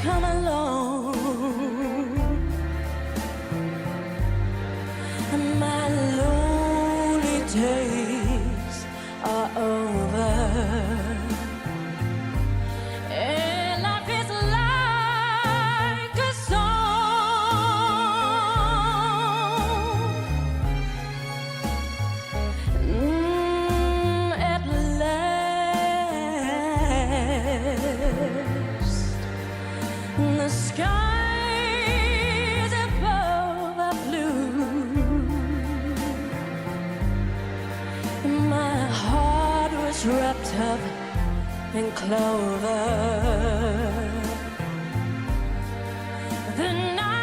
come along, and my lonely days are over, and life is like a song. At last, the skies above are blue. My heart was wrapped up in clover. The night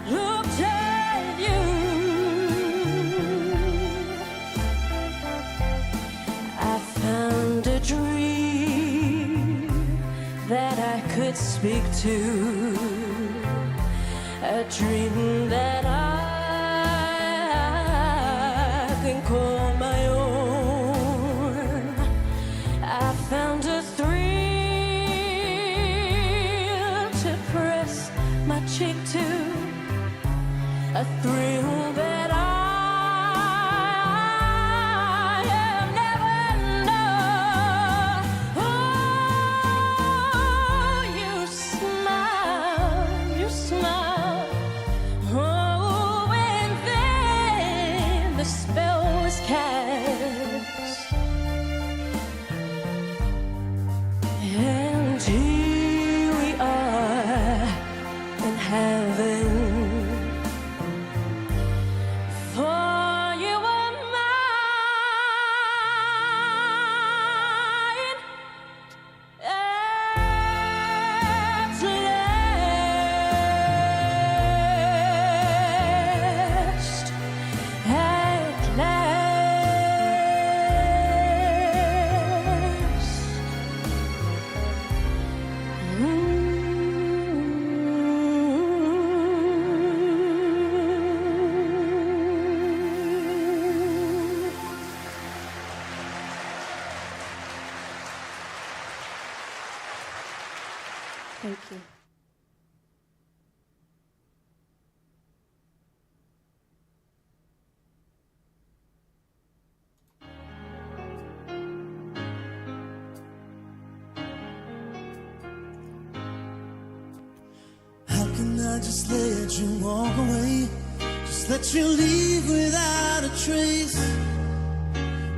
looked at you. I found a dream that I could speak to, a dream that I can call my own. I found a thrill to press my cheek to, a thrill that I have never known. Oh, you smile, oh, and then the spell was cast, and here we are in heaven. For you were mine at last, at last. Thank you. How can I just let you walk away? Just let you leave without a trace.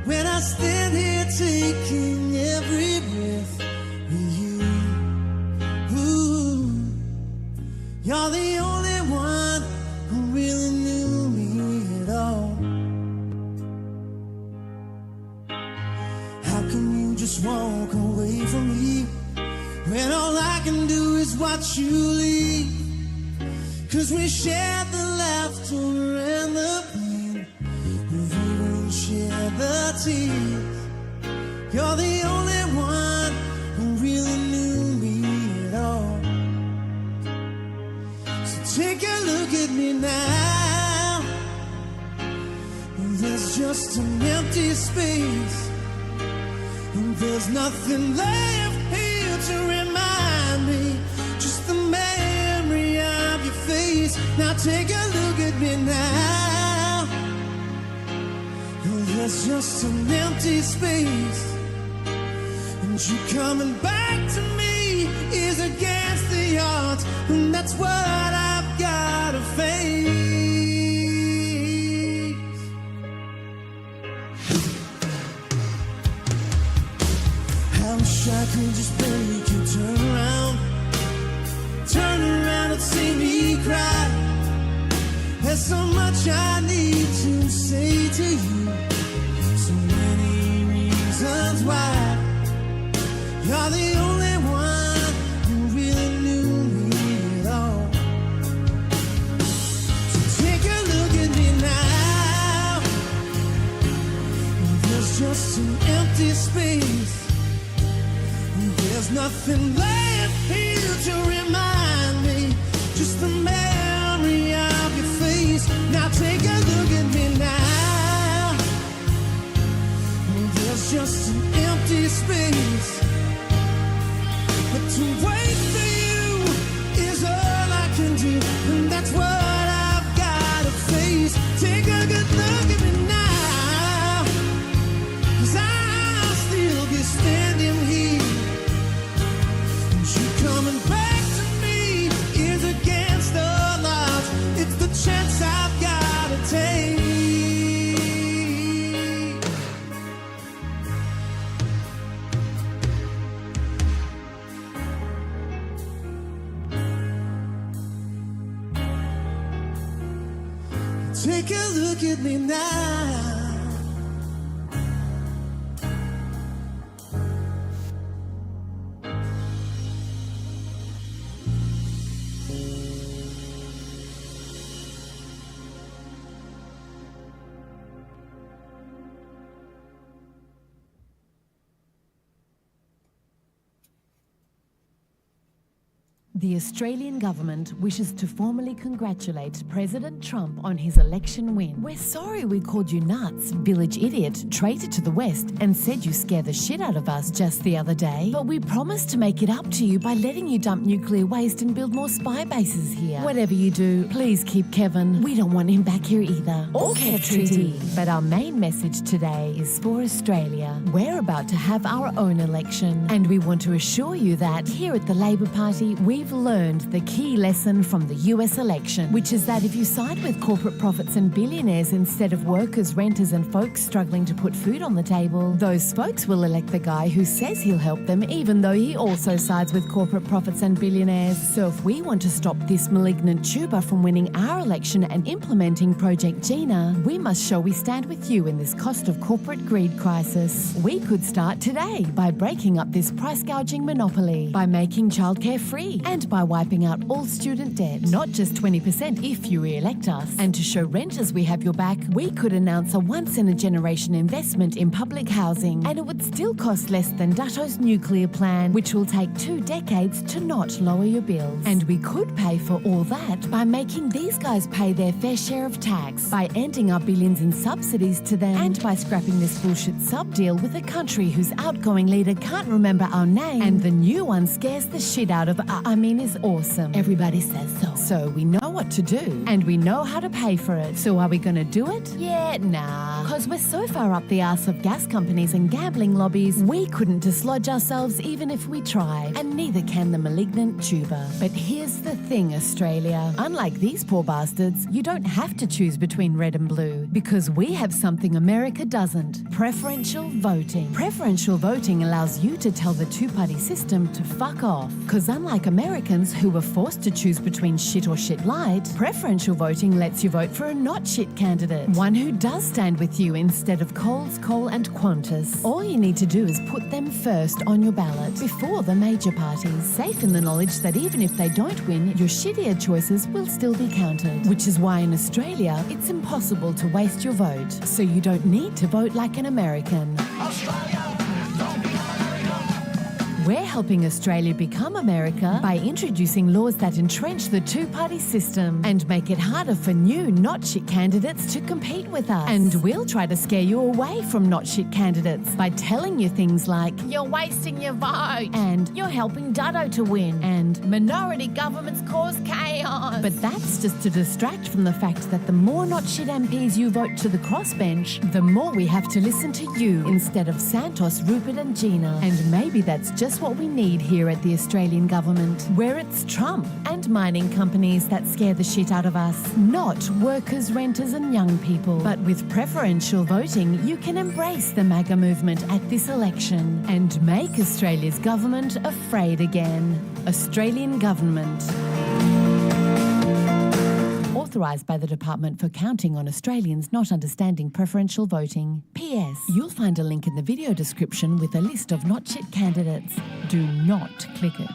When I stand here taking every breath with you. Ooh, you're the only one who really knew me at all. How can you just walk away from me when all I can do is watch you leave? 'Cause we shared the laughter and the pain, we've even shared the tears. You're the only one who really knew me at all. So take a look at me now. There's just an empty space, and there's nothing left here to remind me. Just the memory of your face. Now take a look at me now. There's just an empty space, and you coming back to me is against the odds, and that's what I've gotta face. I wish I could just make you turn around and see me cry. There's so much I need to say to you, so many reasons why. You're the only one who really knew me at all. So take a look at me now. There's just an empty space, there's nothing left here to remind me. Just the memory of your face. Now take a look at me now. There's just an empty space, To wait for you is all I can do, and that's what I've got to face. Take a good look at me now, 'cause I'll still be standing here. You coming back to me is against all odds. It's the chance I've got to take. Take a look at me now. The Australian government wishes to formally congratulate President Trump on his election win. We're sorry we called you nuts, village idiot, traitor to the West, and said you scared the shit out of us just the other day. But we promised to make it up to you by letting you dump nuclear waste and build more spy bases here. Whatever you do, please keep Kevin. We don't want him back here either. Or Kev Treaty. But our main message today is for Australia. We're about to have our own election, and we want to assure you that here at the Labor Party, we've learned the key lesson from the US election, which is that if you side with corporate profits and billionaires instead of workers, renters and folks struggling to put food on the table, those folks will elect the guy who says he'll help them even though he also sides with corporate profits and billionaires. So if we want to stop this malignant tuber from winning our election and implementing Project Gina, we must show we stand with you in this cost of corporate greed crisis. We could start today by breaking up this price gouging monopoly, by making childcare free, and by wiping out all student debt, not just 20% if you re-elect us. And to show renters we have your back, we could announce a once-in-a-generation investment in public housing, and it would still cost less than Dutto's nuclear plan, which will take 2 decades to not lower your bills. And we could pay for all that by making these guys pay their fair share of tax, by ending our billions in subsidies to them, and by scrapping this bullshit sub-deal with a country whose outgoing leader can't remember our name, and the new one scares the shit out of is awesome. Everybody says so. So we know what to do, and we know how to pay for it. So are we gonna do it? Yeah, nah. Cause we're so far up the arse of gas companies and gambling lobbies, we couldn't dislodge ourselves even if we tried, and neither can the malignant tuber. But here's the thing, Australia. Unlike these poor bastards, you don't have to choose between red and blue, because we have something America doesn't: preferential voting. Preferential voting allows you to tell the two-party system to fuck off. Cause unlike Americans who were forced to choose between shit or shit light, preferential voting lets you vote for a not shit candidate, one who does stand with you instead of Coles, Coal and Qantas. All you need to do is put them first on your ballot before the major parties, safe in the knowledge that even if they don't win, your shittier choices will still be counted. Which is why in Australia, it's impossible to waste your vote, so you don't need to vote like an American. We're helping Australia become America by introducing laws that entrench the two-party system and make it harder for new not-shit candidates to compete with us. And we'll try to scare you away from not-shit candidates by telling you things like, you're wasting your vote, and you're helping Dutto to win, and minority governments cause chaos. But that's just to distract from the fact that the more not-shit MPs you vote to the crossbench, the more we have to listen to you instead of Santos, Rupert and Gina. And maybe that's just what we need here at the Australian government, where it's Trump and mining companies that scare the shit out of us, not workers, renters and young people. But with preferential voting, you can embrace the MAGA movement at this election and make Australia's government afraid again. Australian government. Authorised by the Department for Counting on Australians Not Understanding Preferential Voting. P.S. You'll find a link in the video description with a list of not shit candidates. Do not click it.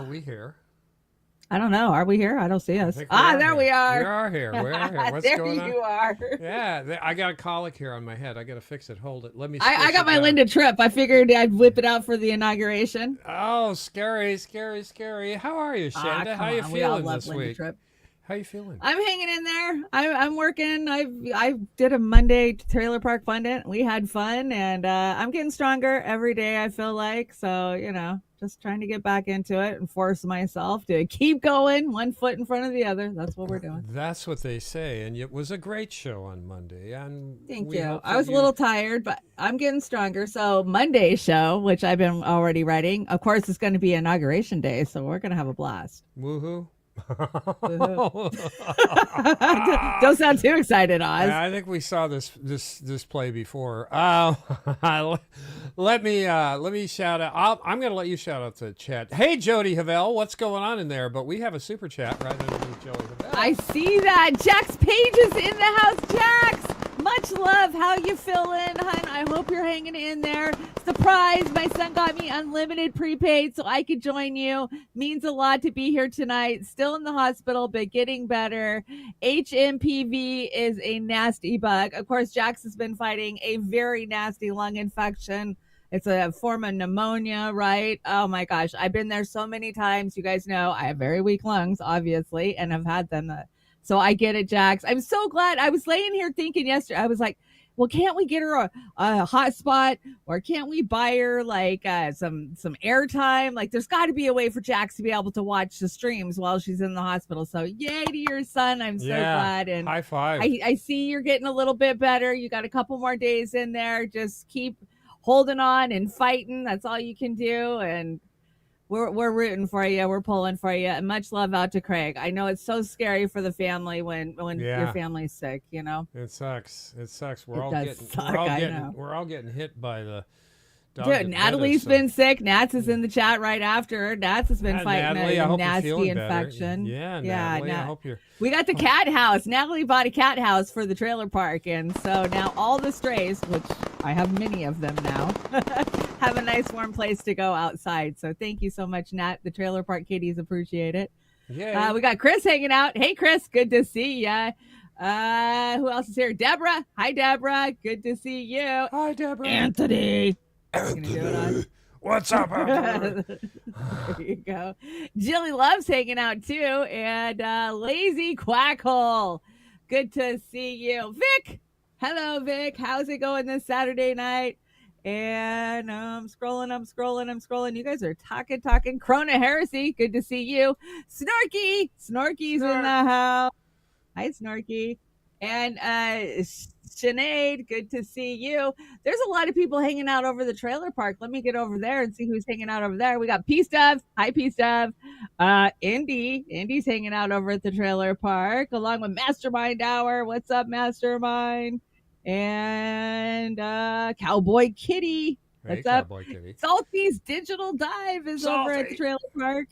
we here? I don't know. Are we here? I don't see us. There We are. We are here. We're here. What's there going on? you are. Yeah, I got a colic here on my head. I got to fix it. Hold it. Let me. I got my down. Linda trip. I figured I'd whip it out for the inauguration. Oh, scary. How are you, Shanda? How you feeling this week? Trip. How you feeling? I'm hanging in there. I'm working. I did a Monday Trailer Park Pundit. We had fun, and I'm getting stronger every day, I feel like. So, just trying to get back into it and force myself to keep going, one foot in front of the other. That's what we're doing. That's what they say, and it was a great show on Monday. And Thank you. I was a little tired, but I'm getting stronger. So Monday's show, which I've been already writing, of course, it's going to be Inauguration Day, so we're going to have a blast. Woohoo. Don't sound too excited, Oz. I think we saw this play before. Let me shout out. I'm going to let you shout out to the chat. Hey, Jody Havel, what's going on in there? But we have a super chat right underneath Jody Havel. I see that. Jax Page is in the house. Jax, much love. How you feeling, hun? I hope you're hanging in there. Surprise, my son got me unlimited prepaid so I could join you. Means a lot to be here tonight. Still in the hospital, but getting better. HMPV is a nasty bug. Of course, Jax has been fighting a very nasty lung infection. It's a form of pneumonia, right? Oh my gosh. I've been there so many times. You guys know I have very weak lungs, obviously, and I've had them. So I get it, Jax. I'm so glad. I was laying here thinking yesterday, I was like, well, can't we get her a hotspot, or can't we buy her like some airtime? Like, there's got to be a way for Jax to be able to watch the streams while she's in the hospital. So yay to your son. I'm so glad. And high five. I see you're getting a little bit better. You got a couple more days in there. Just keep holding on and fighting. That's all you can do. And we're rooting for you. We're pulling for you. And much love out to Craig. I know it's so scary for the family when your family's sick, It sucks. We're all getting hit by the dog. Dude, Natalie's been sick. Nats is in the chat right after her. Nats has been fighting a nasty infection. Yeah, Natalie, I hope you're... We got the cat house. Natalie bought a cat house for the trailer park. And so now all the strays, which I have many of them now, have a nice warm place to go outside. So thank you so much, Nat. The trailer park kitties appreciate it. Yeah. We got Chris hanging out. Hey, Chris. Good to see ya. Who else is here? Deborah. Hi, Deborah. Good to see you. Hi, Deborah. Anthony. What's up, There you go. Jilly loves hanging out too. And Lazy Quackhole. Good to see you. Vic. Hello, Vic. How's it going this Saturday night? And I'm scrolling. You guys are talking. Krona Heresy. Good to see you. Snorky's in the house. Hi, Snorky. And Sinead, good to see you. There's a lot of people hanging out over the trailer park. Let me get over there and see who's hanging out over there. We got Peace Dove. Hi, Peace Dove. Indy's hanging out over at the trailer park along with Mastermind Hour. What's up, Mastermind? And Cowboy Kitty. What's up? Cowboy Kitty. Salty's Digital Dive is over at the trailer park.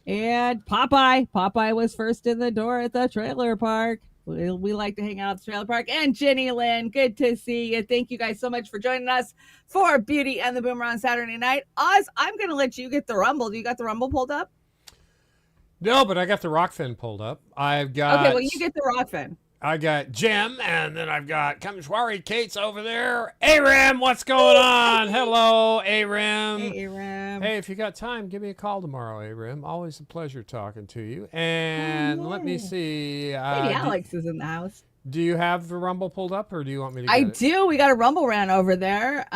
And Popeye was first in the door at the trailer park. We like to hang out at the trailer park. And Jenny Lynn, good to see you. Thank you guys so much for joining us for Beauty and the Boomer on Saturday night. Oz, I'm going to let you get the Rumble. Do you got the Rumble pulled up? No, but I got the Rockfin pulled up. Okay, well, you get the Rockfin. I got Jim, and then I've got Kamshwari Kate's over there. Aram, what's going on? Hello, Aram. Hey, Aram. Hey, if you got time, give me a call tomorrow, Aram. Always a pleasure talking to you. And let me see. Maybe Alex is in the house. Do you have the Rumble pulled up, or do you want me to get it? I do. We got a Rumble rant over there.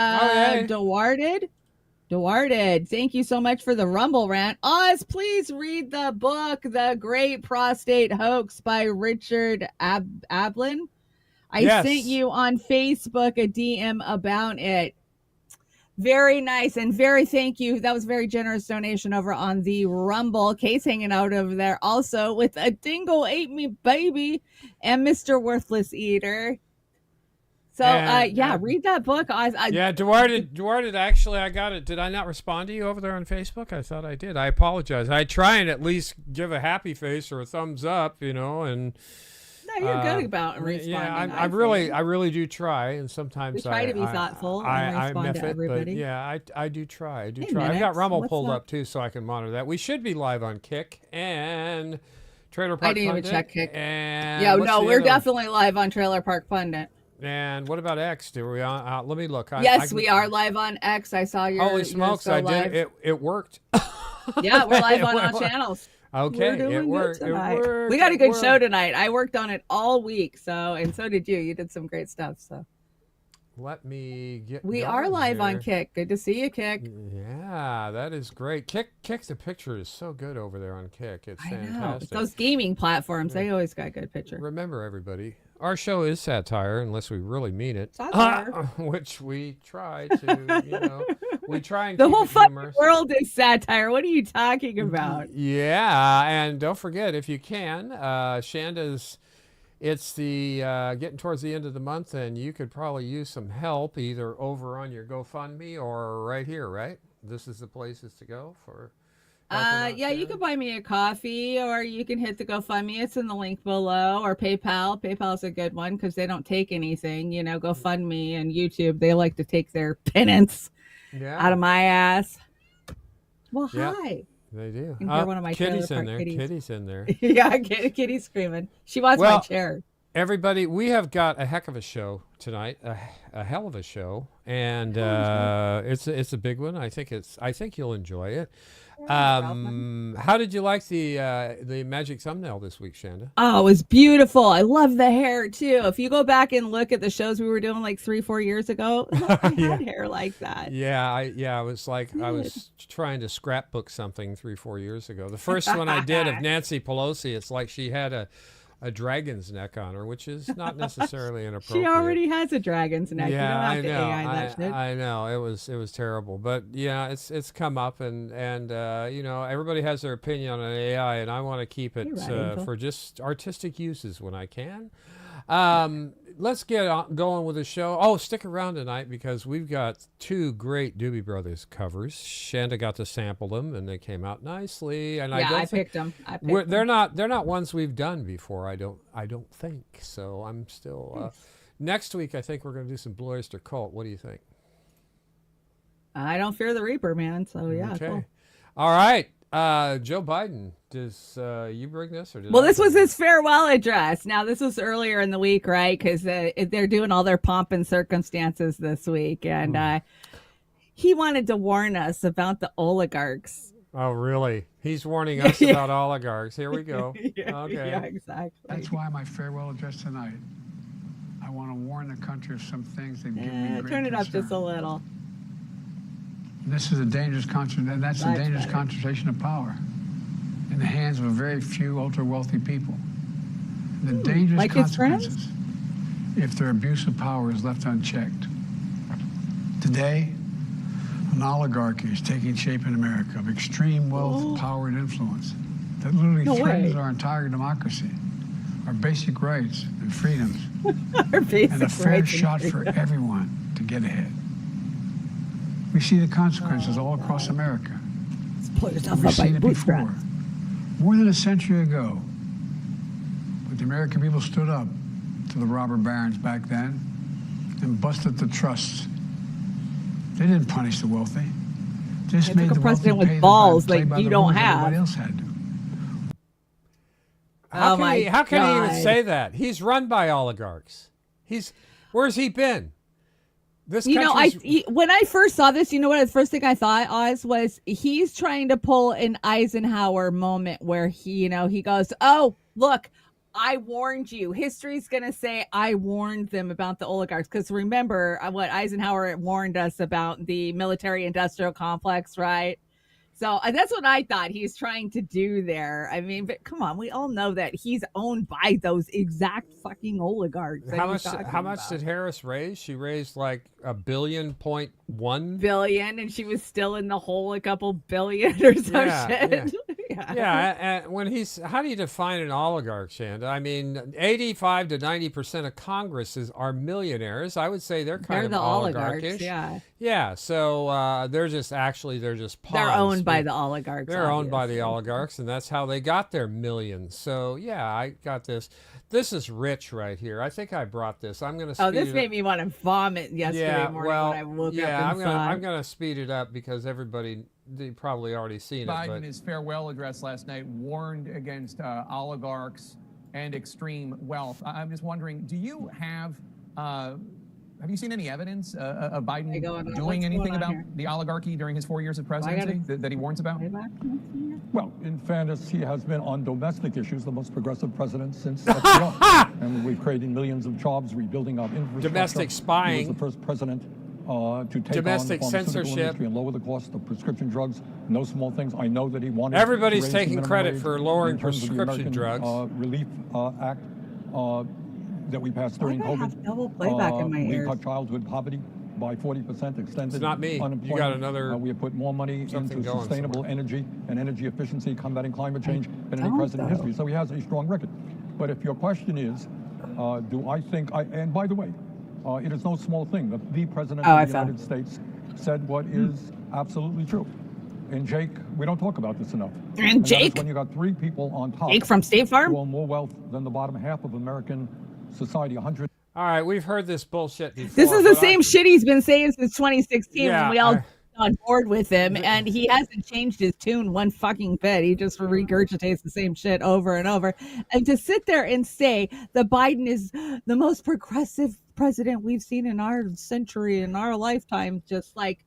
Dewarded. Thank you so much for the Rumble rant. Oz, please read the book, The Great Prostate Hoax by Richard Ablin. I sent you on Facebook a DM about it. Very nice and very thank you. That was very generous donation over on the Rumble. Case hanging out over there also with a dingle ate me baby and Mr. Worthless Eater. So, read that book. Dewarded, actually, I got it. Did I not respond to you over there on Facebook? I thought I did. I apologize. I try and at least give a happy face or a thumbs up, and you're good about responding. Yeah, I really do try, and sometimes we try to be thoughtful and I respond miff to it, everybody. but yeah, I do try. I do Hey, try. I've got Minutes, Rummel what's pulled up? up too, so I can monitor that. We should be live on Kick and Trailer Park I didn't even Pundit, check Kick. And Yeah, what's no, the we're other- definitely live on Trailer Park Pundit. And what about X? Do we on? Let me look. Yes, we are live on X. I saw your. Holy smokes! I live. did it. It worked. Yeah, we're live on It all worked. channels. Okay, We're doing it good worked. It tonight. worked. We got a it good worked. show tonight. I worked on it all week, and so did you. You did some great stuff. So Let me get. we going are live on here. Kick. Good to see you, Kick. Yeah, that is great. Kick. The picture is so good over there on Kick. It's I know. fantastic. Those gaming platforms, they always got good picture. Remember, everybody, our show is satire, unless we really mean it. Satire. Which we try to, we try and The keep whole it fucking humorous. world is satire. What are you talking about? Yeah, and don't forget, if you can, Shanda's. It's the getting towards the end of the month, and you could probably use some help either over on your GoFundMe or right here, right? This is the places to go for. helping out Yeah, you Shanda. can buy me a coffee, or you can hit the GoFundMe. It's in the link below, or PayPal. PayPal's a good one because they don't take anything. GoFundMe and YouTube, they like to take their penance Yeah, out of my ass. Well, Yeah. hi. they do. can hear one of my kitties Trailer in Park there. kitties. Kitties in there. Yeah, Kitty screaming. She wants my Well, chair. Everybody, we have got a heck of a show tonight, a hell of a show, and it's a big one. I think you'll enjoy it. How did you like the magic thumbnail this week, Shanda? Oh, it was beautiful. I love the hair too. If you go back and look at the shows we were doing like 3-4 years ago, I had hair like that. Yeah, I was like I was trying to scrapbook something 3-4 years ago. The first one I did of Nancy Pelosi, it's like she had a dragon's neck on her, which is not necessarily inappropriate. She already has a dragon's neck. Yeah, you don't I have to know. AI that shit. I know it was terrible, but yeah, it's come up, and everybody has their opinion on AI, and I want to keep it You're right, Angel. for just artistic uses when I can. Let's get going with the show. Oh, stick around tonight because we've got 2 great Doobie Brothers covers. Shanda got to sample them, and they came out nicely. And Yeah, I I don't think picked them. they're not ones we've done before. I don't think so. I'm still. Next week, I think we're going to do some Blue Oyster Cult. What do you think? I don't fear the Reaper, man. So yeah, Okay. cool. All right. Joe Biden, does you bring this or did Well, I this bring was his farewell address. Now, this was earlier in the week, right? Because they're doing all their pomp and circumstances this week, and he wanted to warn us about the oligarchs. Oh, really? He's warning us Yeah. about oligarchs. Here we go. Yeah, Okay. yeah, exactly. That's why my farewell address tonight. I want to warn the country of some things that give me great Turn it up concern. just a little. This is a dangerous concentration, and that's a That's dangerous better. concentration of power in the hands of a very few ultra-wealthy people. The dangerous like his friends? consequences if their abuse of power is left unchecked. Today, an oligarchy is taking shape in America of extreme wealth, power, and influence that literally No threatens way. our entire democracy, our basic rights and freedoms, Our basic and a fair rights and shot for freedom. everyone to get ahead. We see the consequences all across America. Pull yourself We've up by seen it bootstraps. before. More than a century ago, but the American people stood up to the robber barons back then and busted the trusts. They didn't punish the wealthy. Just They made took a the wealthy president with pay the balls play like by you the don't rules have. everybody else had to. How Oh can my how can he even God. say that? He's run by oligarchs. Where's he been? This country's- When I first saw this, you know what? The first thing I thought, Oz, was he's trying to pull an Eisenhower moment where he goes, "Oh, look, I warned you. History's going to say I warned them about the oligarchs." Because remember what Eisenhower warned us about the military-industrial complex, right? So that's what I thought he's trying to do there. I mean, but come on, we all know that he's owned by those exact fucking oligarchs. that How he's much? talking How much about. did Harris raise? She raised like $1.1 billion. Billion, and she was still in the hole a couple billion or some Yeah, shit. yeah. Yeah, and when how do you define an oligarch, Chanda? I mean, 85 to 90% of Congress are millionaires. I would say they're kind of the oligarchs, oligarchish. yeah. Yeah, so they're just pawns. They're owned by the oligarchs. They're owned by the obviously. oligarchs, and that's how they got their millions. So, yeah, I got this. This is rich right here. I think I brought this. I'm going to Oh, this made me want to vomit yesterday morning when I woke up and saw I'm going to speed it up because they probably already seen it. Biden, in his farewell address last night, warned against oligarchs and extreme wealth. I'm just wondering, do you have you seen any evidence of Biden doing anything about the oligarchy during his 4 years of presidency that he warns about? Well, in fairness, he has been on domestic issues the most progressive president since FDR. And we've created millions of jobs, rebuilding our infrastructure. Domestic spying. He was the first president to take Domestic on the pharmaceutical censorship. industry and lower the cost of prescription drugs. No small things. I know that he wanted. Everybody's to raise the taking minimum credit wage for lowering in terms of the prescription American, drugs. Relief Act that we passed during Why do I COVID. have double playback in my we ears? cut childhood poverty by 40%, extended It's not me. You unemployment. got another we have put more money something into going sustainable somewhere. energy and energy efficiency, combating climate change than any don't president in know. history. So he has a strong record. But if your question is, do I think, and by the way, it is no small thing that the president I of the found. United States said what is absolutely true. And Jake, we don't talk about this enough. And that is Jake? when you got three people on top Jake from State Farm? who own more wealth than the bottom half of American society, 100. All right, we've heard this bullshit before. This is the but same shit he's been saying since 2016 Yeah, when we all on board with him, and he hasn't changed his tune one fucking bit. He just regurgitates the same shit over and over. And to sit there and say that Biden is the most progressive president we've seen in our century, in our lifetime, just like,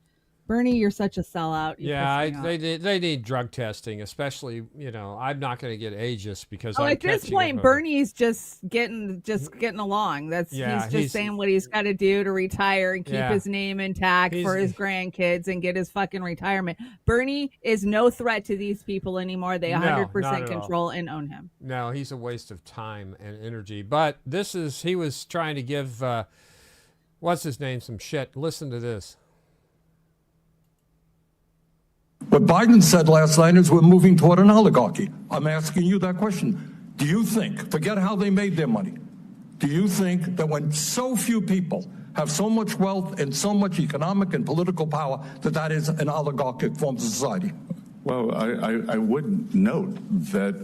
Bernie, you're such a sellout. You Yeah, piss me off. they need drug testing, especially, I'm not going to get ageist because Oh, I'm at this catching point, it. Bernie's just getting along. Yeah, he's just saying what he's got to do to retire and keep Yeah. his name intact for his grandkids and get his fucking retirement. Bernie is no threat to these people anymore. They No, 100% not at all. control and own him. No, he's a waste of time and energy. But he was trying to give, what's his name, some shit. Listen to this. What Biden said last night is we're moving toward an oligarchy. I'm asking you that question. Do you think, forget how they made their money, do you think that when so few people have so much wealth and so much economic and political power, that is an oligarchic form of society? Well, I would note that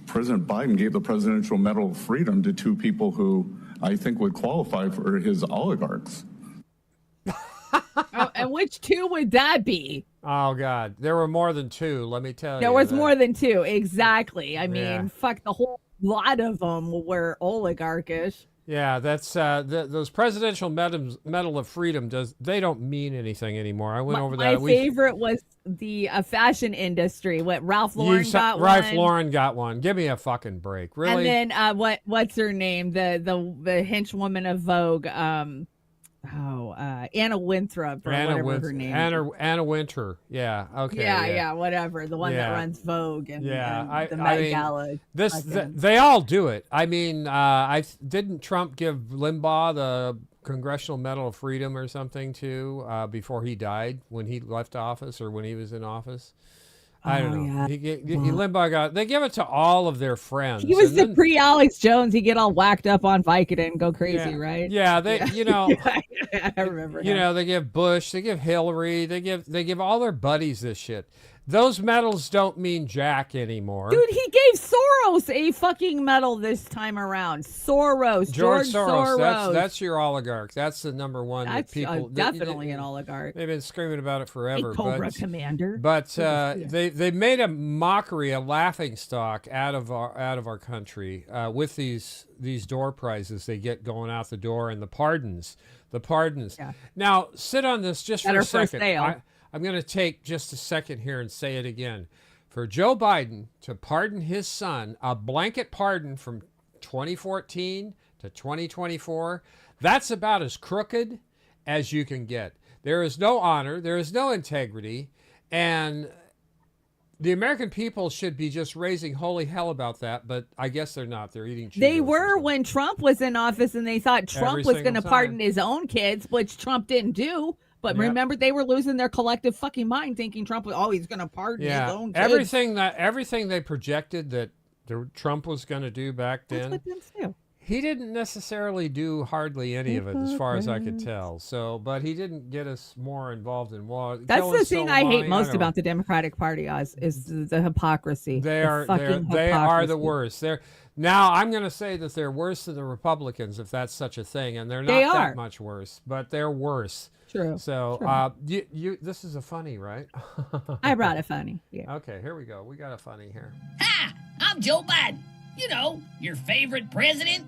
President Biden gave the Presidential Medal of Freedom to two people who I think would qualify for his oligarchs. And which two would that be? Oh, God. There were more than two, let me tell you. There was that. more than two. Exactly. I mean, Yeah. fuck, the whole lot of them were oligarchish. Yeah, that's those Presidential Medal of Freedom they don't mean anything anymore. I went over that. My favorite was the fashion industry. What Ralph Lauren got Ralph one. Lauren got one. Give me a fucking break, really. And then what's her name? The henchwoman of Vogue. Anna Winthrop or whatever her name is. Anna Winter. Yeah. Okay. Yeah, whatever. The one that Yeah. runs Vogue and, Yeah, and the Met Gala. They all do it. I mean, didn't Trump give Limbaugh the Congressional Medal of Freedom or something too before he died, when he left office or when he was in office? I don't know. Yeah. Limbaugh they give it to all of their friends. He was and the then- pre-Alex Jones. He get all whacked up on Vicodin and go crazy, yeah, right? Yeah, they I remember. they give Bush, they give Hillary, they give all their buddies this shit. Those medals don't mean jack anymore. Dude, he gave Soros a fucking medal this time around. George Soros. That's your oligarch. That's the number one. That's people definitely an oligarch. They've been screaming about it forever. A Cobra Commander. But they made a mockery, a laughing stock out of our country with these door prizes they get going out the door and the pardons. Yeah. Now sit on this just for a second. Sale. I'm going to take just a second here and say it again. For Joe Biden to pardon his son, a blanket pardon from 2014 to 2024, that's about as crooked as you can get. There is no honor, there is no integrity, and the American people should be just raising holy hell about that, but I guess they're not. They're eating Cheetos. They were when Trump was in office, and they thought Trump was going to pardon his own kids, which Trump didn't do. But Yep. remember, they were losing their collective fucking mind, thinking Trump was, he's going to pardon his own kids. Everything they projected that Trump was going to do back then. That's what them do. He didn't necessarily do hardly any of it, as far as I could tell. So, but he didn't get us more involved in war. That's the thing I hate most about the Democratic Party, Oz, is the hypocrisy. They are the worst. Now I'm going to say that they're worse than the Republicans, if that's such a thing, and they're not that much worse, but they're worse. True. So, this is a funny, right? I brought a funny. Yeah. Okay, here we go. We got a funny here. Hi, I'm Joe Biden. You know, your favorite president.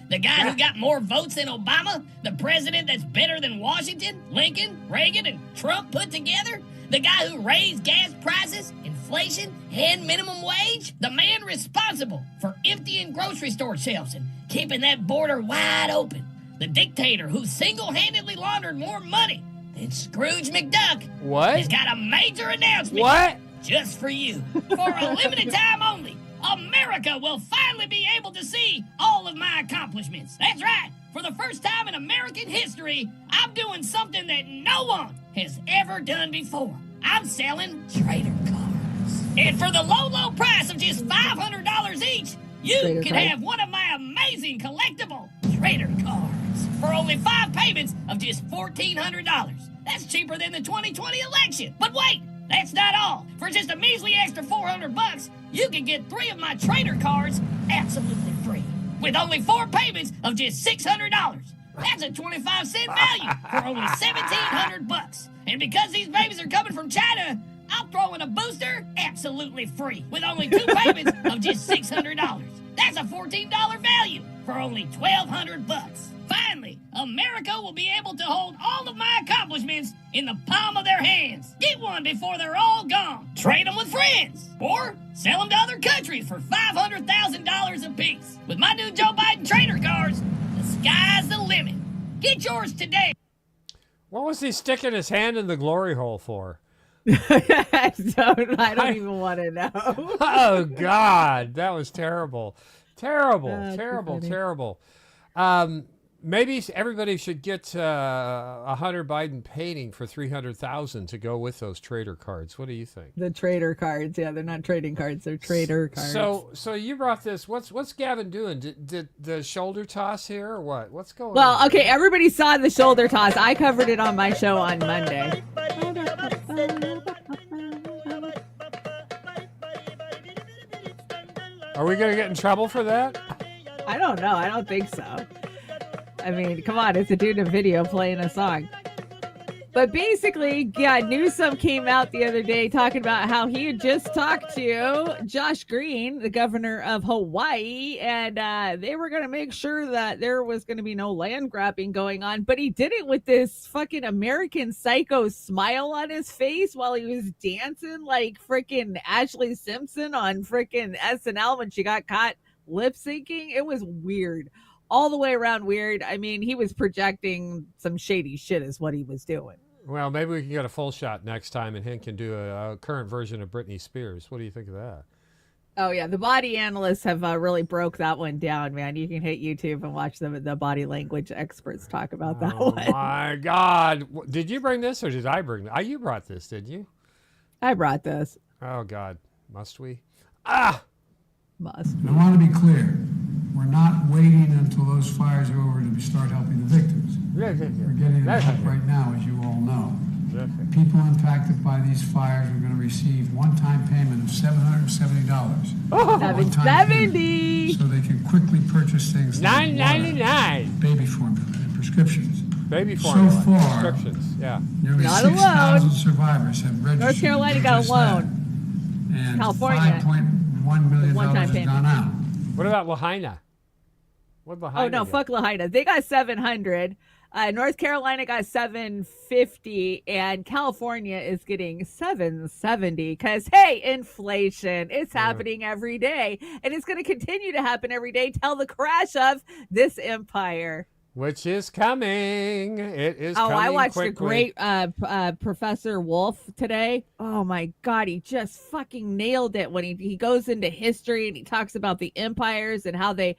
The guy who got more votes than Obama? The president that's better than Washington, Lincoln, Reagan, and Trump put together? The guy who raised gas prices, inflation, and minimum wage? The man responsible for emptying grocery store shelves and keeping that border wide open? The dictator who single-handedly laundered more money than Scrooge McDuck? What? Has got a major announcement. What? Just for you. For a limited time only. America will finally be able to see all of my accomplishments. That's right. For the first time in American history, I'm doing something that no one has ever done before. I'm selling trader cards. And for the low, low price of just $500 each, you can have one of my amazing collectible trader cards for only 5 payments of just $1,400. That's cheaper than the 2020 election. But wait, that's not all. For just a measly extra $400, you can get 3 of my trader cards absolutely free, with only 4 payments of just $600. That's a 25-cent value for only $1,700. And because these babies are coming from China, I'll throw in a booster absolutely free, with only 2 payments of just $600. That's a $14 value for only $1,200. Finally, America will be able to hold all of my accomplishments in the palm of their hands. Get one before they're all gone. Trade them with friends. Or sell them to other countries for $500,000 apiece. With my new Joe Biden trader cards, the sky's the limit. Get yours today. What was he sticking his hand in the glory hole for? I don't even want to know. Oh, God. That was terrible. Terrible. Maybe everybody should get a Hunter Biden painting for $300,000 to go with those trader cards. What do you think? The trader cards, yeah, they're not trading cards; they're trader cards. So you brought this. What's Gavin doing? Did the shoulder toss here or what? What's going on? Well, okay, everybody saw the shoulder toss. I covered it on my show on Monday. Are we gonna get in trouble for that? I don't know. I don't think so. I mean, come on, it's a dude in a video playing a song. But basically, yeah, Newsom came out the other day talking about how he had just talked to Josh Green, the governor of Hawaii, and they were going to make sure that there was going to be no land grabbing going on. But he did it with this fucking American Psycho smile on his face while he was dancing like freaking Ashley Simpson on freaking SNL when she got caught lip syncing. It was weird. All the way around weird. I mean, he was projecting some shady shit is what he was doing. Well, maybe we can get a full shot next time and Hint can do a current version of Britney Spears. What do you think of that? Oh, yeah. The body analysts have really broke that one down, man. You can hit YouTube and watch the body language experts talk about that one. Oh, my God. Did you bring this or did I bring it? You brought this, did you? I brought this. Oh, God. Must we? Must. I want to be clear. We're not waiting until those fires are over to start helping the victims. We're getting the help right now, as you all know. People impacted by these fires are going to receive one-time payment of $770. $770. So they can quickly purchase things like $9.99. baby formula, and prescriptions. Baby formula. So far, prescriptions. Yeah. Nearly Not 6,000 survivors have registered. North Carolina got a loan. And California. $5.1 million has gone out. What about Lahaina? What Lahaina? Oh, no, fuck Lahaina. They got 700. North Carolina got 750, and California is getting 770 because, hey, inflation. It's happening every day, and it's going to continue to happen every day till the crash of this empire. Which is coming. It is coming I watched quickly. a great Professor Wolf today. Oh my God, he just fucking nailed it when he goes into history and he talks about the empires and how they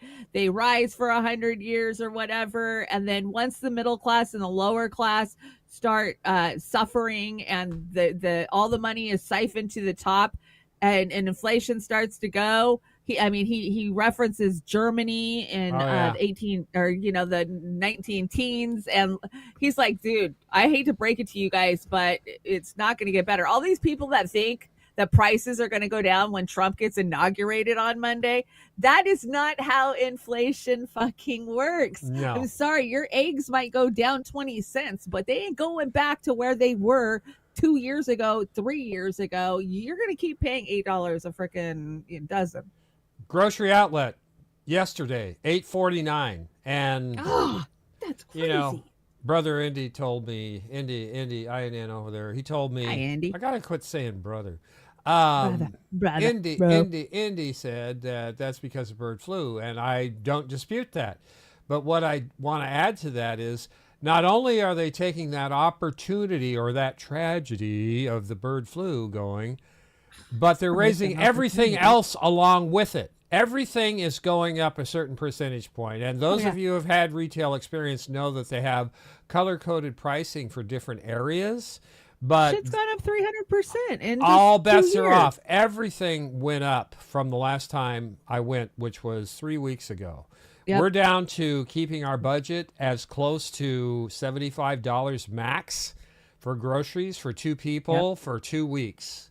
rise for 100 years or whatever. And then once the middle class and the lower class start suffering and the all the money is siphoned to the top and inflation starts to go. He references Germany in 18 or the 19 teens, and he's like, dude, I hate to break it to you guys, but it's not going to get better. All these people that think that prices are going to go down when Trump gets inaugurated on Monday, that is not how inflation fucking works. No. I'm sorry, your eggs might go down 20 cents, but they ain't going back to where they were 2 years ago, 3 years ago. You're going to keep paying $8 a freaking dozen. Grocery outlet yesterday, $8.49, and that's crazy. Brother Indy told me, Indy, INN over there. He told me, hi, Andy. I gotta quit saying brother. Brother. Indy said that that's because of bird flu, and I don't dispute that. But what I want to add to that is, not only are they taking that opportunity or that tragedy of the bird flu going, but they're raising everything else along with it. Everything is going up a certain percentage point. And those of you who have had retail experience know that they have color-coded pricing for different areas. But shit's gone up 300%. In all bets are off. Everything went up from the last time I went, which was 3 weeks ago. Yep. We're down to keeping our budget as close to $75 max for groceries for two people for 2 weeks.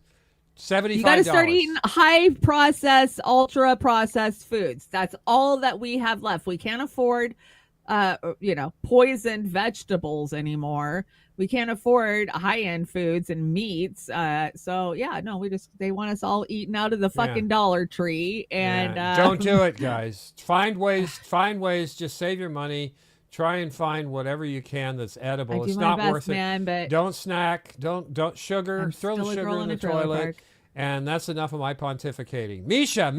$75. You got to start eating high processed, ultra processed foods. That's all that we have left. We can't afford, poisoned vegetables anymore. We can't afford high end foods and meats. They want us all eating out of the fucking Dollar Tree. And don't do it, guys. Find ways. Just save your money. Try and find whatever you can that's edible. It's not worth it. But don't snack. Don't sugar. Throw the sugar in the toilet. And that's enough of my pontificating. Misha's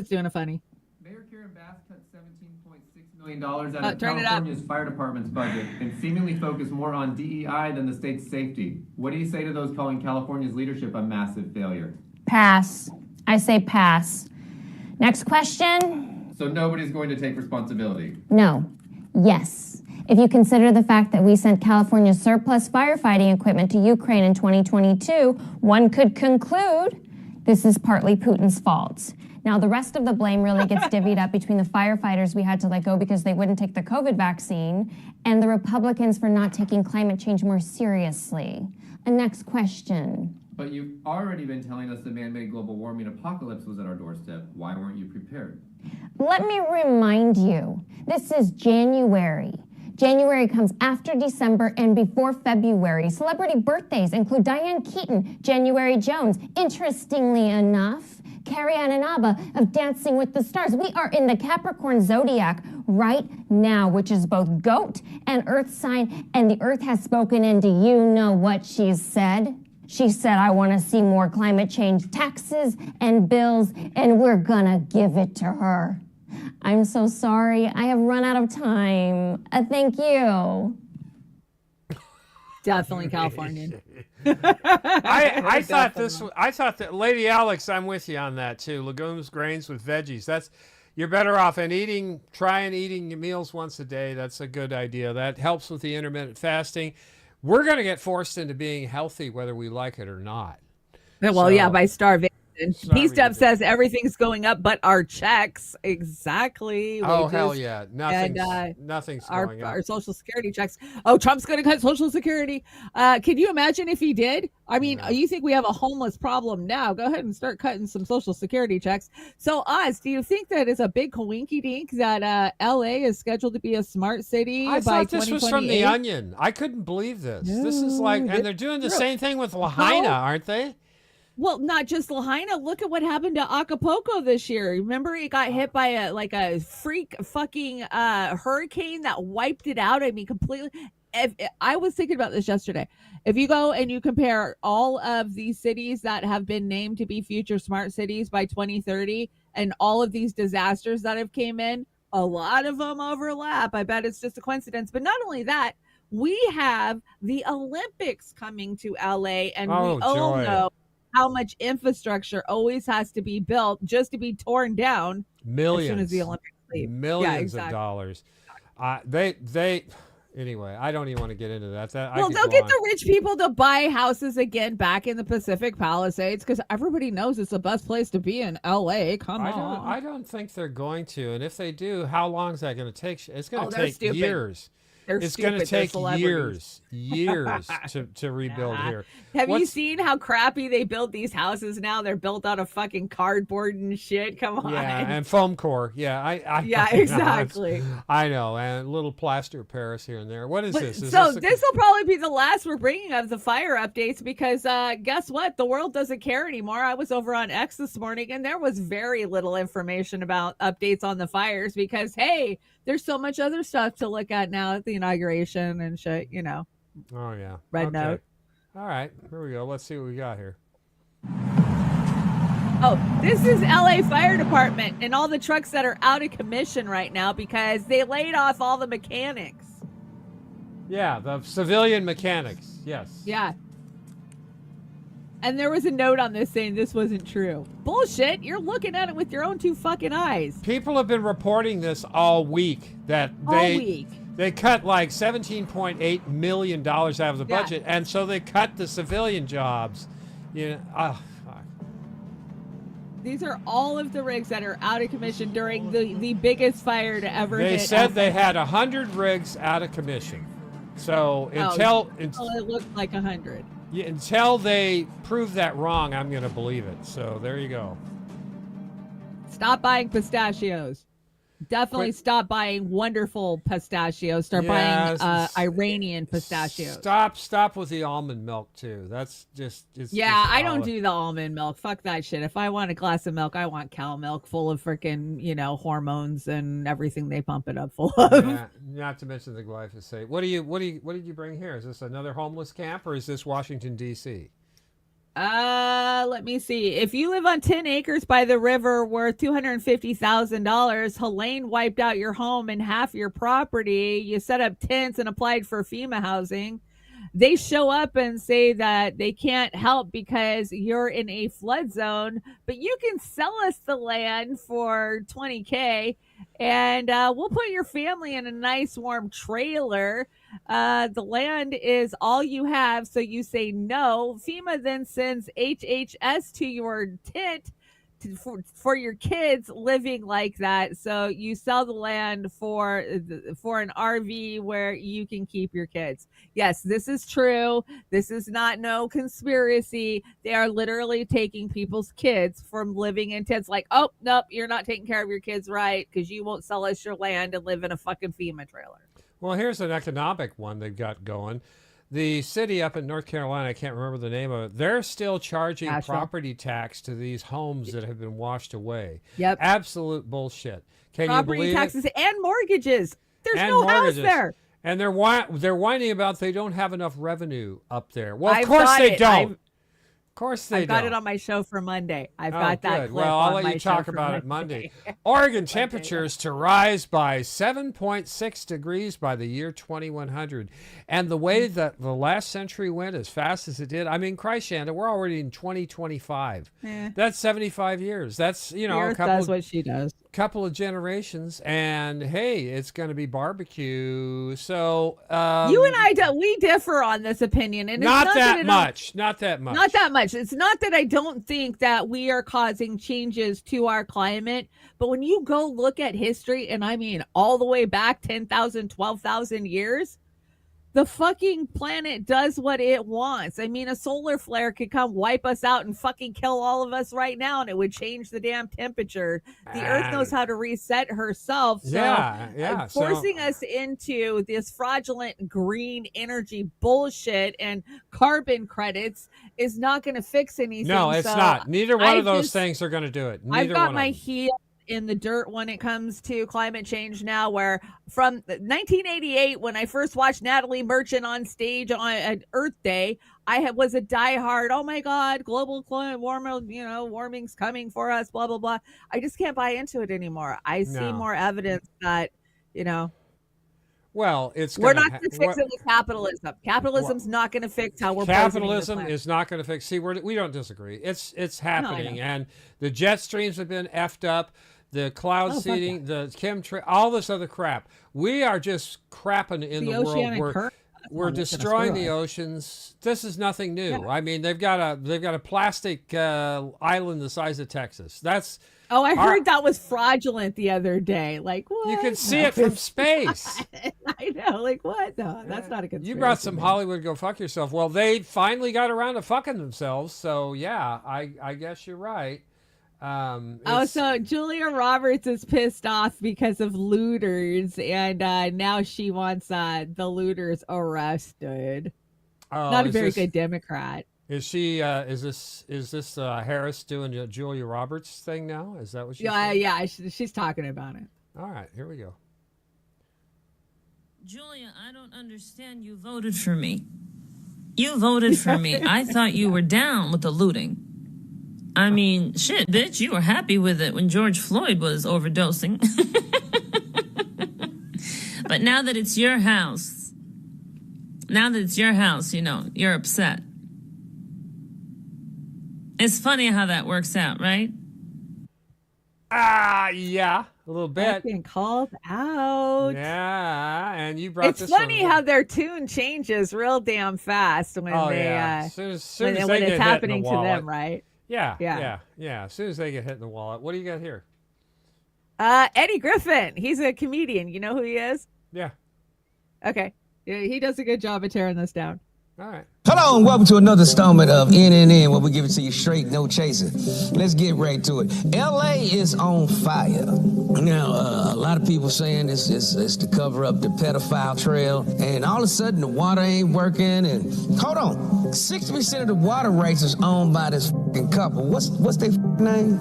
doing a funny. Mayor Karen Bass cut $17.6 million out of California's fire department's budget and seemingly focused more on DEI than the state's safety. What do you say to those calling California's leadership a massive failure? Pass. I say pass. Next question. So nobody's going to take responsibility? No. Yes. If you consider the fact that we sent California's surplus firefighting equipment to Ukraine in 2022, one could conclude this is partly Putin's fault. Now, the rest of the blame really gets divvied up between the firefighters we had to let go because they wouldn't take the COVID vaccine and the Republicans for not taking climate change more seriously. A next question. But you've already been telling us the man-made global warming apocalypse was at our doorstep. Why weren't you prepared? Let me remind you, this is January. January comes after December and before February. Celebrity birthdays include Diane Keaton, January Jones. Interestingly enough, Carrie Ann Inaba of Dancing with the Stars. We are in the Capricorn zodiac right now, which is both goat and earth sign, and the earth has spoken, and do you know what she said? She said, I want to see more climate change taxes and bills, and we're gonna give it to her. I'm so sorry. I have run out of time. Thank you. Definitely Californian. I thought that Lady Alex, I'm with you on that too. Legumes, grains with veggies. You're better off. And trying eating your meals once a day. That's a good idea. That helps with the intermittent fasting. We're going to get forced into being healthy whether we like it or not. Well, by starvation. P-Step says everything's going up, but our checks, exactly. Oh, hell yeah. Nothing's going up. Our Social Security checks. Oh, Trump's going to cut Social Security. Can you imagine if he did? I mean, you think we have a homeless problem now? Go ahead and start cutting some Social Security checks. So, Oz, do you think that is a big coinky-dink that L.A. is scheduled to be a smart city by 2028? I thought this was from The Onion. I couldn't believe this. This is and they're doing the same thing with Lahaina, aren't they? Well, not just Lahaina. Look at what happened to Acapulco this year. Remember, it got hit by a freak fucking hurricane that wiped it out. I mean, completely. I was thinking about this yesterday. If you go and you compare all of these cities that have been named to be future smart cities by 2030, and all of these disasters that have came in, a lot of them overlap. I bet it's just a coincidence. But not only that, we have the Olympics coming to LA, and we all know how much infrastructure always has to be built just to be torn down millions as soon as the Olympics leave. Millions of dollars. Anyway, I don't even want to get into that. Well, they'll get the rich people to buy houses again back in the Pacific Palisades because everybody knows it's the best place to be in LA. Come on. I don't think they're going to. And if they do, how long is that going to take? It's going to take years. It's going to take years to rebuild here. Have you seen how crappy they build these houses now? They're built out of fucking cardboard and shit. Come on. Yeah, and foam core. Yeah, yeah, exactly. I know, and a little plaster of Paris here and there. What is this? This will probably be the last we're bringing of the fire updates because guess what? The world doesn't care anymore. I was over on X this morning, and there was very little information about updates on the fires because, hey, there's so much other stuff to look at now at the inauguration and shit, you know. Oh, yeah. Red note. All right. Here we go. Let's see what we got here. Oh, this is LA Fire Department and all the trucks that are out of commission right now because they laid off all the mechanics. Yeah, the civilian mechanics. Yes. Yeah. And there was a note on this saying this wasn't true. Bullshit. You're looking at it with your own two fucking eyes. People have been reporting this all week that they cut like $17.8 million out of the budget. And so they cut the civilian jobs. You know, fuck. These are all of the rigs that are out of commission during the biggest fire to ever hit. They said they had 100 rigs out of commission. So until it looked like 100. Yeah, until they prove that wrong, I'm going to believe it. So there you go. Stop buying pistachios. Definitely stop buying wonderful pistachios. Start buying Iranian pistachios. Stop with the almond milk too. That's just I don't do the almond milk. Fuck that shit. If I want a glass of milk, I want cow milk full of freaking, hormones and everything they pump it up full of. Yeah, not to mention the glyphosate. What did you bring here? Is this another homeless camp or is this Washington D.C.? Let me see. If you live on 10 acres by the river worth $250,000, Helene wiped out your home and half your property. You set up tents and applied for FEMA housing. They show up and say that they can't help because you're in a flood zone, but you can sell us the land for $20K and we'll put your family in a nice warm trailer. The land is all you have, so you say no. FEMA then sends HHS to your tent for your kids living like that. So you sell the land for an RV where you can keep your kids. Yes, this is true. This is not no conspiracy. They are literally taking people's kids from living in tents like, oh, nope, you're not taking care of your kids right because you won't sell us your land and live in a fucking FEMA trailer. Well, here's an economic one they've got going. The city up in North Carolina, I can't remember the name of it, they're still charging property tax to these homes that have been washed away. Yep. Absolute bullshit. Can property you believe taxes it? And mortgages. There's no house there. And they're whining about they don't have enough revenue up there. Well, of course they don't. Of course they don't. I got it on my show for Monday. I've got that clip. Well, I'll let you talk about it Monday. Oregon temperatures to rise by 7.6 degrees by the year 2100. And the way that the last century went as fast as it did, I mean, Christ, Shanda, we're already in 2025. That's 75 years. That's, a couple. That's what she does. Couple of generations, and hey, it's going to be barbecue. So you and I we differ on this opinion, and not it's that much. Not that much. It's not that I don't think that we are causing changes to our climate, but when you go look at history, and I mean all the way back 10,000, 12,000 years, the fucking planet does what it wants. I mean, a solar flare could come wipe us out and fucking kill all of us right now, and it would change the damn temperature. The Earth knows how to reset herself. So forcing us into this fraudulent green energy bullshit and carbon credits is not going to fix anything. No, it's not. Neither one of those things are going to do it. I've got my heel in the dirt when it comes to climate change now, where from 1988, when I first watched Natalie Merchant on stage on Earth Day, I was a diehard, oh my God, global warming's coming for us, blah, blah, blah. I just can't buy into it anymore. I see more evidence that, well, we're not going to fix it with capitalism. Capitalism's not going to fix how we're capitalism is not going to fix. See, we don't disagree. It's happening, and the jet streams have been effed up. The cloud seeding, the chemtrail, all this other crap. We are just crapping in the world. We're destroying the oceans. This is nothing new. Yeah. I mean, they've got a plastic island the size of Texas. That's I heard that was fraudulent the other day. Like, what? You can see it from space. I know. Like, what? No, that's not a conspiracy. You brought some Hollywood go fuck yourself. Well, they finally got around to fucking themselves. So yeah, I guess you're right. So Julia Roberts is pissed off because of looters, and now she wants the looters arrested. Not a very good Democrat. Is she? Is this Harris doing a Julia Roberts thing now? Is that what she's? Yeah. She's talking about it. All right, here we go. Julia, I don't understand. You voted for me. You voted for me. I thought you were down with the looting. I mean, shit, bitch, you were happy with it when George Floyd was overdosing. But now that it's your house, you're upset. It's funny how that works out, right? Yeah, a little bit. Getting called out. Yeah, and you brought this. It's funny how their tune changes real damn fast when as soon as when it's happening to them, right? Yeah. As soon as they get hit in the wallet. What do you got here? Eddie Griffin. He's a comedian. You know who he is? Yeah. Okay. Yeah, he does a good job of tearing this down. All right. Hello and welcome to another installment of NNN, where we give it to you straight, no chaser. Let's get right to it. LA is on fire. Now, a lot of people saying it's to cover up the pedophile trail, and all of a sudden the water ain't working. And hold on, 60% of the water rights is owned by this fucking couple. What's their name?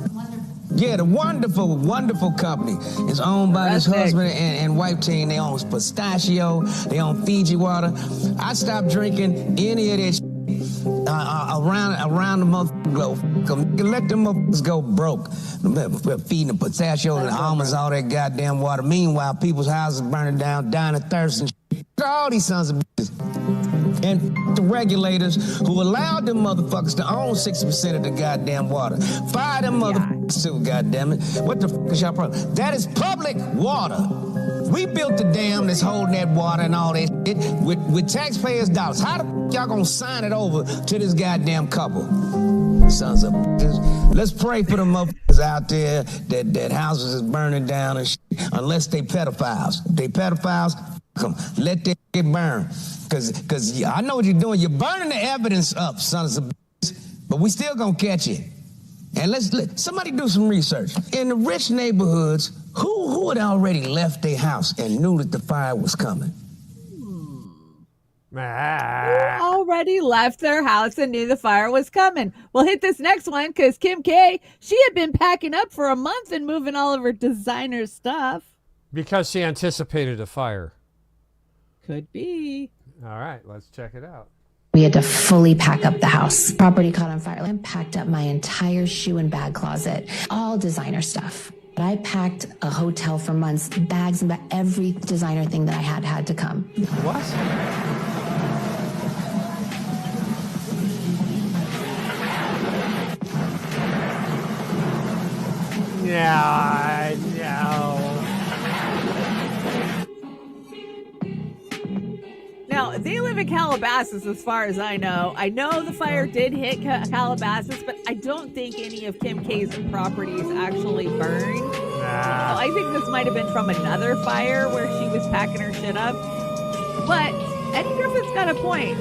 Yeah, the wonderful company is owned by this husband and wife team. They own pistachio, they own Fiji water. I stopped drinking any of that shit around the motherfucking globe. Let them motherfuckers go broke. Feeding the pistachio and the almonds, all that goddamn water. Meanwhile, people's houses burning down, dying of thirst and shit. All these sons of bitches. And the regulators who allowed them motherfuckers to own 60% of the goddamn water. Fire them motherfuckers too, goddammit. What the fuck is y'all problem? That is public water. We built the dam that's holding that water and all that shit with taxpayers' dollars. How the fuck y'all gonna sign it over to this goddamn couple? Sons of bitches. Let's pray for the motherfuckers out there that houses is burning down and shit, unless they pedophiles. If they pedophiles, let that shit burn. Because I know what you're doing. You're burning the evidence up, sons of bitches, but we still gonna catch you. And let somebody do some research. In the rich neighborhoods, who had already left their house and knew that the fire was coming? Who already left their house and knew the fire was coming? We'll hit this next one because Kim K, she had been packing up for a month and moving all of her designer stuff. Because she anticipated a fire. Could be. All right, let's check it out. We had to fully pack up the house. Property caught on fire. I packed up my entire shoe and bag closet, all designer stuff. I packed a hotel for months, bags and every designer thing that I had to come. What? Yeah, I know. Now, they live in Calabasas, as far as I know. I know the fire did hit Calabasas, but I don't think any of Kim K's properties actually burned. Nah. So I think this might have been from another fire where she was packing her shit up. But Eddie Griffin's got a point.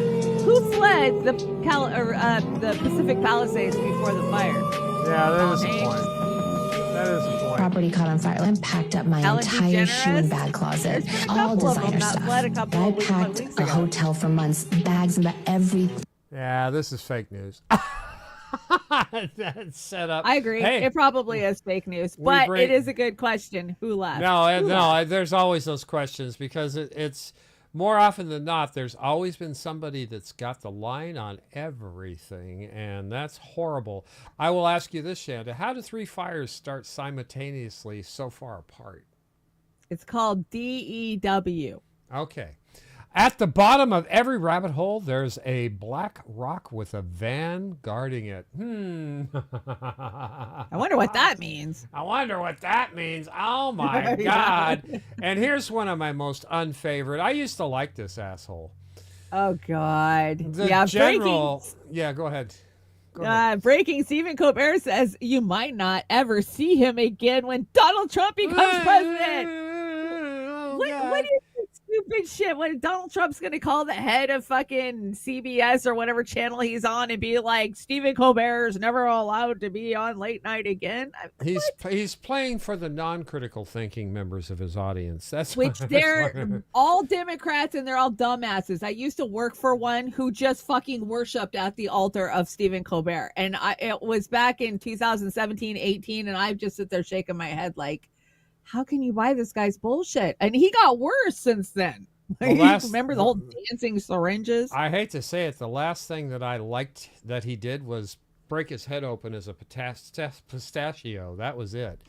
Who fled the Pacific Palisades before the fire? Yeah, that is a point. That is a point. Property caught on fire. I packed up my entire shoe and bag closet, all designer stuff. I packed a hotel for months, bags and every. Yeah, this is fake news. That's set up. I agree. Hey, it probably is fake news, but it is a good question. Who left? No, there's always those questions because it's more often than not, there's always been somebody that's got the line on everything, and that's horrible. I will ask you this, Shanda. How do 3 fires start simultaneously so far apart? It's called DEW. Okay. At the bottom of every rabbit hole, there's a black rock with a van guarding it. I wonder what that means. Oh, my God. And here's one of my most unfavorite. I used to like this asshole. Oh, God. General. Yeah, go ahead. Breaking, Stephen Colbert says you might not ever see him again when Donald Trump becomes president. What is this stupid shit? What Donald Trump's going to call the head of fucking CBS or whatever channel he's on and be like, Stephen Colbert is never allowed to be on late night again? He's playing for the non-critical thinking members of his audience. They're all Democrats and they're all dumbasses. I used to work for one who just fucking worshipped at the altar of Stephen Colbert. And it was back in 2017, 18, and I just sit there shaking my head like, how can you buy this guy's bullshit? And he got worse since then. Remember the whole dancing syringes? I hate to say it. The last thing that I liked that he did was break his head open as a pistachio. That was it.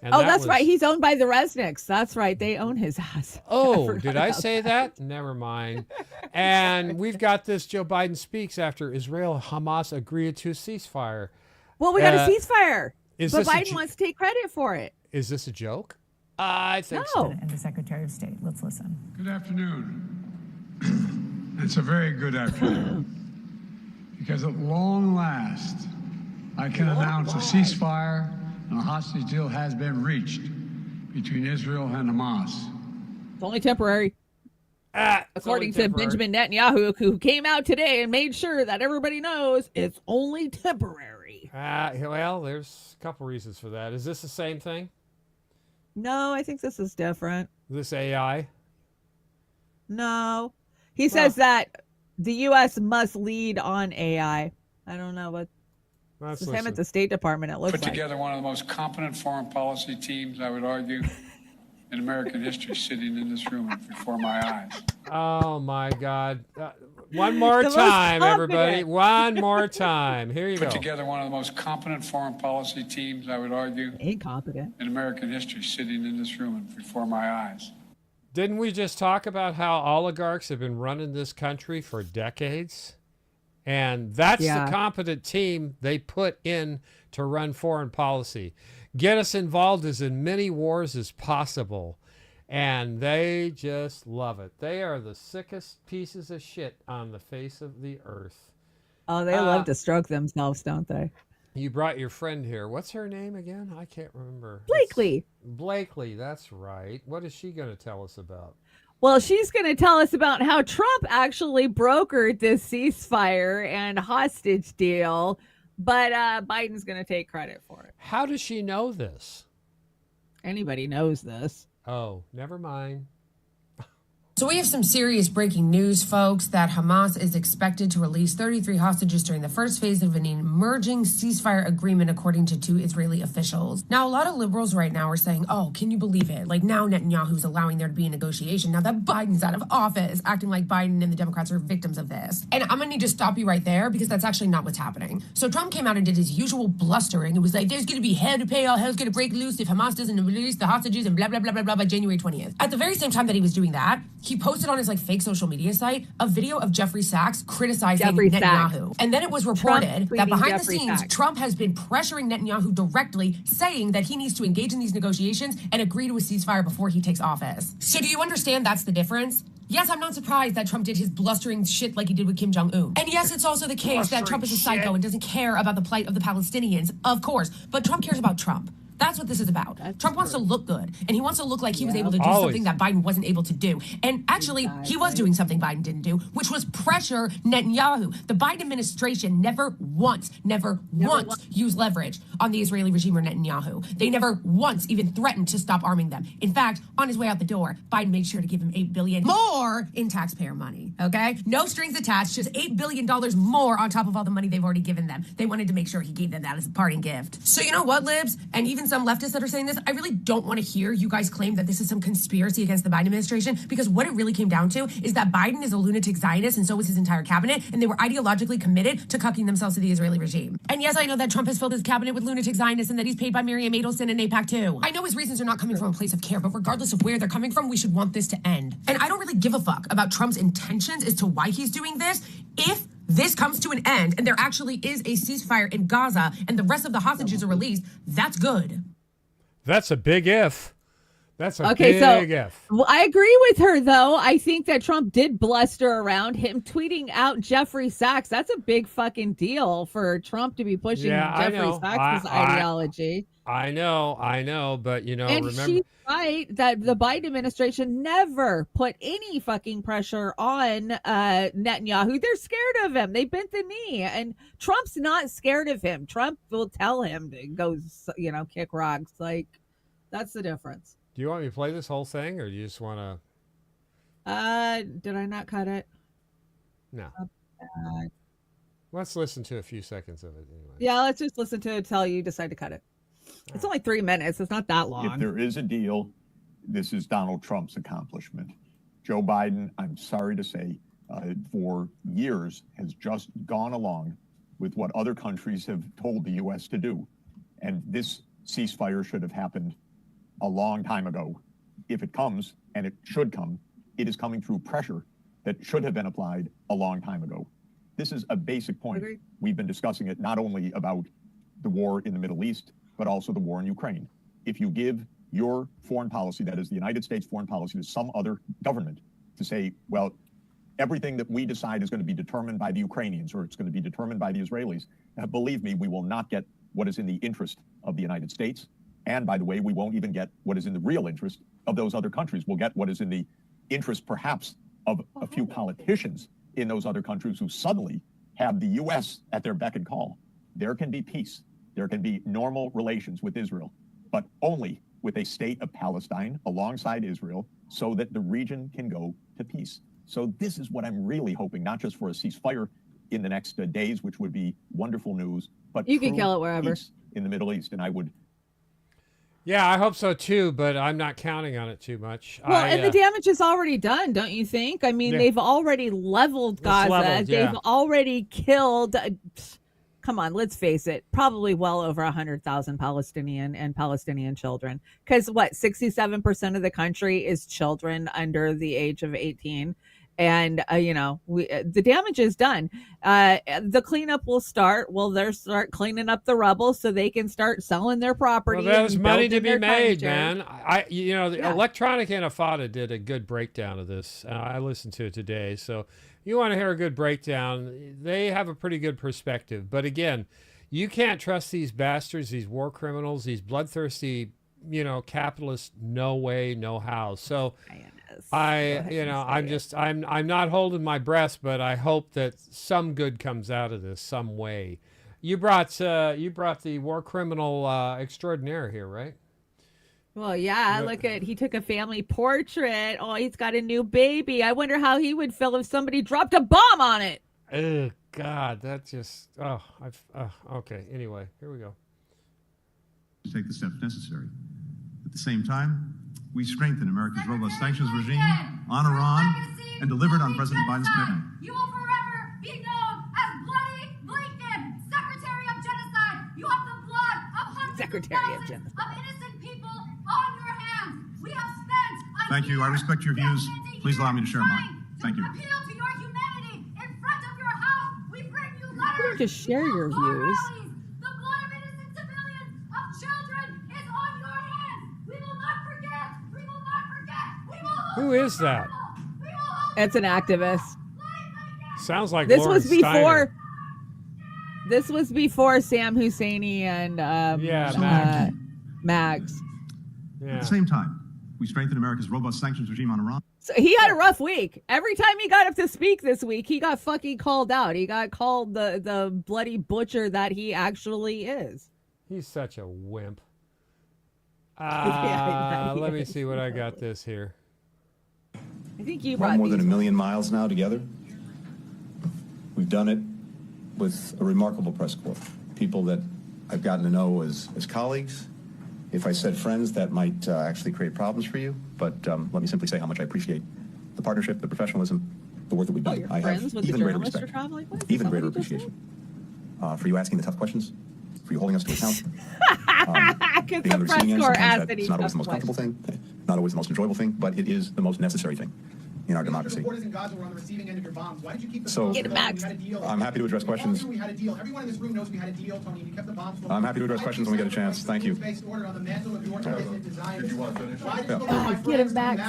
And that's right. He's owned by the Resnicks. That's right. They own his ass. Oh, did I say that? Never mind. And we've got this Joe Biden speaks after Israel Hamas agreed to ceasefire. Well, we got a ceasefire. But Biden wants to take credit for it. Is this a joke? I think so. And the Secretary of State. Let's listen. Good afternoon. It's a very good afternoon. Because at long last, I can announce a ceasefire and a hostage deal has been reached between Israel and Hamas. It's only temporary. According to Benjamin Netanyahu, who came out today and made sure that everybody knows it's only temporary. Well, there's a couple reasons for that. Is this the same thing? No, I think this is different. This AI? No. He says that the U.S. must lead on AI. I don't know what. It's him at the State Department, it looks like. Put together one of the most competent foreign policy teams, I would argue, in American history, sitting in this room before my eyes. Oh, my God. One more time, everybody. One more time. Here you go. Put together one of the most competent foreign policy teams, I would argue. Incompetent. In American history, sitting in this room before my eyes. Didn't we just talk about how oligarchs have been running this country for decades? And that's the competent team they put in to run foreign policy. Get us involved as in many wars as possible. And they just love it. They are the sickest pieces of shit on the face of the earth. Oh, they love to stroke themselves, don't they? You brought your friend here. What's her name again? I can't remember. Blakely. Blakely, that's right. What is she going to tell us about? Well, she's going to tell us about how Trump actually brokered this ceasefire and hostage deal, but Biden's going to take credit for it. How does she know this? Anybody knows this. Oh, never mind. So we have some serious breaking news, folks, that Hamas is expected to release 33 hostages during the first phase of an emerging ceasefire agreement, according to 2 Israeli officials. Now, a lot of liberals right now are saying, oh, can you believe it? Like, now Netanyahu's allowing there to be a negotiation. Now that Biden's out of office, acting like Biden and the Democrats are victims of this. And I'm going to need to stop you right there because that's actually not what's happening. So Trump came out and did his usual blustering. It was like, there's going to be hell to pay, all hell's going to break loose if Hamas doesn't release the hostages and blah, blah, blah, blah, blah by January 20th. At the very same time that he was doing that, he posted on his fake social media site a video of Jeffrey Sachs criticizing Netanyahu. And then it was reported that behind the scenes, Trump has been pressuring Netanyahu directly, saying that he needs to engage in these negotiations and agree to a ceasefire before he takes office. So do you understand that's the difference? Yes, I'm not surprised that Trump did his blustering shit like he did with Kim Jong-un. And yes, it's also the case that Trump is a psycho and doesn't care about the plight of the Palestinians, of course. But Trump cares about Trump. That's what this is about. Trump wants to look good, and he wants to look like he was able to do Always. something that Biden wasn't able to do. And actually, he was doing something Biden didn't do, which was pressure Netanyahu. The Biden administration never once used leverage on the Israeli regime or Netanyahu. They never once even threatened to stop arming them. In fact, on his way out the door, Biden made sure to give him $8 billion more in taxpayer money, okay? No strings attached, just $8 billion more on top of all the money they've already given them. They wanted to make sure he gave them that as a parting gift. So you know what, libs? And even some leftists that are saying this, I really don't want to hear you guys claim that this is some conspiracy against the Biden administration, because what it really came down to is that Biden is a lunatic Zionist, and so was his entire cabinet, and they were ideologically committed to cucking themselves to the Israeli regime. And yes, I know that Trump has filled his cabinet with lunatic Zionists and that he's paid by Miriam Adelson and AIPAC too. I know his reasons are not coming from a place of care, but regardless of where they're coming from, we should want this to end. And I don't really give a fuck about Trump's intentions as to why he's doing this. If this comes to an end and there actually is a ceasefire in Gaza and the rest of the hostages are released, that's good. That's a big if. That's a Okay, big if. Well, I agree with her, though. I think that Trump did bluster around him tweeting out Jeffrey Sachs. That's a big fucking deal for Trump to be pushing Jeffrey Sachs' ideology. I know, but you know, And remember. she's right that the Biden administration never put any fucking pressure on Netanyahu. They're scared of him. They bent the knee, and Trump's not scared of him. Trump will tell him to go, kick rocks. Like, that's the difference. Do you want me to play this whole thing, or do you just want to? Did I not cut it? No. Let's listen to a few seconds of it anyway. Yeah, let's just listen to it until you decide to cut it. It's only 3 minutes. It's not that long. If there is a deal, this is Donald Trump's accomplishment. Joe Biden, I'm sorry to say, for years has just gone along with what other countries have told the U.S. to do. And this ceasefire should have happened a long time ago. If it comes, and it should come, it is coming through pressure that should have been applied a long time ago. This is a basic point. Agreed. We've been discussing it not only about the war in the Middle East, but also the war in Ukraine. If you give your foreign policy, that is the United States foreign policy, to some other government to say, well, everything that we decide is going to be determined by the Ukrainians or it's going to be determined by the Israelis, believe me, we will not get what is in the interest of the United States. And by the way, we won't even get what is in the real interest of those other countries. We'll get what is in the interest, perhaps, of a few politicians in those other countries who suddenly have the U.S. at their beck and call. There can be peace. There can be normal relations with Israel, but only with a state of Palestine alongside Israel so that the region can go to peace. So this is what I'm really hoping, not just for a ceasefire in the next days, which would be wonderful news, but you can kill it wherever in the Middle East. And I would. Yeah, I hope so too, but I'm not counting on it too much. Well, and the damage is already done, don't you think? I mean, they've already leveled Gaza. They've already killed. Come on, let's face it, probably well over 100,000 Palestinian children. Because 67% of the country is children under the age of 18. And, the damage is done. The cleanup will start. Well, they'll start cleaning up the rubble so they can start selling their property. Well, there's money to be made, man. Electronic Intifada did a good breakdown of this. I listened to it today. So you want to hear a good breakdown, they have a pretty good perspective. But again, you can't trust these bastards, these war criminals, these bloodthirsty, capitalists. No way, no how. So I'm not holding my breath, but I hope that some good comes out of this some way. You brought the war criminal extraordinaire here, right? Well, yeah, he took a family portrait. Oh, he's got a new baby. I wonder how he would feel if somebody dropped a bomb on it. Oh, God, that just, okay. Anyway, here we go. Take the steps necessary. At the same time, we strengthen America's robust sanctions regime on Iran and delivered on President Biden's commitment. You will forever be known as Bloody Blinken, Secretary of Genocide. You have the blood of hundreds of thousands of innocent people on your hands. We have spent. Thank you. I respect your views. Please allow me to share mine. Thank you. Appeal to your humanity in front of your house. We bring you letters. To share your views. The blood of innocent civilians, of children, is on your hands. We will not forget. We will not forget. We will. Who is that? It's an activist. Sounds like this Lauren was before. Steiner. This was before Sam Husseini and Mags. At the same time, we strengthen America's robust sanctions regime on Iran. So he had a rough week. Every time he got up to speak this week, he got fucking called out. He got called the bloody butcher that he actually is. He's such a wimp. Yeah, let me see what I got this here. I think you We're brought more than these a million miles now together. We've done it with a remarkable press corps. People that I've gotten to know as colleagues. If I said friends, that might actually create problems for you. But let me simply say how much I appreciate the partnership, the professionalism, the work that we've done. I have even greater respect, even greater appreciation for you asking the tough questions, for you holding us to account. Being on the receiving end, sometimes that's not always the most comfortable thing, not always the most enjoyable thing, but it is the most necessary thing in our democracy. So I'm happy to address questions. Everyone in this room knows we had a deal, Tony. You kept the bombs. I'm happy to address questions when we get a chance. Thank you. Get him back.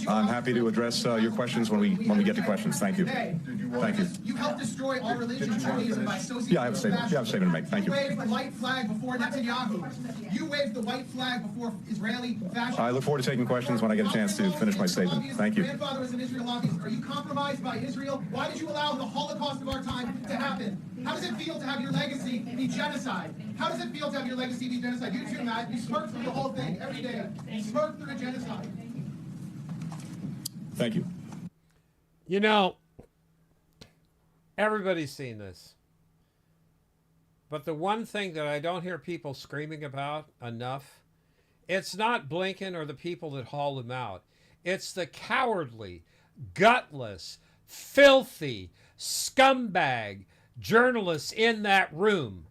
I'm happy to address your questions when we get to questions. Thank you. Thank you. You helped destroy all religion and Judaism by associating. Yeah, I have a statement to make. Thank you. You waved the white flag before Netanyahu. You waved the white flag before Israeli fascism. I look forward to taking questions when I get a chance to finish my statement. Thank you. Grandfather was an Israel lobbyist. Are you compromised by Israel? Why did you allow the Holocaust of our time to happen? How does it feel to have your legacy be genocide? How does it feel to have your legacy be genocide? You too, Matt. You smirk through the whole thing every day. You smirk through a genocide. Thank you. You know, everybody's seen this. But the one thing that I don't hear people screaming about enough, it's not Blinken or the people that hauled him out. It's the cowardly, gutless, filthy, scumbag journalists in that room.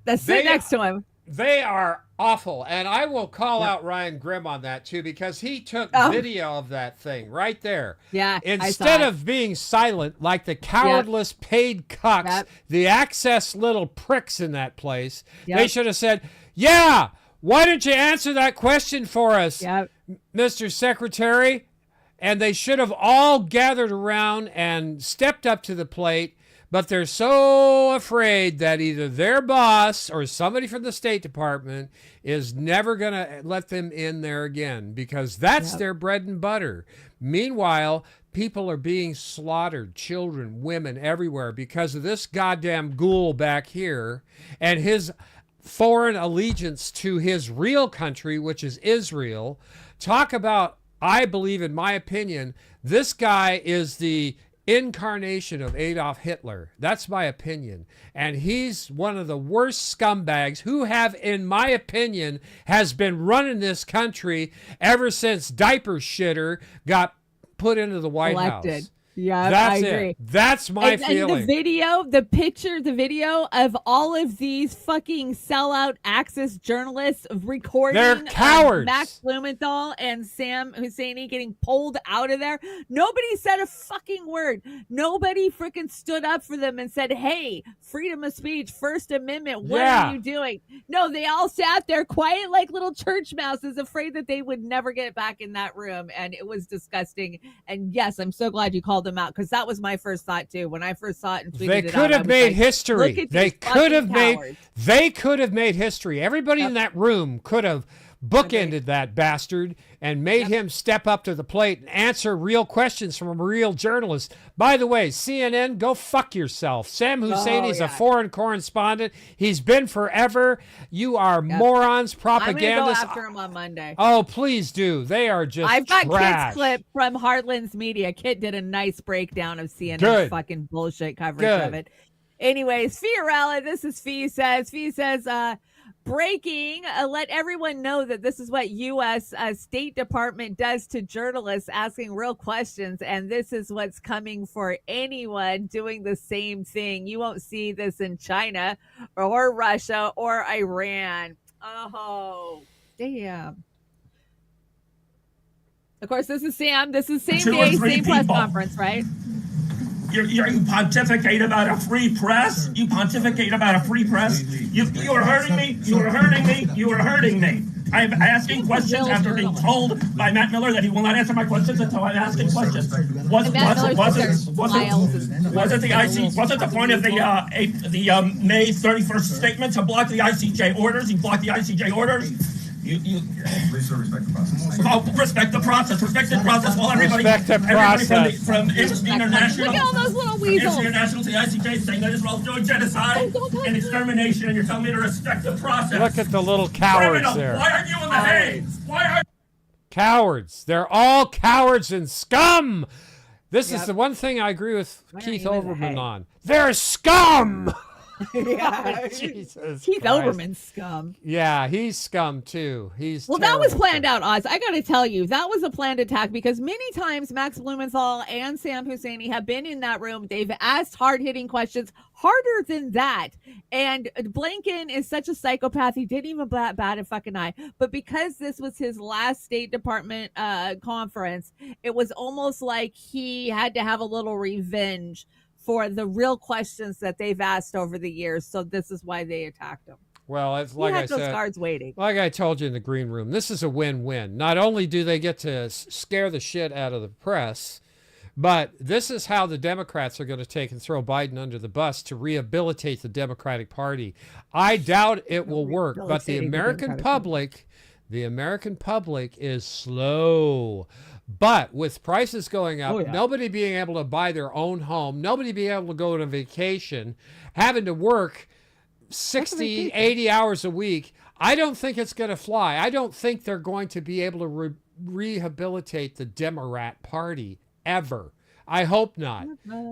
That sit next to him. They are awful. And I will call out Ryan Grimm on that too, because he took video of that thing right there. Yeah. Instead of being silent like the cowardless paid cucks, the access little pricks in that place, they should have said, yeah, why didn't you answer that question for us, Mr. Secretary? And they should have all gathered around and stepped up to the plate. But they're so afraid that either their boss or somebody from the State Department is never going to let them in there again, because that's their bread and butter. Meanwhile, people are being slaughtered, children, women, everywhere, because of this goddamn ghoul back here and his foreign allegiance to his real country, which is Israel. Talk about, I believe, in my opinion, this guy is the incarnation of Adolf Hitler. That's my opinion. And he's one of the worst scumbags who have, in my opinion, has been running this country ever since Diaper Shitter got put into the White House. Yeah, that's I agree. It. That's my feeling. And the video, the video of all of these fucking sellout Axis journalists recording They're cowards. Max Blumenthal and Sam Husseini getting pulled out of there. Nobody said a fucking word. Nobody freaking stood up for them and said, hey, freedom of speech, First Amendment, what are you doing? No, they all sat there quiet like little church mouses, afraid that they would never get back in that room. And it was disgusting. And yes, I'm so glad you called them out, because that was my first thought too. When I first saw it and tweeted they could have made history. They could have made history. Everybody in that room could have bookended that bastard and made him step up to the plate and answer real questions from a real journalist. By the way, CNN, go fuck yourself. Sam Husseini's a foreign correspondent. He's been forever. You are morons, propagandists. I'm going to go after him on Monday. Oh, please do. They are just I've got trash. Kit's clip from Heartland's Media. Kit did a nice breakdown of CNN's fucking bullshit coverage of it. Anyways, Fiorella, this is Fee says, breaking, let everyone know that this is what U.S. State Department does to journalists asking real questions, and this is what's coming for anyone doing the same thing. You won't see this in China or Russia or Iran. Oh, damn. Of course, this is Sam. This is same day, same press conference, right? You pontificate about a free press? You pontificate about a free press? You are hurting me. You are hurting me. You are hurting me. I'm asking questions after being told by Matt Miller that he will not answer my questions until I'm asking questions. Was it the IC? Was it the point of the May 31st statement to block the ICJ orders? He blocked the ICJ orders. Please respect the process. Oh, respect the process. Respect the process while everybody, Respect the everybody process. from Amnesty International. Look at all those little weasels. Amnesty International to the ICJ saying that Israel's doing genocide and extermination, and you're telling me to respect the process. Look at the little cowards there. Why aren't you in the Hague? Why are Cowards. They're all cowards and scum. This is the one thing I agree with Keith Olbermann on. They're scum. Yeah. Jesus Keith Christ. Olbermann's scum. Yeah, he's scum too. He's Well, that was terrible planned scum. out, Oz. I got to tell you, that was a planned attack because many times Max Blumenthal and Sam Husseini have been in that room. They've asked hard-hitting questions, harder than that. And Blinken is such a psychopath. He didn't even bat a fucking eye. But because this was his last State Department conference, it was almost like he had to have a little revenge for the real questions that they've asked over the years. So this is why they attacked him. Well, it's He like had I those said, cards waiting. like I told you in the green room, this is a win-win. Not only do they get to scare the shit out of the press, but this is how the Democrats are going to take and throw Biden under the bus to rehabilitate the Democratic Party. I doubt it will work, but the American public is slow. But with prices going up, nobody being able to buy their own home, nobody being able to go on a vacation, having to work 60, 80 hours a week, I don't think it's going to fly. I don't think they're going to be able to rehabilitate the Democrat Party ever. I hope not.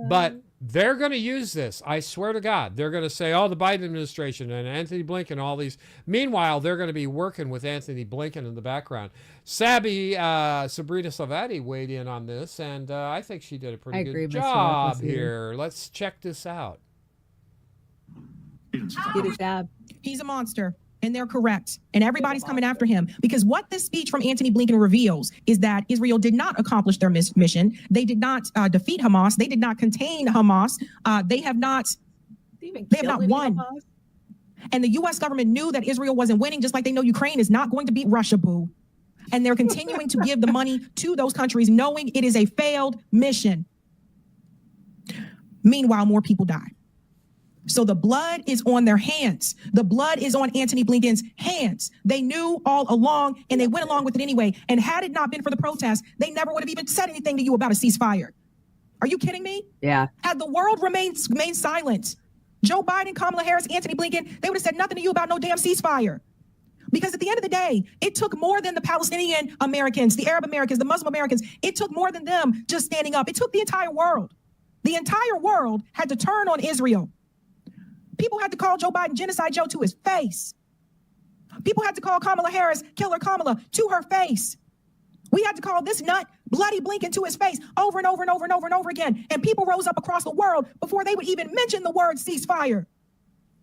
But they're going to use this. I swear to God. They're going to say, oh, the Biden administration and Anthony Blinken, all these. Meanwhile, they're going to be working with Anthony Blinken in the background. Sabrina Savati weighed in on this, and I think she did a pretty good job here. Let's check this out. Get his dab. He's a monster. And they're correct. And everybody's coming after him because what this speech from Anthony Blinken reveals is that Israel did not accomplish their mission. They did not defeat Hamas. They did not contain Hamas. They have not won. And the U.S. government knew that Israel wasn't winning, just like they know Ukraine is not going to beat Russia, boo. And they're continuing to give the money to those countries, knowing it is a failed mission. Meanwhile, more people die. So the blood is on their hands. The blood is on Anthony Blinken's hands. They knew all along, and they went along with it anyway. And had it not been for the protests, they never would have even said anything to you about a ceasefire. Are you kidding me? Yeah. Had the world remained silent, Joe Biden, Kamala Harris, Anthony Blinken, they would have said nothing to you about no damn ceasefire. Because at the end of the day, it took more than the Palestinian Americans, the Arab Americans, the Muslim Americans. It took more than them just standing up. It took the entire world. The entire world had to turn on Israel. People had to call Joe Biden Genocide Joe to his face. People had to call Kamala Harris Killer Kamala to her face. We had to call this nut Bloody Blinken to his face over and over and over and over and over again. And people rose up across the world before they would even mention the word ceasefire.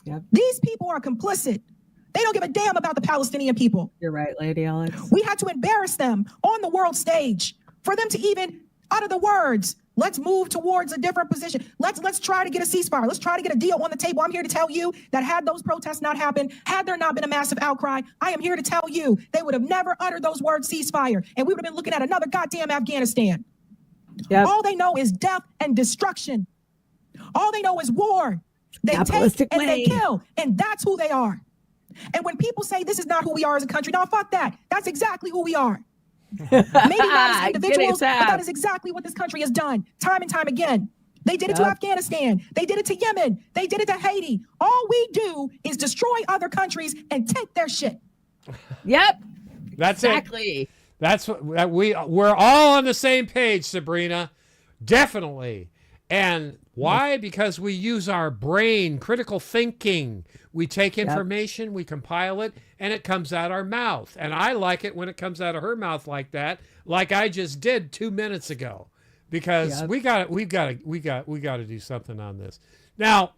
Yep. These people are complicit. They don't give a damn about the Palestinian people. You're right, Lady Alex. We had to embarrass them on the world stage for them to even utter the words. Let's move towards a different position. Let's try to get a ceasefire. Let's try to get a deal on the table. I'm here to tell you that had those protests not happened, had there not been a massive outcry, I am here to tell you they would have never uttered those words ceasefire, and we would have been looking at another goddamn Afghanistan. Yep. All they know is death and destruction. All they know is war. They take and they kill, and that's who they are. And when people say this is not who we are as a country, no, fuck that. That's exactly who we are. Maybe not as individuals, but that is exactly what this country has done time and time again. They did it to Afghanistan. They did it to Yemen. They did it to Haiti. All we do is destroy other countries and take their shit. Yep. That's exactly. That's what we're all on the same page, Sabrina. Definitely. And why? Because we use our brain, critical thinking. We take information, we compile it, and it comes out our mouth. And I like it when it comes out of her mouth like that, like I just did 2 minutes ago, because we got to do something on this. Now,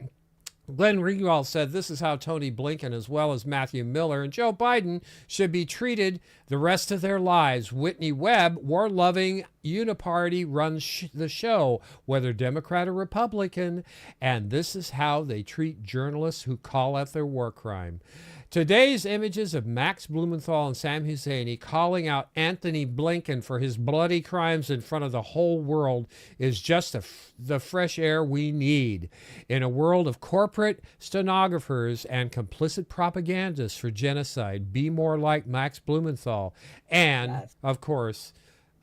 Glenn Ringwald said this is how Tony Blinken, as well as Matthew Miller and Joe Biden, should be treated the rest of their lives. Whitney Webb, war-loving uniparty runs the show, whether Democrat or Republican, and this is how they treat journalists who call out their war crime. Today's images of Max Blumenthal and Sam Husseini calling out Anthony Blinken for his bloody crimes in front of the whole world is just the fresh air we need. In a world of corporate stenographers and complicit propagandists for genocide, be more like Max Blumenthal and, of course,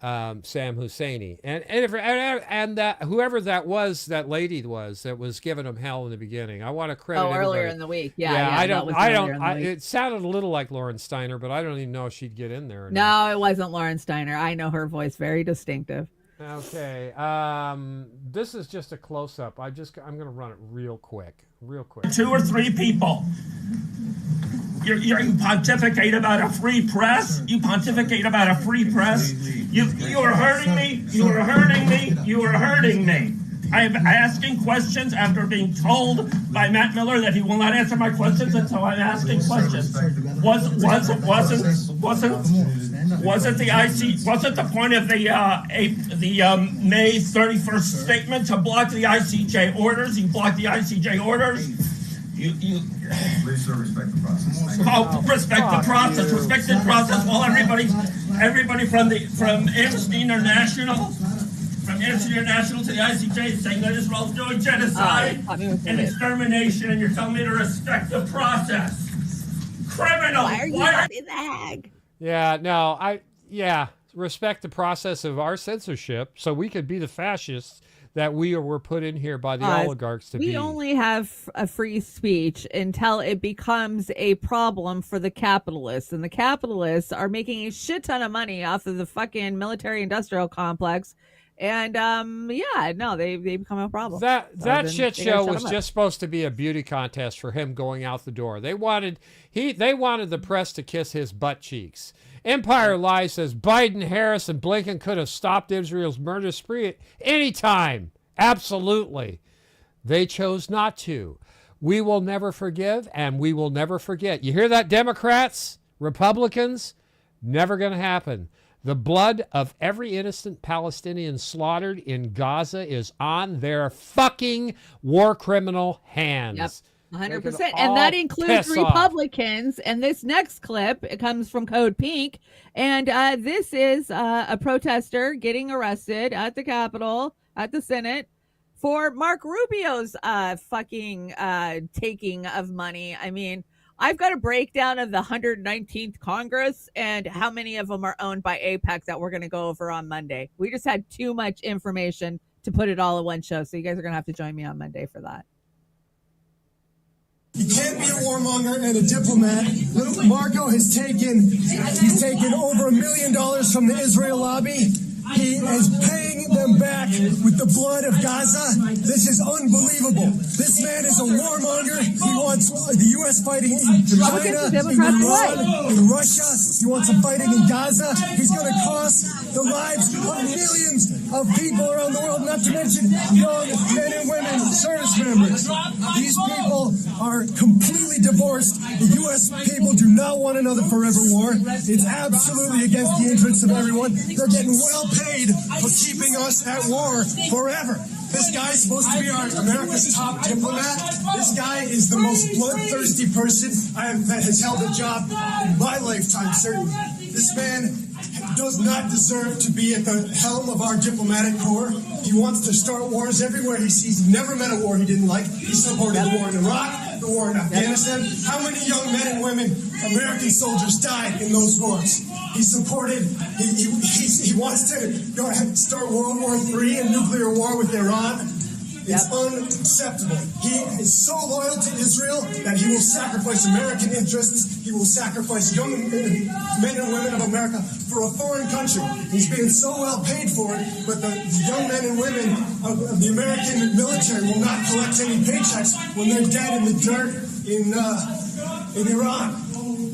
Sam Husseini, and that whoever that was, that lady was that was giving him hell in the beginning. I want to credit earlier everybody. in the week. It sounded a little like Lauren Steiner, but I don't even know if she'd get in there. No, it wasn't Lauren Steiner. I know her voice, very distinctive. Okay, this is just a close-up. I'm going to run it real quick. 2 or 3 people. You pontificate about a free press. You pontificate about a free press. You are hurting me. You are hurting me. You are hurting me. I'm asking questions after being told by Matt Miller that he will not answer my questions until I'm asking questions. Wasn't the point of the May 31st statement to block the ICJ orders? You blocked the ICJ orders. Please, sir, respect the process. Respect the process. Respect the process. Well, everybody from Amnesty International. From Amnesty International to the ICJ is saying that Israel's doing genocide and extermination, and you're telling me to respect the process. Criminal. Why are you not in the Hague? Respect the process of our censorship so we could be the fascists that we were put in here by the oligarchs to be. We only have a free speech until it becomes a problem for the capitalists. And the capitalists are making a shit ton of money off of the fucking military industrial complex. And they become a problem. That shit show was just supposed to be a beauty contest for him going out the door. They wanted the press to kiss his butt cheeks. Empire Live says Biden, Harris, and Blinken could have stopped Israel's murder spree at any time. Absolutely. They chose not to. We will never forgive, and we will never forget. You hear that, Democrats, Republicans? Never going to happen. The blood of every innocent Palestinian slaughtered in Gaza is on their fucking war criminal hands. Yep. 100%. And that includes Republicans. And this next clip, it comes from Code Pink. And this is a protester getting arrested at the Capitol, at the Senate, for Mark Rubio's fucking taking of money. I mean, I've got a breakdown of the 119th Congress and how many of them are owned by Apex that we're going to go over on Monday. We just had too much information to put it all in one show. So you guys are going to have to join me on Monday for that. You can't be a warmonger and a diplomat. Marco has taken over $1 million from the Israel lobby. He is paying them back with the blood of Gaza. This is unbelievable. This man is a warmonger. He wants the U.S. fighting in China, in Iran, in Russia. He wants them fighting in Gaza. He's going to cost the lives of millions of people around the world, not to mention young men and women, service members. These people are completely divorced. The U.S. people do not want another forever war. It's absolutely against the interests of everyone. They're getting well paid for keeping us at war forever. This guy is supposed to be America's top diplomat. This guy is the most bloodthirsty person that has held a job in my lifetime, certainly. This man does not deserve to be at the helm of our diplomatic corps. He wants to start wars everywhere he sees. He never met a war he didn't like. He supported the war in Iraq, the war in Afghanistan. How many young men and women, American soldiers, died in those wars? He supported, he wants to go ahead and start World War III and nuclear war with Iran. It's unacceptable. He is so loyal to Israel that he will sacrifice American interests. He will sacrifice young men and women of America for a foreign country. He's being so well paid for it, but the young men and women of the American military will not collect any paychecks when they're dead in the dirt in Iran.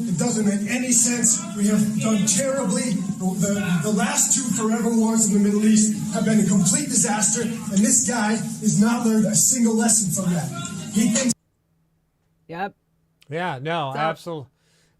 It doesn't make any sense. We have done terribly. The last two forever wars in the Middle East have been a complete disaster, and this guy has not learned a single lesson from that. He thinks. Yep. Yeah, no, absolutely.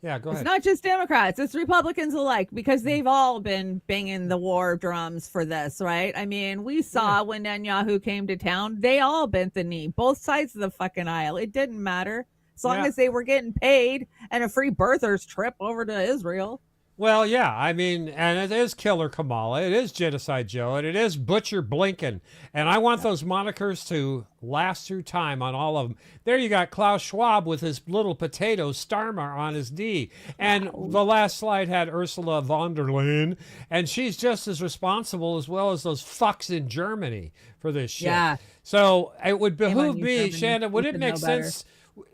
Yeah, go It's ahead. not just Democrats, it's Republicans alike, because they've all been banging the war drums for this, right? I mean, we saw when Netanyahu came to town, they all bent the knee, both sides of the fucking aisle. It didn't matter as long as they were getting paid and a free birther's trip over to Israel. Well, yeah, I mean, and it is Killer Kamala, it is Genocide Joe, and it is Butcher Blinken. And I want those monikers to last through time on all of them. There you got Klaus Schwab with his little potato Starmer on his knee. And the last slide had Ursula von der Leyen, and she's just as responsible as well as those fucks in Germany for this shit. Yeah. So it would behoove you, me, Germany. Shanda, would You it should make know better. sense?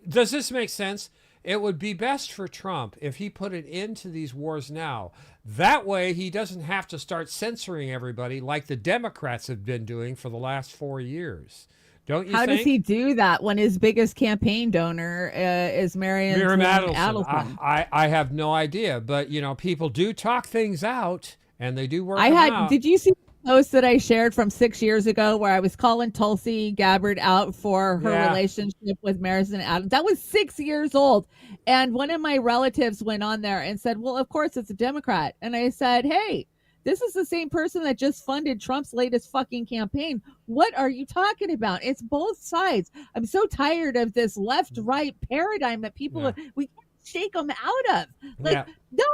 Does this make sense? It would be best for Trump if he put an end to these wars now. That way, he doesn't have to start censoring everybody like the Democrats have been doing for the last 4 years. Don't you How think? does he do that when his biggest campaign donor is Miriam Adelson? I have no idea, but you know, people do talk things out, and they do work them out. Did you see the post that I shared from 6 years ago where I was calling Tulsi Gabbard out for her relationship with Miriam Adams? That was 6 years old. And one of my relatives went on there and said, well, of course it's a Democrat. And I said, hey, this is the same person that just funded Trump's latest fucking campaign. What are you talking about? It's both sides. I'm so tired of this left-right paradigm that people, we can't shake them out of. Like, no,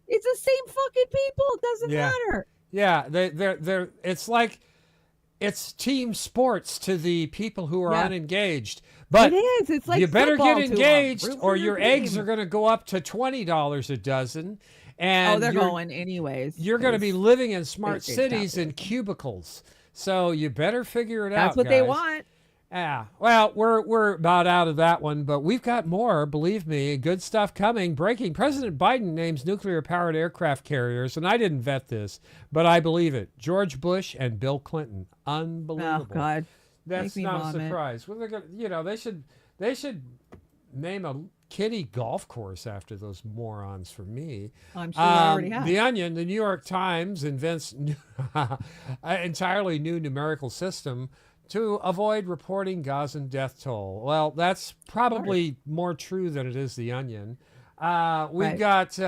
it's the same fucking people. It doesn't matter. Yeah, they're. It's like it's team sports to the people who are unengaged. But it is. It's like you better football get to 'em. engaged, Root or for your your eggs team. are going to go up to $20 a dozen. And They're you're going anyways. You're going to be living in smart they cities in cubicles. So you better figure it out. That's what they guys. want. Yeah. Well, we're about out of that one, but we've got more. Believe me, good stuff coming. Breaking: President Biden names nuclear-powered aircraft carriers, and I didn't vet this, but I believe it. George Bush and Bill Clinton. Unbelievable. Oh God. That's Make me not a vomit. surprise. Well, they're gonna, they should name a kiddie golf course after those morons. For me, I'm sure they already have. The Onion, the New York Times invents an entirely new numerical system to avoid reporting Gazan death toll. Well, that's probably more true than it is the Onion. We've got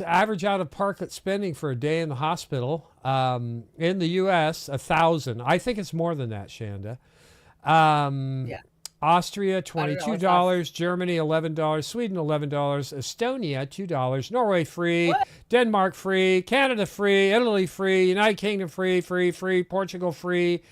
average out-of-pocket spending for a day in the hospital in the U.S. $1,000. I think it's more than that, Shanda. Austria $22, Germany $11, Sweden $11, Estonia $2, Norway free, Denmark free, Canada free, Italy free, United Kingdom free, Portugal free.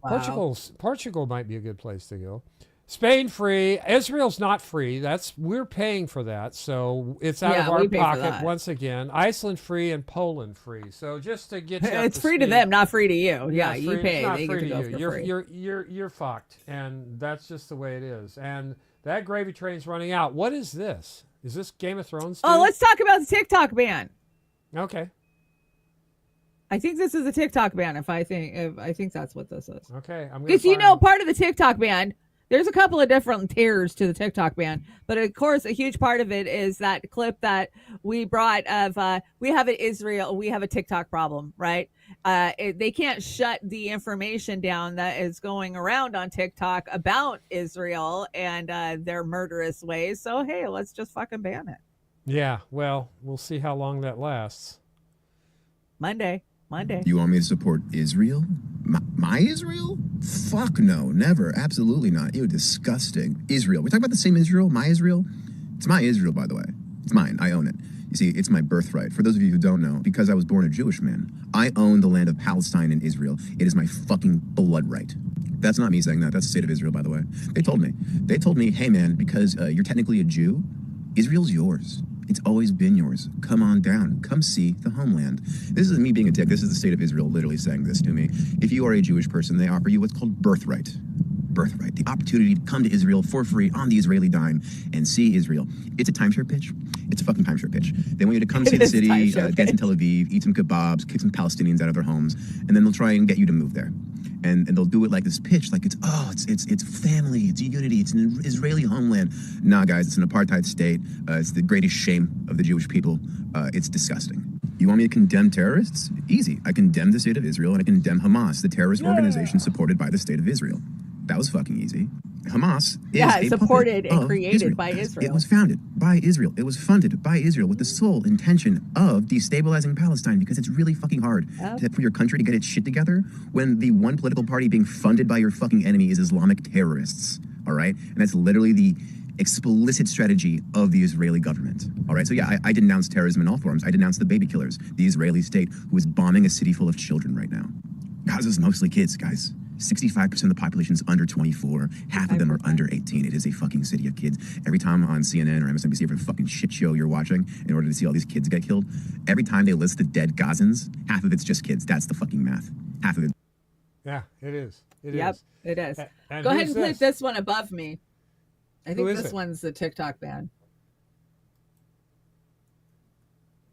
Wow. Portugal might be a good place to go. Spain free. Israel's not free. We're paying for that, so it's out of our we pay for pocket that. once again. Iceland free and Poland free. So just to get you up It's to free to speed. them, not free to you. Yeah, It's you free- pay. It's not They free get to go you. for free. You're fucked, and that's just the way it is. And that gravy train's running out. What is this? Is this Game of Thrones? Oh, dude? let's talk about the TikTok ban. Okay. I think this is a TikTok ban. I think that's what this is. Okay. I'm gonna Because part of the TikTok ban, there's a couple of different tiers to the TikTok ban, but of course, a huge part of it is that clip that we brought of we have a TikTok problem, right? They can't shut the information down that is going around on TikTok about Israel and their murderous ways. So hey, let's just fucking ban it. Yeah. Well, we'll see how long that lasts. Monday. You want me to support Israel? My Israel? Fuck no, never. Absolutely not. Ew, disgusting. Israel. We talk about the same Israel? My Israel? It's my Israel, by the way. It's mine. I own it. You see, it's my birthright. For those of you who don't know, because I was born a Jewish man, I own the land of Palestine and Israel. It is my fucking blood right. That's not me saying that. That's the state of Israel, by the way. They told me, hey man, because you're technically a Jew, Israel's yours. It's always been yours. Come on down. Come see the homeland. This isn't me being a dick. This is the state of Israel literally saying this to me. If you are a Jewish person, they offer you what's called birthright. Birthright. The opportunity to come to Israel for free on the Israeli dime and see Israel. It's a timeshare pitch. It's a fucking timeshare pitch. They want you to come see the city, dance in Tel Aviv, eat some kebabs, kick some Palestinians out of their homes, and then they'll try and get you to move there. And they'll do it like this pitch, like it's family, it's unity, it's an Israeli homeland. Nah, guys, it's an apartheid state. It's the greatest shame of the Jewish people. It's disgusting. You want me to condemn terrorists? Easy. I condemn the state of Israel and I condemn Hamas, the terrorist organization supported by the state of Israel. That was fucking easy. Hamas is a supported puppet and of created Israel. by Israel. It was founded by Israel. It was funded by Israel with the sole intention of destabilizing Palestine, because it's really fucking hard for your country to get its shit together when the one political party being funded by your fucking enemy is Islamic terrorists. All right? And that's literally the explicit strategy of the Israeli government. All right? So yeah, I denounce terrorism in all forms. I denounce the baby killers, the Israeli state, who is bombing a city full of children right now. Gaza's mostly kids, guys. 65% of the population is under 24. Half of them are under 18. It is a fucking city of kids. Every time on CNN or MSNBC, every fucking shit show you're watching in order to see all these kids get killed, every time they list the dead Gazans, half of it's just kids. That's the fucking math. Half of it. Yeah, it is. It Yep, is. it is. And Go ahead who's and put this one above me. I think is this it? one's the TikTok ban.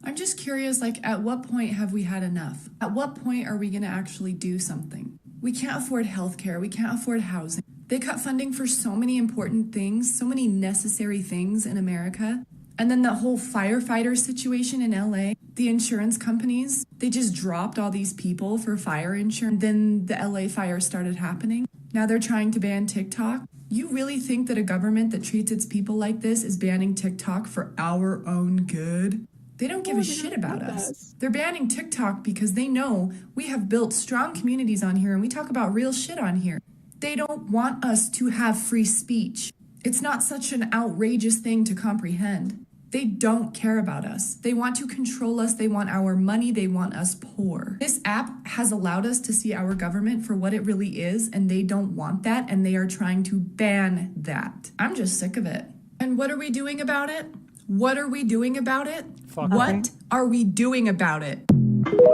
I'm just curious, like, at what point have we had enough? At what point are we going to actually do something? We can't afford healthcare. We can't afford housing. They cut funding for so many important things, so many necessary things in America. And then the whole firefighter situation in LA, the insurance companies, they just dropped all these people for fire insurance. Then the LA fire started happening. Now they're trying to ban TikTok. You really think that a government that treats its people like this is banning TikTok for our own good? They don't give a shit about us. They're banning TikTok because they know we have built strong communities on here and we talk about real shit on here. They don't want us to have free speech. It's not such an outrageous thing to comprehend. They don't care about us. They want to control us. They want our money. They want us poor. This app has allowed us to see our government for what it really is, and they don't want that, and they are trying to ban that. I'm just sick of it. And what are we doing about it? What are we doing about it? What are we doing about it?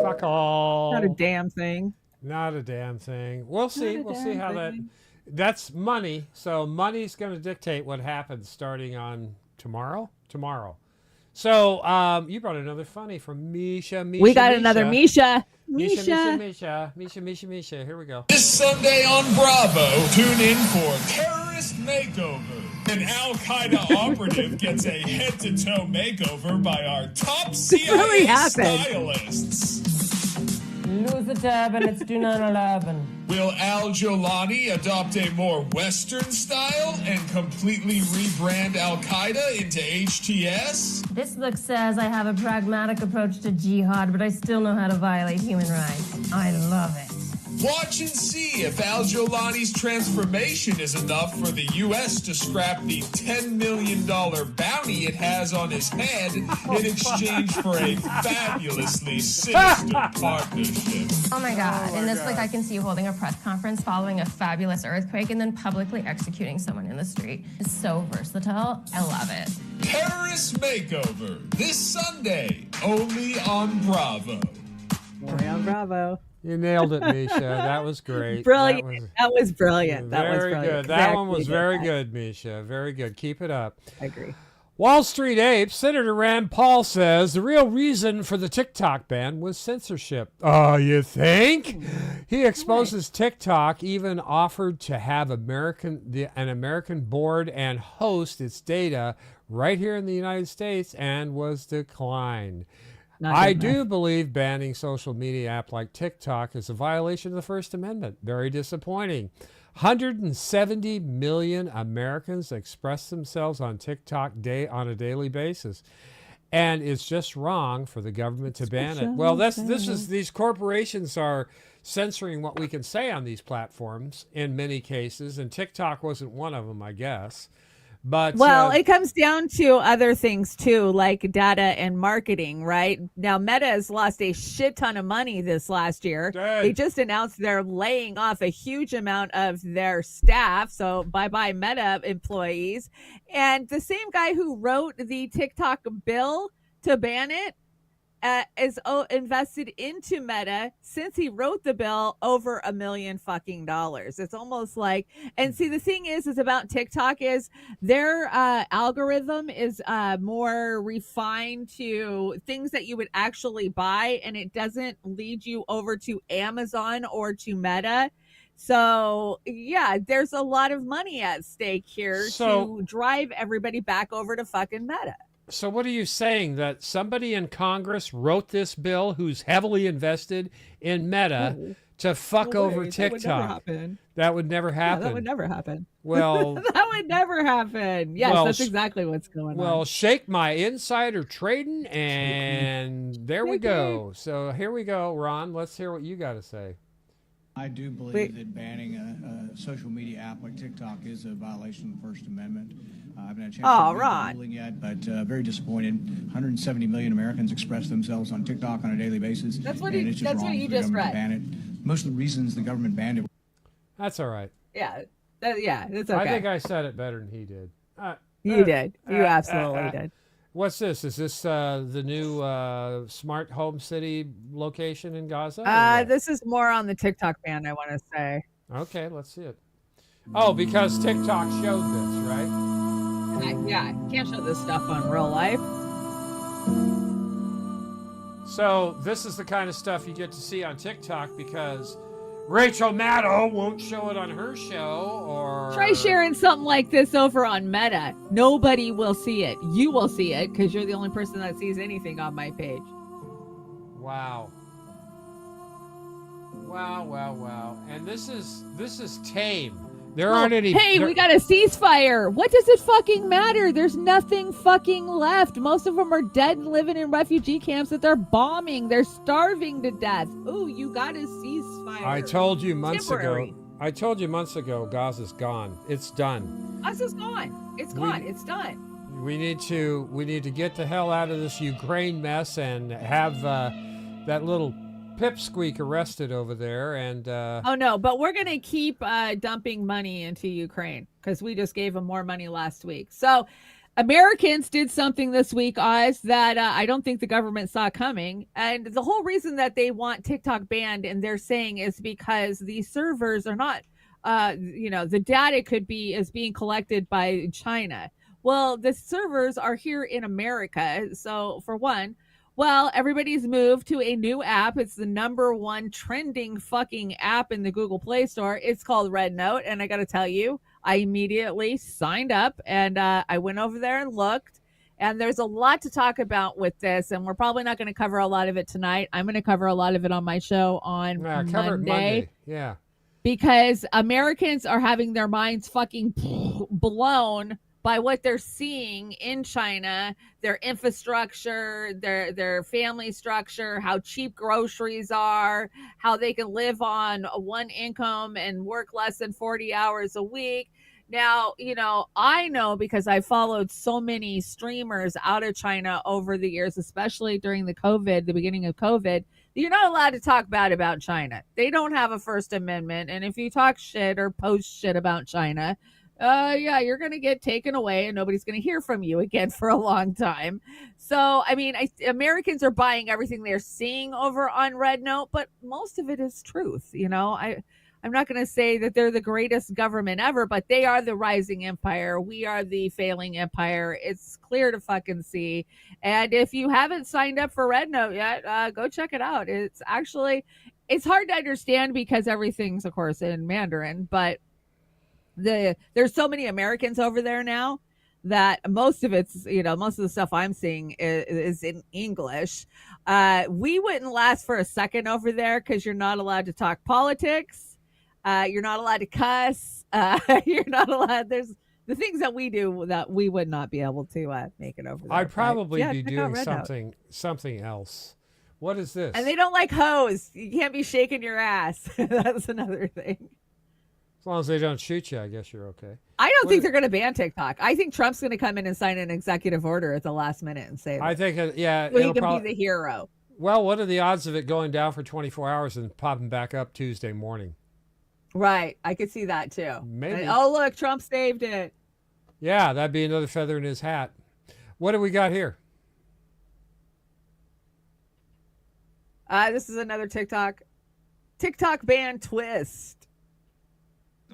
Fuck all. Not a damn thing. Not a damn thing. We'll see. We'll see how thing. that's money. So money's going to dictate what happens starting on tomorrow. So you brought another funny from Misha. We got another Misha. Misha. Here we go. This Sunday on Bravo, tune in for Terrorist Makeover. An Al-Qaeda operative gets a head-to-toe makeover by our top CIA stylists. Lose the tab and it's 2911. Will Al Jolani adopt a more Western style and completely rebrand Al-Qaeda into HTS? This look says I have a pragmatic approach to jihad, but I still know how to violate human rights. I love it. Watch and see if Al Jolani's transformation is enough for the U.S. to scrap the $10 million bounty it has on his head in exchange for a fabulously sinister partnership. Oh my God. In this look, I can see you holding a press conference following a fabulous earthquake and then publicly executing someone in the street. It's so versatile. I love it. Terrorist Makeover, this Sunday, only on Bravo. Only on Bravo. You nailed it, Misha. That was great. Brilliant. That was brilliant. Very good. That one was very good, Misha. Very good. Keep it up. I agree. Wall Street Ape, Senator Rand Paul says the real reason for the TikTok ban was censorship. Oh, you think? He exposes TikTok even offered to have an American board and host its data right here in the United States and was declined. I do believe banning social media app like TikTok is a violation of the First Amendment. Very disappointing. 170 million Americans express themselves on TikTok on a daily basis. And it's just wrong for the government to ban it. Well, these corporations are censoring what we can say on these platforms in many cases, and TikTok wasn't one of them, I guess. But it comes down to other things too, like data and marketing, right? Now, Meta has lost a shit ton of money this last year. They just announced they're laying off a huge amount of their staff. So bye-bye Meta employees. And the same guy who wrote the TikTok bill to ban it is invested into Meta since he wrote the bill over $1 million fucking dollars. It's almost like, and see, the thing is about TikTok is their algorithm is more refined to things that you would actually buy, and it doesn't lead you over to Amazon or to Meta. So, yeah, there's a lot of money at stake here to drive everybody back over to fucking Meta. So what are you saying, that somebody in Congress wrote this bill who's heavily invested in Meta to fuck No over way, that would never TikTok. happen. That would never happen. Yeah, that would never happen. Well, that would never happen. Yes, well, that's exactly what's going well, on. shake my insider trading, and there we go. So here we go, Ron. Let's hear what you got to say. I do believe that banning a social media app like TikTok is a violation of the First Amendment. I haven't had a chance to read the ruling yet, but very disappointed. 170 million Americans express themselves on TikTok on a daily basis. That's what and he- it's just that's wrong what for you the just government to read. ban it. Most of the reasons the government banned it. That's all right. Yeah, it's okay. I think I said it better than he did. You did. You absolutely did. What's this? Is this the new smart home city location in Gaza? or what? This is more on the TikTok ban, I want to say. Okay, let's see it. Oh, because TikTok showed this, right? Yeah, can't show this stuff on real life. So this is the kind of stuff you get to see on TikTok because Rachel Maddow won't show it on her show, or Try sharing something like this over on Meta. Nobody will see it. You will see it because you're the only person that sees anything on my page. Wow. Wow. And this is tame. There aren't any. Hey, we got a ceasefire. What does it fucking matter? There's nothing fucking left. Most of them are dead and living in refugee camps that they're bombing. They're starving to death. Ooh, you got a ceasefire. I told you months Temporary. ago. Gaza's gone. It's done. Us is gone. It's gone. It's done. We need to get the hell out of this Ukraine mess and have that little pipsqueak arrested over there. And Oh no, but we're gonna keep dumping money into Ukraine because we just gave them more money last week. So Americans did something this week, Oz, that I don't think the government saw coming. And the whole reason that they want TikTok banned, and they're saying, is because these servers are not, the data is being collected by China. Well, the servers are here in America. So for one, well, everybody's moved to a new app. It's the #1 trending fucking app in the Google Play Store. It's called Red Note. And I got to tell you, I immediately signed up and I went over there and looked. And there's a lot to talk about with this. And we're probably not going to cover a lot of it tonight. I'm going to cover a lot of it on my show on cover it Monday. Yeah. Because Americans are having their minds fucking blown by what they're seeing in China, their infrastructure, their family structure, how cheap groceries are, how they can live on one income and work less than 40 hours a week. Now, I know because I followed so many streamers out of China over the years, especially during the beginning of COVID, you're not allowed to talk bad about China. They don't have a First Amendment. And if you talk shit or post shit about China, you're going to get taken away and nobody's going to hear from you again for a long time. So, Americans are buying everything they're seeing over on Red Note, but most of it is truth. I'm not going to say that they're the greatest government ever, but they are the rising empire. We are the failing empire. It's clear to fucking see. And if you haven't signed up for Red Note yet, go check it out. It's hard to understand because everything's, of course, in Mandarin, but there's so many Americans over there now that most of the stuff I'm seeing is in English. We wouldn't last for a second over there because you're not allowed to talk politics. You're not allowed to cuss. You're not allowed. There's the things that we do that we would not be able to make it over there. I'd probably be check out doing Red Note. something else. What is this? And they don't like hoes. You can't be shaking your ass. That's another thing. As long as they don't shoot you, I guess you're okay. I don't think they're going to ban TikTok. I think Trump's going to come in and sign an executive order at the last minute and say that. I think, so he can be the hero. Well, what are the odds of it going down for 24 hours and popping back up Tuesday morning? Right. I could see that too. Maybe. And, look, Trump saved it. Yeah, that'd be another feather in his hat. What do we got here? This is another TikTok ban twist.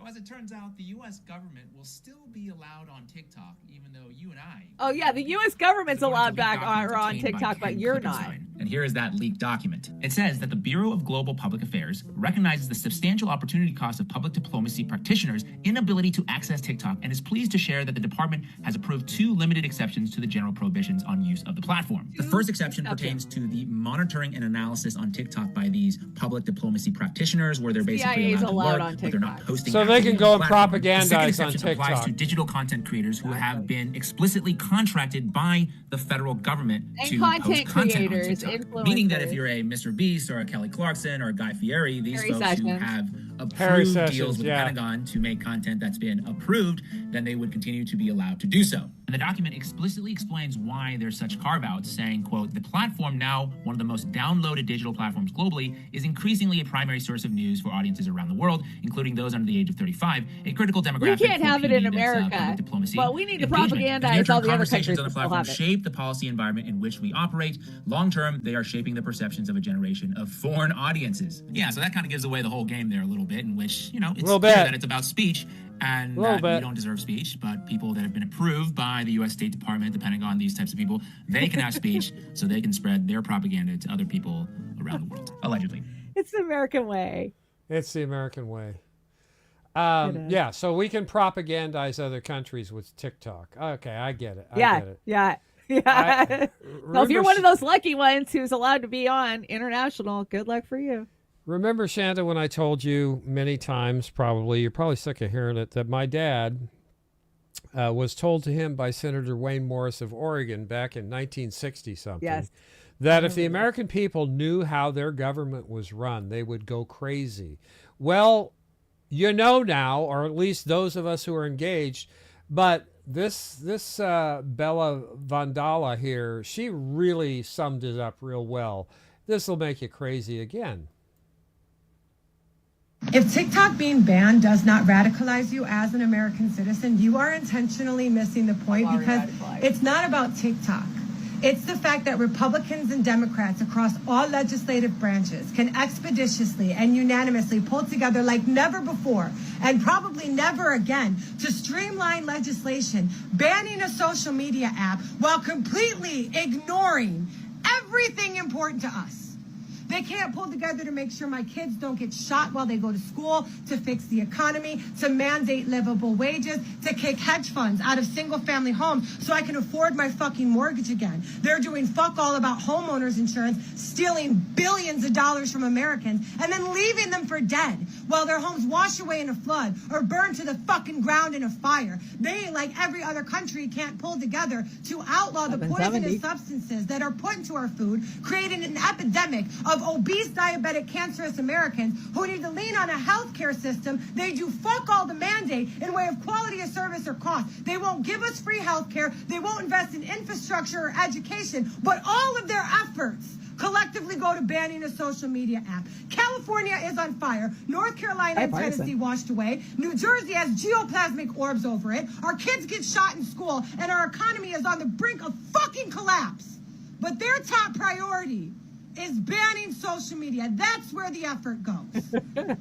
as it turns out, the U.S. government will still be allowed on TikTok, even though you and I... Oh, yeah, the U.S. government's allowed back on TikTok, but you're not. And here is that leaked document. It says that the Bureau of Global Public Affairs recognizes the substantial opportunity cost of public diplomacy practitioners' inability to access TikTok and is pleased to share that the department has approved 2 limited exceptions to the general prohibitions on use of the platform. The first exception pertains to the monitoring and analysis on TikTok by these public diplomacy practitioners, where they're basically allowed to work, but they're not posting. So they can go and propagandize the second on exception applies TikTok. to digital content creators who have been explicitly contracted by the federal government And to content post content on creators, TikTok. Meaning that if influencers. you're a Mr. Beast or a Kelly Clarkson or a Guy Fieri, these Harry folks Sessions. who have Harry approved Sessions, deals with yeah. the Pentagon to make content that's been approved, then they would continue to be allowed to do so. And the document explicitly explains why there's such carve-outs, saying, quote, the platform, now one of the most downloaded digital platforms globally, is increasingly a primary source of news for audiences around the world, including those under the age of 35, a critical demographic. We can't have it in for PD that's, America, public diplomacy but we need to engagement. propagandize Near-term all the other conversations countries on the that still platform have it. shape the policy environment in which we operate. Long-term, they are shaping the perceptions of a generation of foreign audiences. Yeah, so that kind of gives away the whole game there a little bit, in which, you know, it's clear that it's about speech, and that we don't deserve speech, but people that have been approved by the U.S. State Department, the Pentagon, these types of people, they can have speech so they can spread their propaganda to other people around the world, allegedly. It's the American way. It's the American way. Yeah, so we can propagandize other countries with TikTok. Okay, I get it. I get it. Yeah. Well, if you're one of those lucky ones who's allowed to be on international, good luck for you. Remember, Chanda, when I told you many times, probably, you're probably sick of hearing it, that my dad was told to him by Senator Wayne Morris of Oregon back in 1960-something, Yes. that if the American people knew how their government was run, they would go crazy. Well, you know now, or at least those of us who are engaged, but this Bella Vandala here, she really summed it up real well. This will make you crazy again. If TikTok being banned does not radicalize you as an American citizen, you are intentionally missing the point, because it's not about TikTok. It's the fact that Republicans and Democrats across all legislative branches can expeditiously and unanimously pull together like never before, and probably never again, to streamline legislation banning a social media app while completely ignoring everything important to us. They can't pull together to make sure my kids don't get shot while they go to school, to fix the economy, to mandate livable wages, to kick hedge funds out of single-family homes so I can afford my fucking mortgage again. They're doing fuck all about homeowners insurance, stealing billions of dollars from Americans, and then leaving them for dead while their homes wash away in a flood or burn to the fucking ground in a fire. They, like every other country, can't pull together to outlaw the poisonous substances that are put into our food, creating an epidemic of obese, diabetic, cancerous Americans who need to lean on a healthcare system. They do fuck all to mandate in way of quality of service or cost. They won't give us free healthcare. They won't invest in infrastructure or education, but all of their efforts collectively go to banning a social media app. California is on fire. North Carolina and Tennessee washed away. New Jersey has geoplasmic orbs over it. Our kids get shot in school, and our economy is on the brink of fucking collapse. But their top priority is banning social media. That's where the effort goes.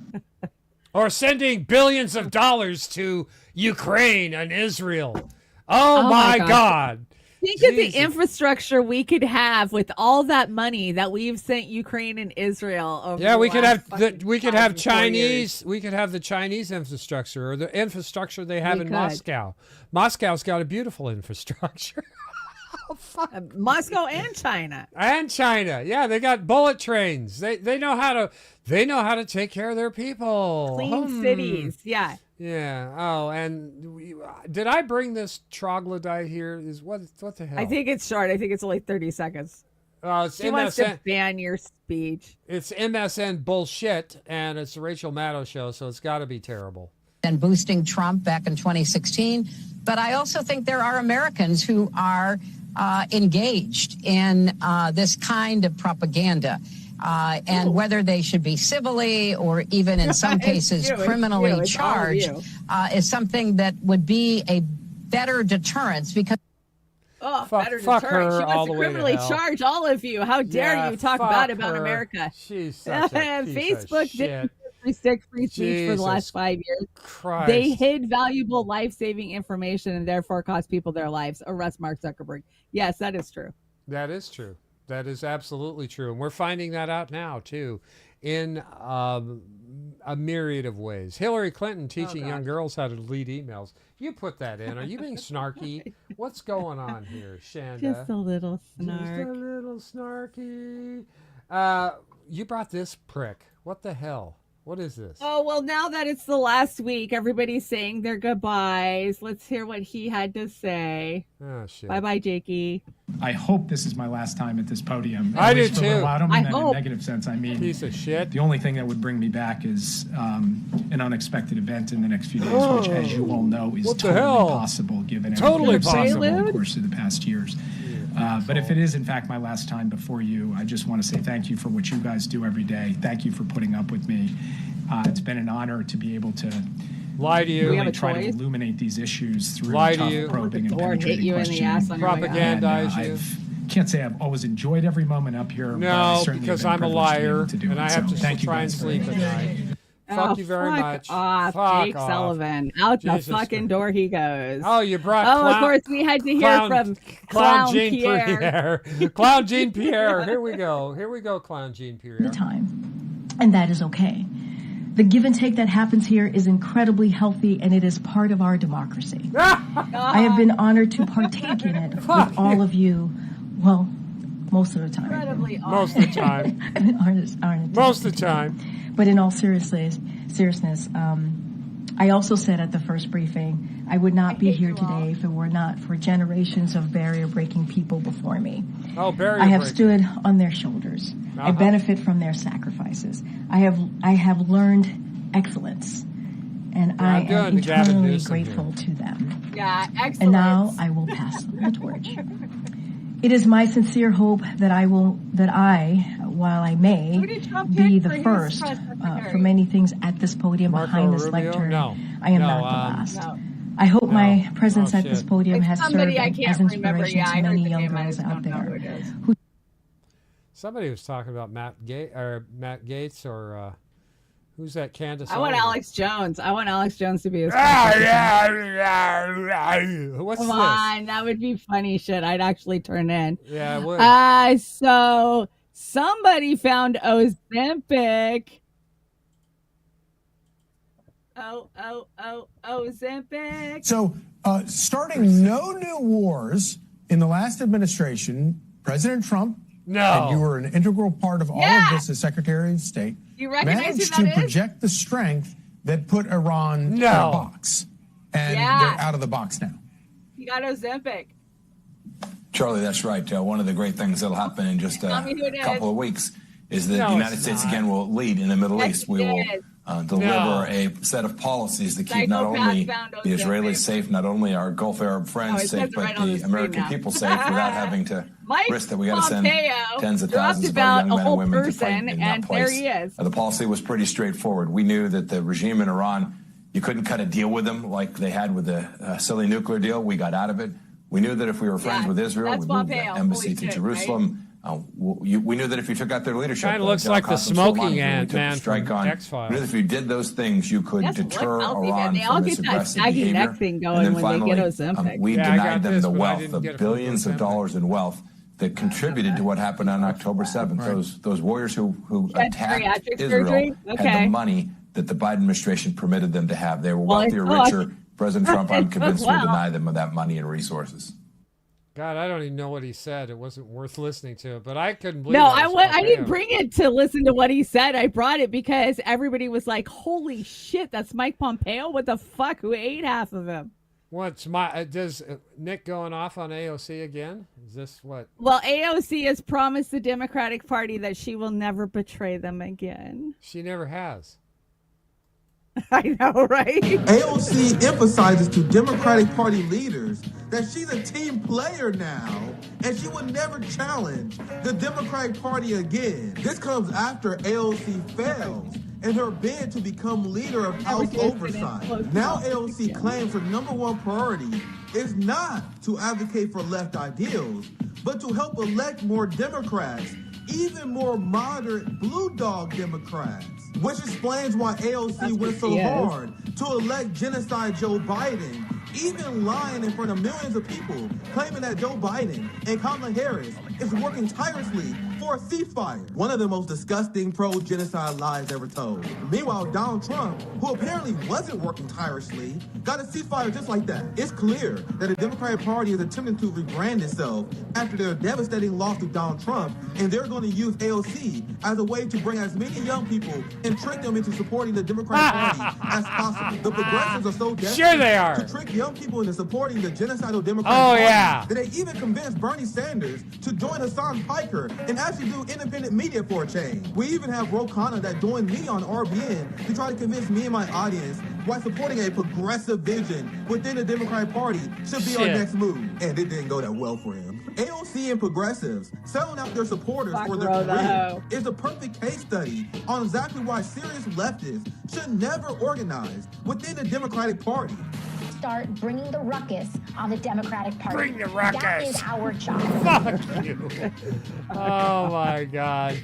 Or sending billions of dollars to Ukraine and Israel. Oh my God. Think of the infrastructure we could have with all that money that we've sent Ukraine and Israel over. Yeah, we the could last have fucking we could have 4 years. the Chinese infrastructure, or the infrastructure they have We in could. Moscow. Moscow's got a beautiful infrastructure. Moscow and China. And China. Yeah, they got bullet trains. They know how to take care of their people. Clean cities. Yeah. Yeah. Oh, and did I bring this troglodyte here? Is what the hell? I think it's short. I think it's only 30 seconds. It's She wants to ban your speech. It's MSN bullshit, and it's the Rachel Maddow show, so it's got to be terrible. And boosting Trump back in 2016. But I also think there are Americans who are engaged in this kind of propaganda. And whether they should be civilly or even in some cases criminally charged is something that would be a better deterrence, because Better fuck deterrent. her She all wants the to way to criminally hell. charge all of you. How dare Yeah, you talk fuck bad about her. America? She's such a piece of Facebook shit. didn't restrict free speech for the last 5 years. Christ. They hid valuable life-saving information and therefore cost people their lives. Arrest Mark Zuckerberg. Yes, that is true. That is true. That is absolutely true. And we're finding that out now, too, in a myriad of ways. Hillary Clinton teaching young girls how to delete emails. You put that in. Are you being snarky? What's going on here, Shanda? Just a little snark. Just a little snarky. You brought this prick. What the hell? What is this? Oh, well, now that it's the last week, everybody's saying their goodbyes. Let's hear what he had to say. Oh, shit. Bye-bye, Jakey. I hope this is my last time at this podium. I do, For the too. bottom, I and then in a hope. negative sense, I mean, Piece of shit. the only thing that would bring me back is an unexpected event in the next few days, which, as you all know, is What the totally hell? possible given Totally everything that's possible. over the course of the past years. But if it is, in fact, my last time before you, I just want to say thank you for what you guys do every day. Thank you for putting up with me. It's been an honor to be able to lie to you. really try to illuminate these issues through Lie to tough you. probing and Or hit penetrating you in the questioning. ass on your way out. Propagandize you. Can't say I've always enjoyed every moment up here. but I No, certainly because have been I'm a privileged to be able liar, to do and it. I have So to thank you try and guys sleep very at much. night. Fuck you very fuck much. Off, Fuck Jake off. Sullivan. Out Jesus the fucking Christ. door he goes. Oh, you brought Oh, clown, of course, we had to hear from Clown Jean Pierre. Clown Jean Pierre. Here we go. Here we go, Clown Jean Pierre. The time, and that is okay. The give and take that happens here is incredibly healthy, and it is part of our democracy. I have been honored to partake in it with all of you, well, most of the time. Incredibly Most of the time. Most of the time. But in all seriousness, I also said at the first briefing, I would not be here today if it were not for generations of barrier-breaking people before me. Oh, barrier I have breaking. stood on their shoulders. I benefit from their sacrifices. I have learned excellence, and I I'm doing am the Gavin eternally Newsom grateful to them. Yeah, excellent. And now I will pass the torch. It is my sincere hope that while I may Who did Trump be pick the for his first press secretary? for many things at this podium Marco behind this Rubio? lectern, No. I am No, not the last. no. I hope No. my presence Oh, at this shit. podium It's has served somebody I as can't remember. inspiration Yeah, I to heard many the young name. I girls just out don't know who there it is. who Somebody was talking about Matt Gates or who's that? Candace. I want Owens. Alex Jones. I want Alex Jones to be his Ah, press yeah. What's Come this? on, that would be funny shit. I'd actually turn in. Yeah, it would. So somebody found Ozempic. Ozempic. So, starting no new wars in the last administration, President Trump, and you were an integral part of all of this as Secretary of State, You recognize managed who to that is? project the strength that put Iran in No. a box. And Yeah. they're out of the box now. You got Ozempic. Charlie, that's right. One of the great things that'll happen in just Tell me who it is. a couple of weeks is that No, the United it's States not. again will lead in the Middle Yes, East. We will it is. deliver No. a set of policies that keep not Psychopath only found the Israelis Ozempic. safe, not only our Gulf Arab Oh, friends it safe, says it but right on the the screen American now. people safe without having to Mike risk that we got to send Pompeo tens of dropped thousands of our young about a men whole and women to person, fight in and that there place. he is. The policy was pretty straightforward. We knew that the regime in Iran, you couldn't cut a deal with them like they had with the silly nuclear deal. We got out of it. We knew that if we were friends Yeah, with Israel, that's we moved the Pompeo. embassy Holy to shit, Jerusalem. We knew that if you took out their leadership, Kinda looks like the Qasem smoking Soleimani, when we ant took the man strike from on. X-Files. We knew that if you did those things, you could Yes, look deter healthy, man. Iran They all from get its that aggressive saggy behavior. neck thing And going then when finally, they get Ozempic. we Yeah, I got denied them this, the but I wealth, didn't the get it from billions of Ozempic. dollars in wealth that contributed to what happened on October 7th. Those warriors who Had attacked bariatric Israel surgery? had Okay. the money that the Biden administration permitted them to have. They were Well, wealthier, it took. richer. President Trump, I'm convinced, Wow. will deny them of that money and resources. God, I don't even know what he said. It wasn't worth listening to, but I couldn't believe. No, that was I didn't Pompeo. bring it to listen to what he said. I brought it because everybody was like, holy shit, that's Mike Pompeo? What the fuck? Who ate half of him? What's does Nick going off on AOC again? Is this what? Well, AOC has promised the Democratic Party that she will never betray them again. She never has. I know, right? AOC emphasizes to Democratic Party leaders that she's a team player now and she will never challenge the Democratic Party again. This comes after AOC fails in her bid to become leader of House Oversight. Now AOC claims her number one priority is not to advocate for left ideals, but to help elect more Democrats, even more moderate blue dog Democrats, which explains why AOC went so hard to elect genocide Joe Biden, even lying in front of millions of people, claiming that Joe Biden and Kamala Harris is working tirelessly for a ceasefire. One of the most disgusting pro-genocide lies ever told. Meanwhile, Donald Trump, who apparently wasn't working tirelessly, got a ceasefire just like that. It's clear that the Democratic Party is attempting to rebrand itself after their devastating loss to Donald Trump, and they're going to use AOC as a way to bring as many young people and trick them into supporting the Democratic Party as possible. The progressives are so desperate they are. to trick young people into supporting the genocidal Democratic Party that they even convinced Bernie Sanders to join Hassan Piker and actually do independent media for a change. We even have Ro Khanna that joined me on RBN to try to convince me and my audience why supporting a progressive vision within the Democratic Party should be our next move. And it didn't go that well for him. AOC and progressives selling out their supporters for their career is a perfect case study on exactly why serious leftists should never organize within the Democratic Party. Start bringing the ruckus on the Democratic Party. Bring the ruckus. That is our job. Fuck you. Oh my God.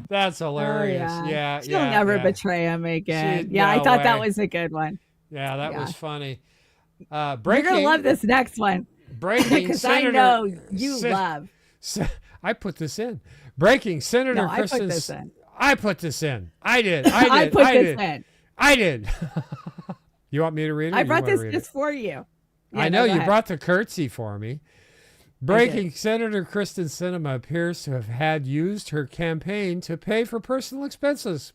That's hilarious. Yeah. She'll never betray him again. I thought that was a good one. Yeah, that was funny. You're gonna love this next one. Breaking because I Senator. know you love. I put this in. Breaking Senator No, I put Kristen. this in. I put this in. I did. I put this in. I did. You want me to read it? I brought this just for you. Yeah, I know go you ahead. brought the curtsy for me. Breaking Senator Kristen Sinema appears to have had used her campaign to pay for personal expenses,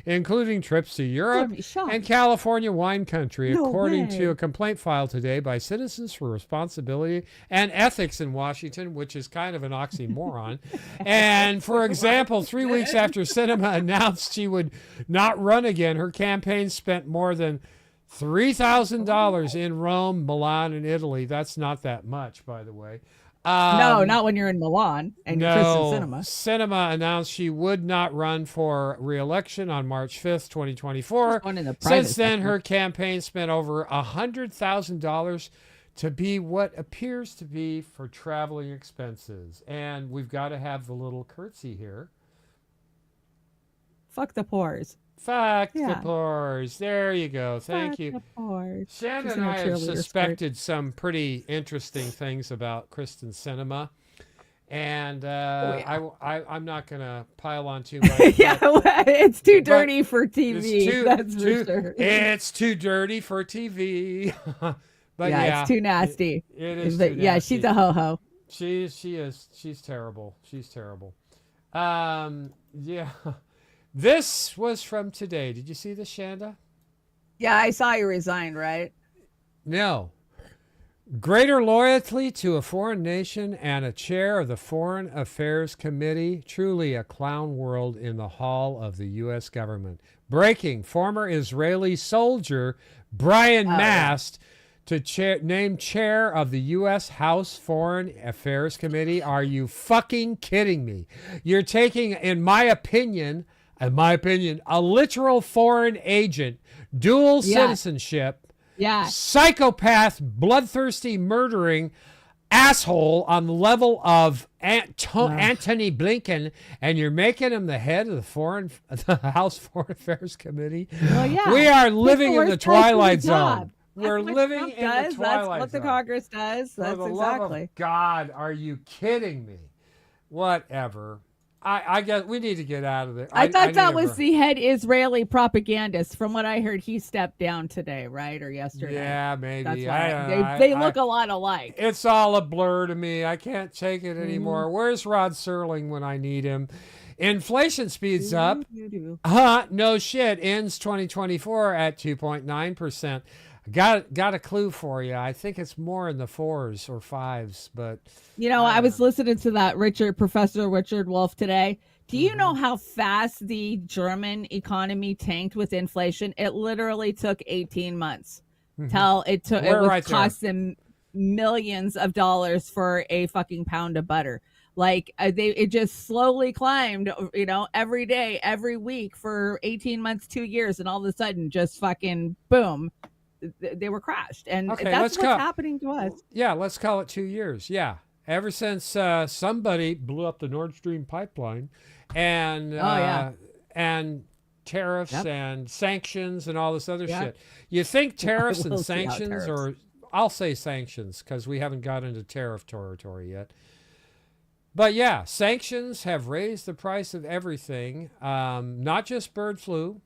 including trips to Europe and California wine country, according to a complaint filed today by Citizens for Responsibility and Ethics in Washington, which is kind of an oxymoron. And for example, 3 weeks after Sinema announced she would not run again, her campaign spent more than $3,000 in Rome, Milan, and Italy. That's not that much, by the way. No, not when you're in Milan and you're Kristen Sinema. Sinema announced she would not run for re-election on March 5th, 2024. Since then, her campaign spent over $100,000 to be what appears to be for traveling expenses. And we've got to have the little curtsy here. Fuck the pores. Fuck the pores. There you go. Thank you. The pores. Shannon and I have suspected some pretty interesting things about Kristen Sinema. And I'm not going to pile on too much. It's too dirty for TV. That's for sure. It's too dirty for TV. But it's too nasty. It is too nasty. Yeah, she's a ho-ho. She is. She's terrible. She's terrible. This was from today. Did you see this, Chanda? Yeah, I saw you resigned, right? No. Greater loyalty to a foreign nation and a chair of the Foreign Affairs Committee. Truly a clown world in the hall of the U.S. government. Breaking. Former Israeli soldier Brian Mast named chair of the U.S. House Foreign Affairs Committee. Are you fucking kidding me? You're taking, in my opinion, a literal foreign agent, dual citizenship, psychopath, bloodthirsty, murdering asshole on the level of Antony Blinken, and you're making him the head of the House Foreign Affairs Committee. Well, yeah. We are living in the Twilight Zone. We're living in the Twilight Zone. That's what the Congress does. That's For the exactly. love of God, are you kidding me? Whatever. I guess we need to get out of there. I thought that was the head Israeli propagandist. From what I heard, he stepped down today, right? Or yesterday. Yeah, maybe. That's why. They look a lot alike. It's all a blur to me. I can't take it anymore. Where's Rod Serling when I need him? Inflation speeds up. No shit. Ends 2024 at 2.9%. Got a clue for you. I think it's more in the 4s or 5s, but I was listening to that Professor Richard Wolff today. Do you know how fast the German economy tanked with inflation? It literally took 18 months till it cost them millions of dollars for a fucking pound of butter. Like it just slowly climbed, every day, every week for 18 months, 2 years, and all of a sudden just fucking boom. They were crashed, and that's what's happening to us. Yeah, let's call it 2 years. Yeah, Ever since somebody blew up the Nord Stream pipeline, and and tariffs and sanctions and all this other shit. You think tariffs and sanctions, or I'll say sanctions because we haven't got into tariff territory yet. But yeah, sanctions have raised the price of everything, not just bird flu.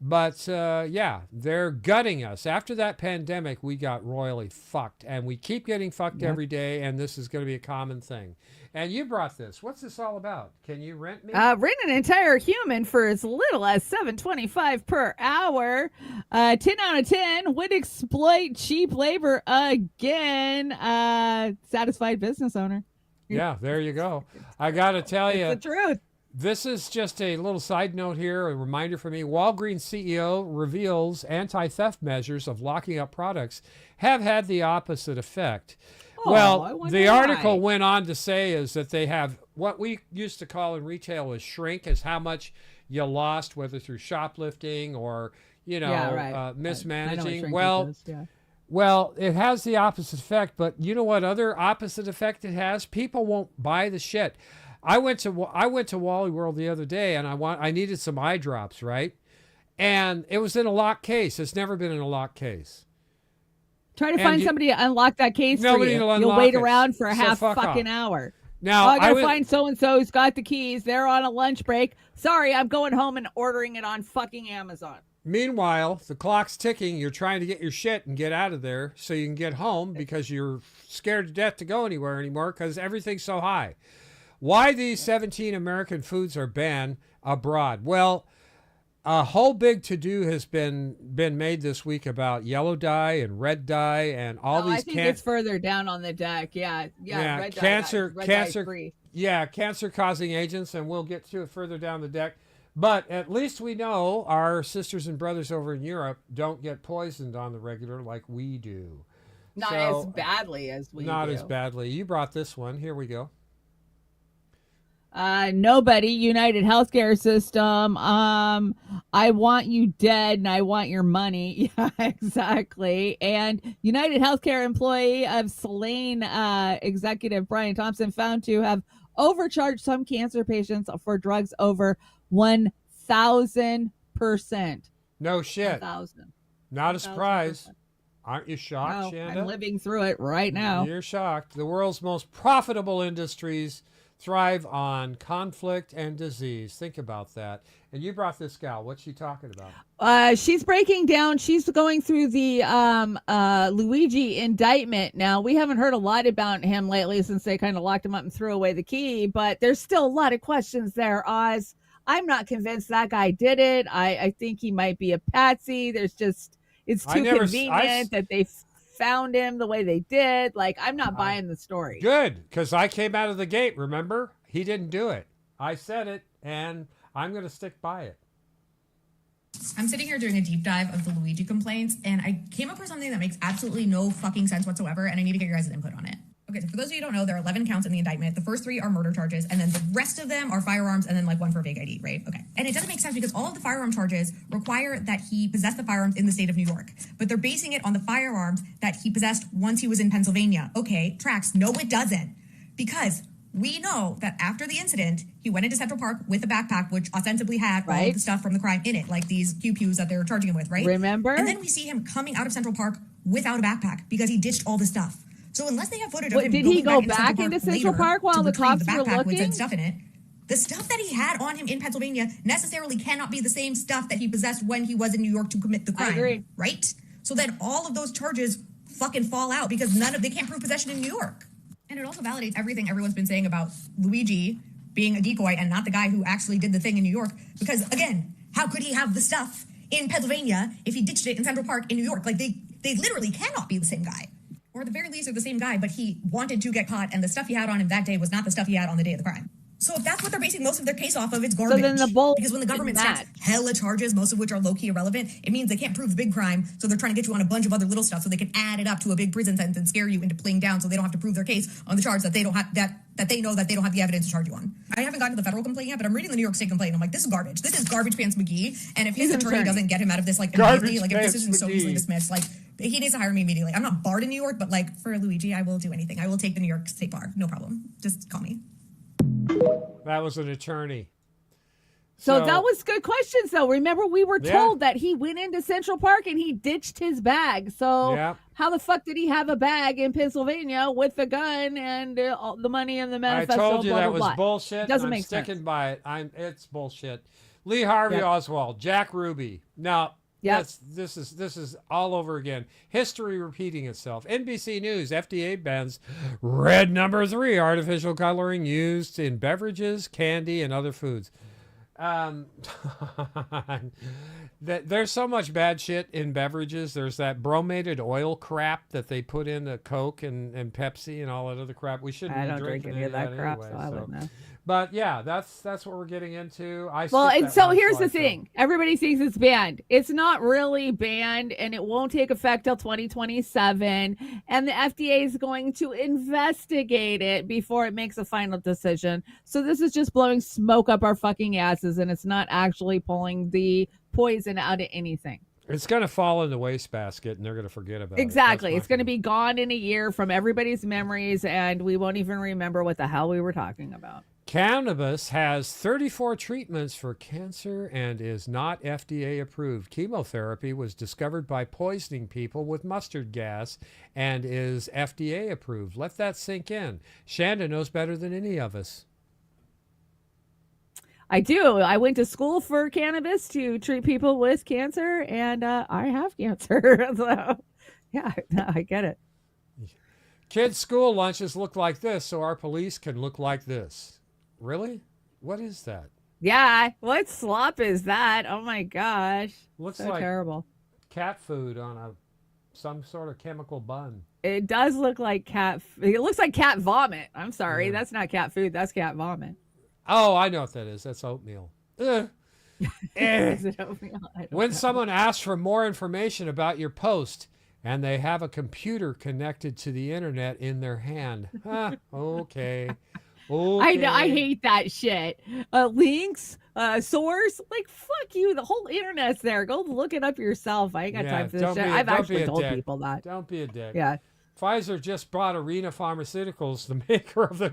But yeah, they're gutting us. After that pandemic, we got royally fucked, and we keep getting fucked every day, and this is going to be a common thing. And you brought this. What's this all about? Can you rent me? Rent an entire human for as little as $7.25 per hour. 10 out of 10 would exploit cheap labor again. Satisfied business owner. Yeah, there you go. I got to tell you. It's the truth. This is just a little side note here, a reminder for me. Walgreens CEO reveals anti-theft measures of locking up products have had the opposite effect. Well, the article went on to say is that they have what we used to call in retail as shrink, is how much you lost, whether through shoplifting or, mismanaging. Well, it has the opposite effect, but you know what other opposite effect it has? People won't buy the shit. I went to Wally World the other day, and I needed some eye drops, right? And it was in a locked case. It's never been in a locked case. Try to find somebody to unlock that case for you. You'll wait around for a half fucking hour. Now I gotta find so-and-so who's got the keys. They're on a lunch break. Sorry, I'm going home and ordering it on fucking Amazon. Meanwhile, the clock's ticking. You're trying to get your shit and get out of there so you can get home because you're scared to death to go anywhere anymore because everything's so high. Why these 17 American foods are banned abroad? Well, a whole big to-do has been made this week about yellow dye and red dye and all these. I think it's further down on the deck. Yeah. Red cancer. Free. Yeah, cancer-causing agents, and we'll get to it further down the deck. But at least we know our sisters and brothers over in Europe don't get poisoned on the regular like we do. Not as badly as we do. Not as badly. You brought this one. Here we go. Nobody, United Healthcare System. I want you dead and I want your money. Yeah, exactly. And United Healthcare employee of Selene executive Brian Thompson found to have overcharged some cancer patients for drugs over 1,000%. No shit. 1,000. Not a surprise. Aren't you shocked, No, Chanda? I'm living through it right now. You're shocked. The world's most profitable industries thrive on conflict and disease. Think about that. And you brought this gal. What's she talking about? She's breaking down. She's going through the Luigi indictment. Now, we haven't heard a lot about him lately since they kind of locked him up and threw away the key, but there's still a lot of questions there, Oz. I'm not convinced that guy did it. I think he might be a patsy. It's too convenient that they found him the way they did. Like, I'm not buying the story. Good, because I came out of the gate, remember? He didn't do it. I said it, and I'm going to stick by it. I'm sitting here doing a deep dive of the Luigi complaints, and I came up with something that makes absolutely no fucking sense whatsoever, and I need to get your guys' input on it. Okay, so for those of you who don't know, there are 11 counts in the indictment. The first 3 are murder charges, and then the rest of them are firearms, and then like one for fake ID, right? Okay. And it doesn't make sense because all of the firearm charges require that he possessed the firearms in the state of New York, but they're basing it on the firearms that he possessed once he was in Pennsylvania. Okay, tracks. No, it doesn't. Because we know that after the incident, he went into Central Park with a backpack, which ostensibly had all of the stuff from the crime in it, like these pews that they're charging him with, right? Remember? And then we see him coming out of Central Park without a backpack because he ditched all the stuff. So unless they have footage of him did he go back into Central Park while the cops were looking? With said stuff in it, the stuff that he had on him in Pennsylvania necessarily cannot be the same stuff that he possessed when he was in New York to commit the crime. I agree. Right? So then all of those charges fucking fall out because they can't prove possession in New York. And it also validates everything everyone's been saying about Luigi being a decoy and not the guy who actually did the thing in New York. Because again, how could he have the stuff in Pennsylvania if he ditched it in Central Park in New York? Like they literally cannot be the same guy. Or at the very least, they're the same guy, but he wanted to get caught, and the stuff he had on him that day was not the stuff he had on the day of the crime. So if that's what they're basing most of their case off of, it's garbage. So then because when the government stacks hella charges, most of which are low-key irrelevant, it means they can't prove the big crime, so they're trying to get you on a bunch of other little stuff so they can add it up to a big prison sentence and scare you into playing down so they don't have to prove their case on the charge that they don't have that they know that they don't have the evidence to charge you on. I haven't gotten to the federal complaint yet, but I'm reading the New York State complaint and I'm like, this is garbage. This is garbage pants McGee. And if his attorney doesn't get him out of this like immediately, like if this isn't so easily dismissed, like He needs to hire me immediately. I'm not barred in New York, but like for Luigi, I will do anything. I will take the New York State Bar. No problem. Just call me. That was an attorney. So that was good questions, though. Remember, we were told that he went into Central Park and he ditched his bag. So how the fuck did he have a bag in Pennsylvania with the gun and all the money and the manifesto? I told you blah, that blah, was blah. bullshit. Doesn't I'm make sticking sense. by it. It's bullshit. Lee Harvey Oswald, Jack Ruby. Now, this is all over again. History repeating itself. NBC News, FDA bans red number 3 artificial coloring used in beverages, candy, and other foods. There's so much bad shit in beverages. There's that bromated oil crap that they put in the Coke and Pepsi and all that other crap. We shouldn't be drinking any of that crap, anyway, so I wouldn't know. But yeah, that's what we're getting into. Here's the thing. Everybody thinks it's banned. It's not really banned, and it won't take effect till 2027. And the FDA is going to investigate it before it makes a final decision. So this is just blowing smoke up our fucking asses, and it's not actually pulling the poison out of anything. It's going to fall in the wastebasket, and they're going to forget about it. Exactly. It's going to be gone in a year from everybody's memories, and we won't even remember what the hell we were talking about. Cannabis has 34 treatments for cancer and is not FDA approved. Chemotherapy was discovered by poisoning people with mustard gas and is FDA approved. Let that sink in. Chanda knows better than any of us. I do. I went to school for cannabis to treat people with cancer, and I have cancer. So, yeah, I get it. Kids' school lunches look like this, so our police can look like this. Really? What is that? Yeah. What slop is that? Oh my gosh. Looks so like terrible. Cat food on some sort of chemical bun. It does look like cat. It looks like cat vomit. I'm sorry. That's not cat food. That's cat vomit. Oh, I know what that is. That's oatmeal. Is it oatmeal? When someone asks for more information about your post and they have a computer connected to the internet in their hand. Okay. Okay. I hate that shit. Links, source, like fuck you. The whole internet's there. Go look it up yourself. I ain't got time for this shit. I've actually told people that. Don't be a dick. Yeah. Pfizer just bought Arena Pharmaceuticals, the maker of the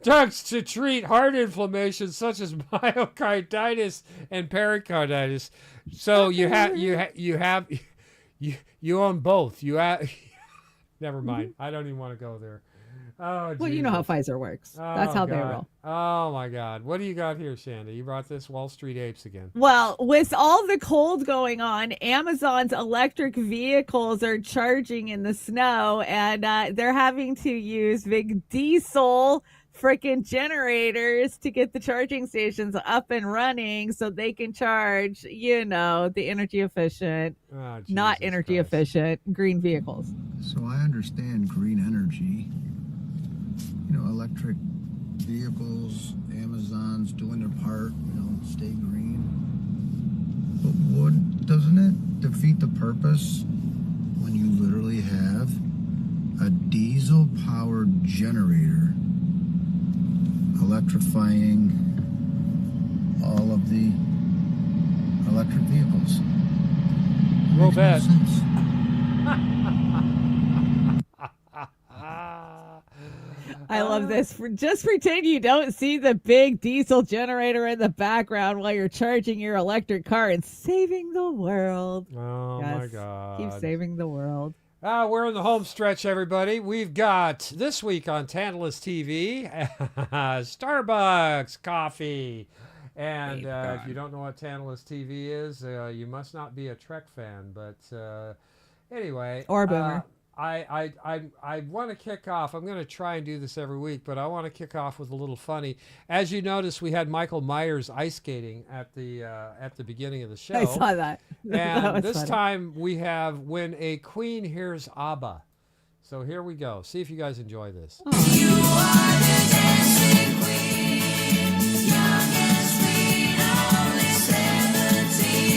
drugs to treat heart inflammation such as myocarditis and pericarditis. So you own both. Never mind. I don't even want to go there. Oh, well, you know how Pfizer works. That's how they roll. Oh, my God. What do you got here, Chanda? You brought this Wall Street Apes again. Well, with all the cold going on, Amazon's electric vehicles are charging in the snow, and they're having to use big diesel freaking generators to get the charging stations up and running so they can charge, the energy efficient, not energy efficient green vehicles. So I understand green energy. Electric vehicles, Amazon's doing their part, stay green. But doesn't it defeat the purpose when you literally have a diesel-powered generator electrifying all of the electric vehicles? Roll that. I love this. Just pretend you don't see the big diesel generator in the background while you're charging your electric car and saving the world. Oh, yes. My God. Keep saving the world. We're in the home stretch, everybody. We've got this week on Tantalus TV, Starbucks coffee. And if you don't know what Tantalus TV is, you must not be a Trek fan. But anyway. Or a boomer. I want to kick off. I'm going to try and do this every week, but I want to kick off with a little funny. As you notice, we had Michael Myers ice skating at the beginning of the show. I saw that. And this time we have When a Queen Hears ABBA. So here we go. See if you guys enjoy this. You are the dancing queen, young and sweet, only 17.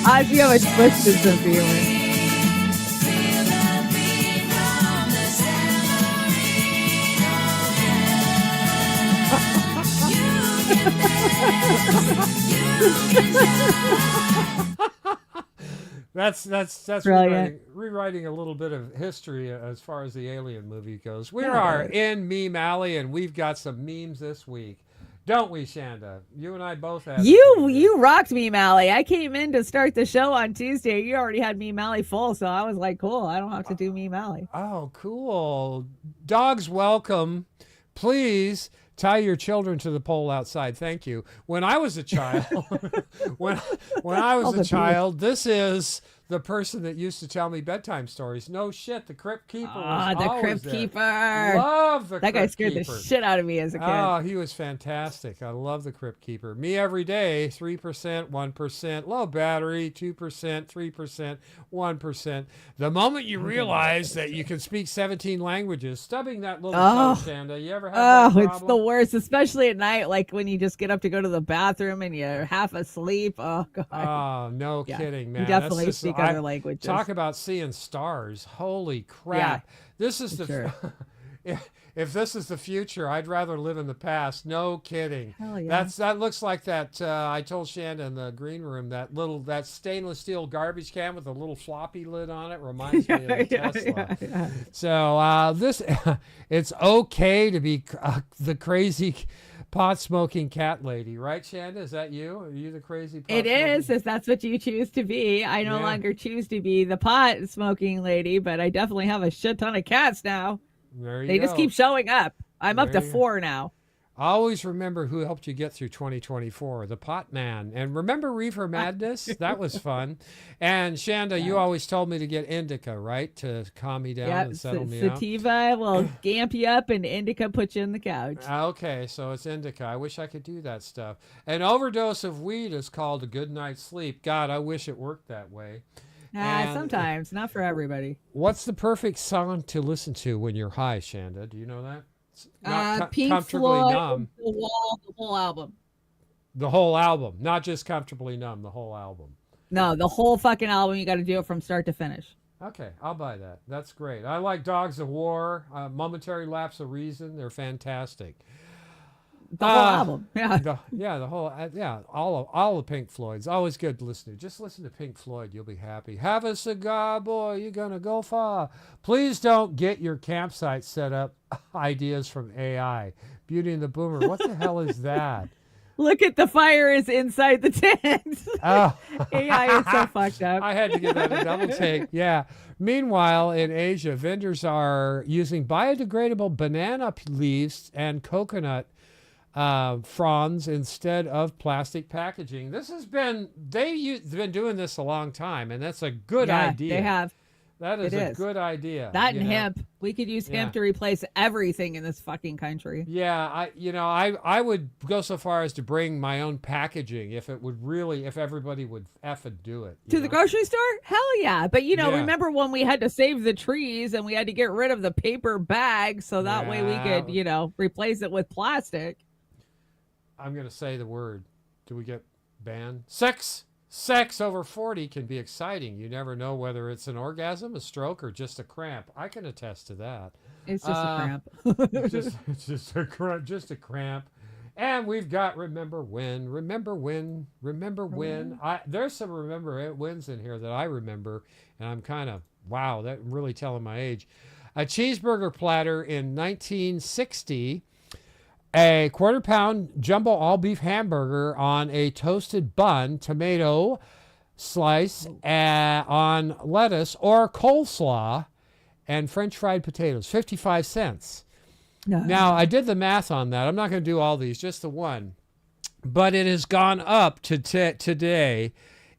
I do have a twisted sense of humor. That's Brilliant. rewriting a little bit of history as far as the Alien movie goes. We are in Meme Alley, and we've got some memes this week, don't we, Chanda? You and I both have. You rocked Meme Alley. I came in to start the show on Tuesday. You already had Meme Alley full, so I was like, cool. I don't have to do Meme Alley. Oh, cool. Dogs welcome. Please tie your children to the pole outside. Thank you. When I was a child, when I was a child, this is the person that used to tell me bedtime stories. No shit, the Crypt Keeper was the always Crypt there. Keeper. Love the That guy Crypt scared Keeper. the shit out of me as a kid. Oh, he was fantastic. I love the Crypt Keeper. Me every day, 3%, 1%, low battery, 2%, 3%, 1%. The moment you realize that you can speak 17 languages, stubbing that little toe, Chanda, you ever have that problem? It's the worst, especially at night, like when you just get up to go to the bathroom and you're half asleep. Oh, God. Oh, no kidding, man. You definitely That's just- speak other languages. Talk about seeing stars. Holy crap. This is the... sure. If this is the future, I'd rather live in the past. No kidding. Hell yeah. That looks like that. I told Chanda in the green room that stainless steel garbage can with a little floppy lid on it reminds me of the Tesla. So this, it's okay to be the crazy pot smoking cat lady, right, Chanda? Is that you? Are you the crazy? It is, if that's what you choose to be. I no longer choose to be the pot smoking lady, but I definitely have a shit ton of cats now. They just keep showing up. I'm up to 4 now. Always remember who helped you get through 2024, the pot man. And remember Reefer Madness? That was fun. And Chanda, you always told me to get indica, right? To calm me down and settle me out. Sativa will gamp you up and indica puts you in the couch. Okay, so it's indica. I wish I could do that stuff. An overdose of weed is called a good night's sleep. God, I wish it worked that way. Sometimes, not for everybody. What's the perfect song to listen to when you're high, Chanda? Do you know that? Pink Comfortably Floyd, Numb. The whole album. The whole album, not just Comfortably Numb, the whole album. No, the whole fucking album. You got to do it from start to finish. Okay, I'll buy that. That's great. I like Dogs of War, Momentary Lapse of Reason. They're fantastic. The whole album, all of Pink Floyd's always good to listen to. Just listen to Pink Floyd, you'll be happy. Have a cigar, boy, you're gonna go far. Please don't get your campsite set up ideas from AI. Beauty and the Boomer, what the hell is that? Look at the fire is inside the tent. Oh. AI is so fucked up. I had to give that a double take. Yeah. Meanwhile, in Asia, vendors are using biodegradable banana leaves and coconut fronds instead of plastic packaging. They've been doing this a long time, and that's a good idea. They have. That is a good idea. That and hemp. We could use hemp to replace everything in this fucking country. Yeah, I would go so far as to bring my own packaging if everybody would effing do it. To the grocery store? Hell yeah. But remember when we had to save the trees and we had to get rid of the paper bags so that way we could, replace it with plastic. I'm going to say the word. Do we get banned? Sex over 40 can be exciting. You never know whether it's an orgasm, a stroke, or just a cramp. I can attest to that. It's just a cramp. It's just a cramp. And we've got remember when. There's some remember wins in here that I remember, and I'm kind of, wow, that really telling my age. A cheeseburger platter in 1960. A quarter-pound jumbo all-beef hamburger on a toasted bun, tomato slice on lettuce, or coleslaw, and French fried potatoes, 55 cents. No. Now, I did the math on that. I'm not going to do all these, just the one. But it has gone up to today.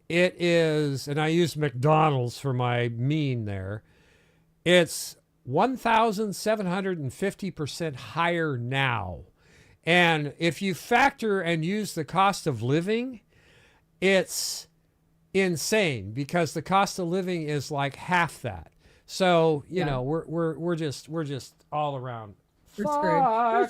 It is, and I used McDonald's for my mean there, it's 1,750% higher now. And if you factor and use the cost of living, it's insane because the cost of living is like half that. So, we're just all around. We're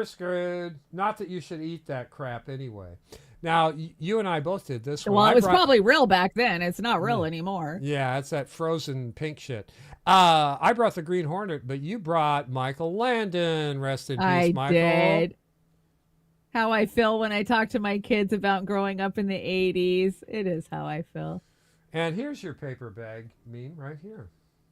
screwed. Not that you should eat that crap anyway. Now, you and I both did this one. Well, it was probably real back then. It's not real anymore. Yeah, it's that frozen pink shit. I brought the Green Hornet, but you brought Michael Landon. Rest in peace, Michael. I did. How I feel when I talk to my kids about growing up in the 80s. It is how I feel. And here's your paper bag meme right here.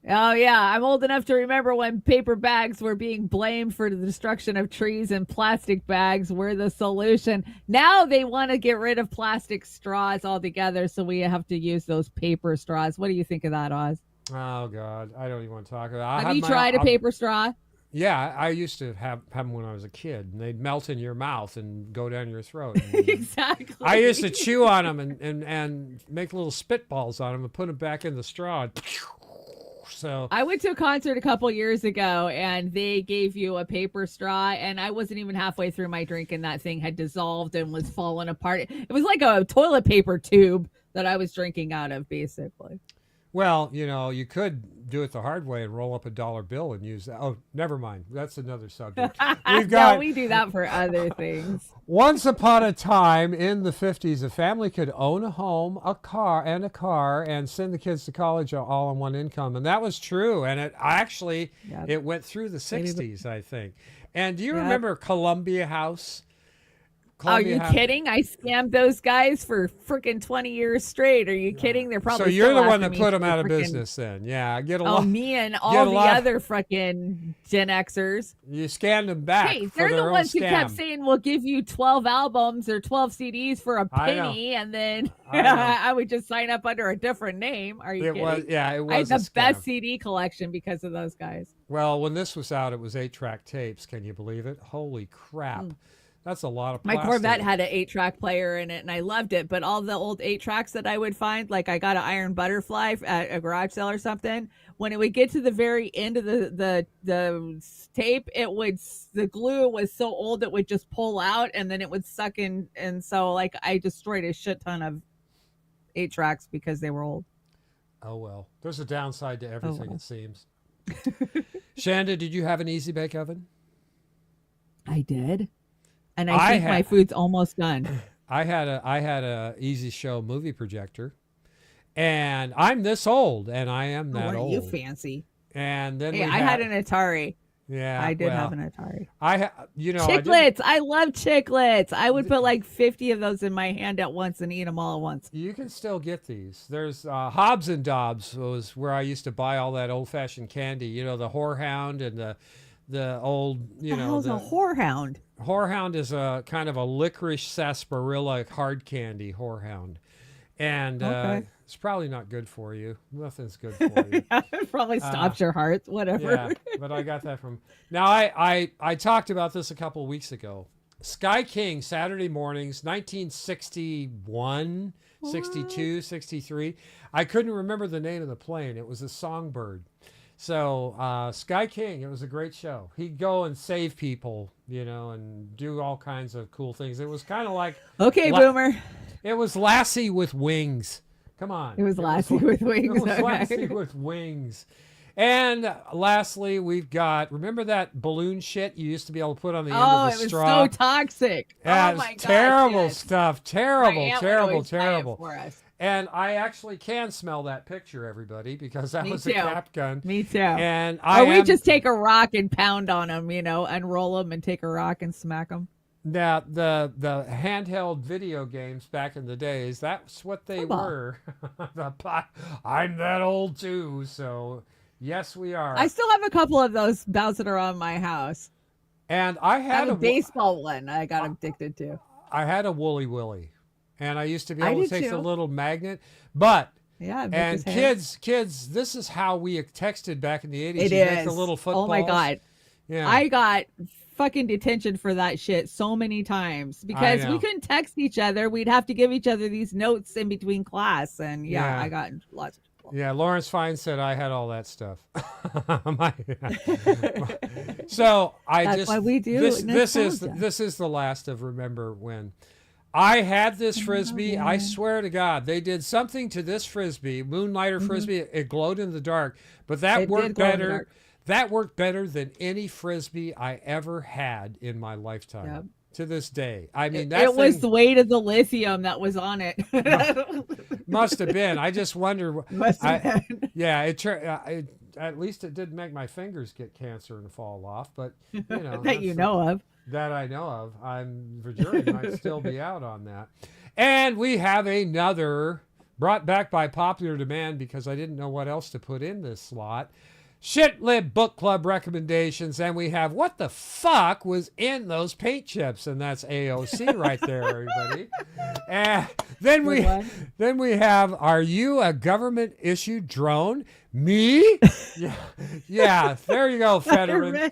Oh, yeah. I'm old enough to remember when paper bags were being blamed for the destruction of trees and plastic bags were the solution. Now they want to get rid of plastic straws altogether, so we have to use those paper straws. What do you think of that, Oz? Oh, God. I don't even want to talk about it. Have you tried a paper straw? Yeah, I used to have them when I was a kid, and they'd melt in your mouth and go down your throat. Exactly. I used to chew on them and make little spitballs on them and put them back in the straw. So I went to a concert a couple years ago, and they gave you a paper straw, and I wasn't even halfway through my drink, and that thing had dissolved and was falling apart. It was like a toilet paper tube that I was drinking out of, basically. Well, you could do it the hard way and roll up a dollar bill and use that. Oh, never mind. That's another subject. No, we do that for other things. Once upon a time in the 50s, a family could own a home, a car, and send the kids to college all on one income. And that was true. And it went through the 60s, I think. And do you remember Columbia House? Are you kidding? I scammed those guys for freaking 20 years straight. Are you kidding? They're probably so you're still the one after that me put them for out of frickin- business then. Yeah, get a lot. me and all the other freaking Gen Xers. You scanned them back. Hey, for they're their the own ones who kept scam. saying we'll give you 12 albums or 12 CDs for a I know. penny, and then I know. I would just sign up under a different name. Are you It kidding? was I had a the scam. best CD collection because of those guys. Well, when this was out, it was 8-track tapes. Can you believe it? Holy crap. That's a lot of My plastic. Corvette had an 8-track player in it, and I loved it. But all the old 8-tracks that I would find, like I got an Iron Butterfly at a garage sale or something, when it would get to the very end of the tape, the glue was so old it would just pull out, and then it would suck in. And so, like, I destroyed a shit ton of 8-tracks because they were old. Oh, well. There's a downside to everything, well. it seems. Shanda, did you have an Easy Bake Oven? I did. And I think my food's almost done. I had a Easy Show movie projector, and I'm this old, and I am that old. You fancy. And then I had an Atari. Yeah, I did have an Atari. Chiclets. I love chiclets. I would put like 50 of those in my hand at once and eat them all at once. You can still get these. There's Hobbs and Dobbs was where I used to buy all that old-fashioned candy. The Whorehound and the old, the hell's a Whorehound? Whorehound is a kind of a licorice sarsaparilla hard candy whorehound. And it's probably not good for you. Nothing's good for you. It probably stops your heart, whatever. Yeah, but I got that from... Now, I talked about this a couple of weeks ago. Sky King, Saturday mornings, 1961, 62, 63. I couldn't remember the name of the plane. It was a Songbird. So Sky King, it was a great show. He'd go and save people, and do all kinds of cool things. It was kind of like... Okay, Boomer. It was Lassie with Wings. Come on. It was Lassie with Wings. It was Lassie with Wings. And lastly, we've got... Remember that balloon shit you used to be able to put on the end of the straw? Oh, it was so toxic. Yeah, oh, my God. terrible stuff. Terrible, My aunt terrible, would always buy it terrible. for us. And I actually can smell that picture, everybody, because that Me was too. a cap gun. Me too. And we just take a rock and pound on them, unroll them and take a rock and smack them. Now, the handheld video games back in the days, that's what they were. I'm that old too, so yes, we are. I still have a couple of those bouncing around my house. And I had a baseball one I got addicted to. I had a Woolly Willy. And I used to be able to take the too. little magnet. But, yeah, and kids, this is how we texted back in the 80s. It you is. Make the little footballs. Oh, my God. Yeah. I got fucking detention for that shit so many times because we couldn't text each other. We'd have to give each other these notes in between class. And, Yeah. I got lots of trouble. Yeah, Lawrence Fine said I had all that stuff. So That's why we do this is the last of Remember When. I had this Frisbee. I swear to God, they did something to this Frisbee, Moonlighter Frisbee. It glowed in the dark, but that worked better. That worked better than any Frisbee I ever had in my lifetime. Yep. To this day, I mean, it was the weight of the lithium that was on it. Must have been. I just wonder. Must have been. Yeah, at least it didn't make my fingers get cancer and fall off. But that you know of. That I know of. The jury might still be out on that. And we have another brought back by popular demand because I didn't know what else to put in this slot. Shit Lib Book Club recommendations, and we have what the fuck was in those paint chips, and that's AOC right there, everybody. And then we have, are you a government issued drone? Me? Yeah. There you go, Fetterman.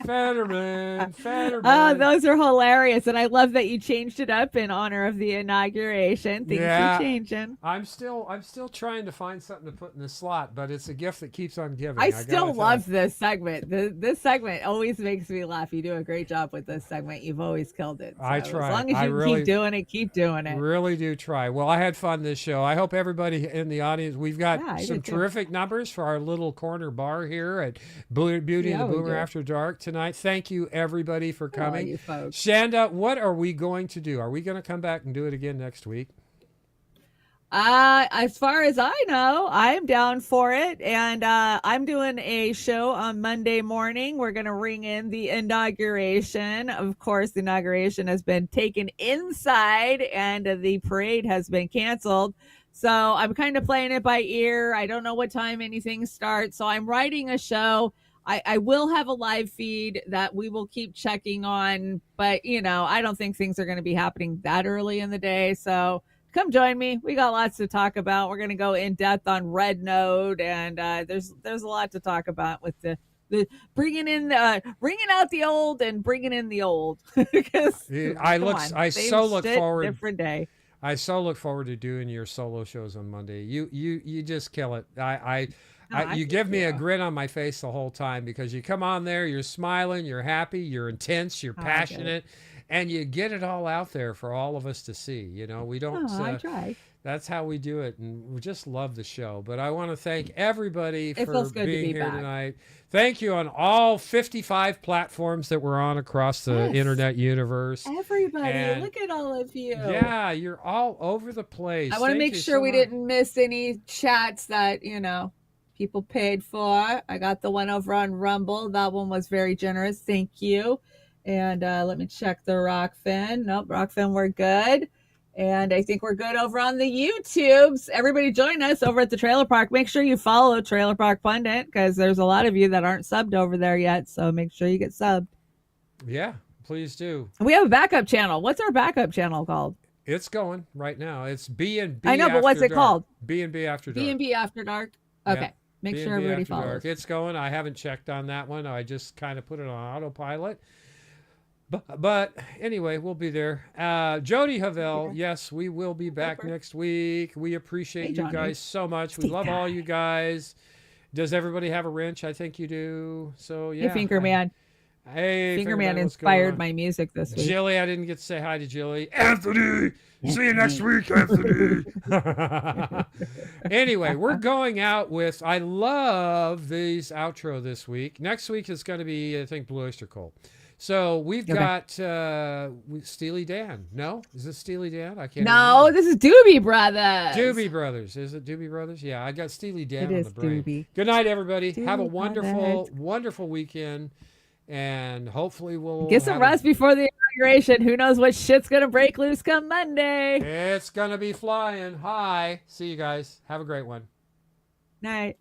Fetterman. Oh, those are hilarious, and I love that you changed it up in honor of the inauguration. Things are changing. I'm still trying to find something to put in the slot, but it's a gift that keeps on giving. I still love this segment. This segment always makes me laugh. You do a great job with this segment. You've always killed it. So I try. As long as you keep doing it, keep doing it. Really do try. Well, I had fun this show. I hope everybody in the audience. We've got some terrific numbers for our little corner bar here at Beauty and the Boomer After Dark tonight. Thank you, everybody, for coming. You folks. Shanda, what are we going to do? Are we going to come back and do it again next week? As far as I know, I'm down for it. And I'm doing a show on Monday morning. We're going to ring in the inauguration. Of course, the inauguration has been taken inside and the parade has been canceled. So I'm kind of playing it by ear. I don't know what time anything starts. So I'm writing a show. I will have a live feed that we will keep checking on. But, I don't think things are going to be happening that early in the day. So come join me. We got lots to talk about. We're going to go in depth on Red Node. And there's a lot to talk about with the bringing out the old and bringing in the old. Because I so look forward. Different day. I so look forward to doing your solo shows on Monday. You just kill it. You give me a grin on my face the whole time because you come on there, you're smiling, you're happy, you're intense, you're passionate, and you get it all out there for all of us to see. We don't. I try. That's how we do it, and we just love the show. But I want to thank everybody for being here tonight. Thank you on all 55 platforms that we're on across the internet universe. Everybody, look at all of you. Yeah, you're all over the place. I want to make sure we didn't miss any chats that, people paid for. I got the one over on Rumble. That one was very generous. Thank you. And let me check the Rockfin. Nope, Rockfin, we're good. And I think we're good over on the YouTubes. Everybody join us over at the Trailer Park. Make sure you follow Trailer Park Pundit because there's a lot of you that aren't subbed over there yet. So make sure you get subbed. Yeah, please do. We have a backup channel. What's our backup channel called? It's going right now. It's B&B. I know, but what's it called? B&B After Dark. B&B After Dark. Okay. Yeah. Make sure everybody follows. Dark. It's going. I haven't checked on that one. I just kind of put it on autopilot. But anyway, we'll be there. Jody Havel, yes, we will be back next week. We appreciate you guys so much. We love all you guys. Does everybody have a wrench? I think you do. So, yeah. Hey, Fingerman. Hey, Fingerman inspired my music this week. Jilly, I didn't get to say hi to Jilly. Anthony, see you next week, Anthony. Anyway, we're going out with, I love these outro this week. Next week is going to be, I think, Blue Oyster Cult. So we've got Steely Dan. No? Is this Steely Dan? I can't remember. This is Doobie Brothers. Doobie Brothers. Is it Doobie Brothers? Yeah, I got Steely Dan on the brain. Doobie. Good night, everybody. Have a Doobie wonderful, wonderful weekend. And hopefully we'll get some rest before the inauguration. Who knows what shit's going to break loose come Monday. It's going to be flying high. See you guys. Have a great one. Night.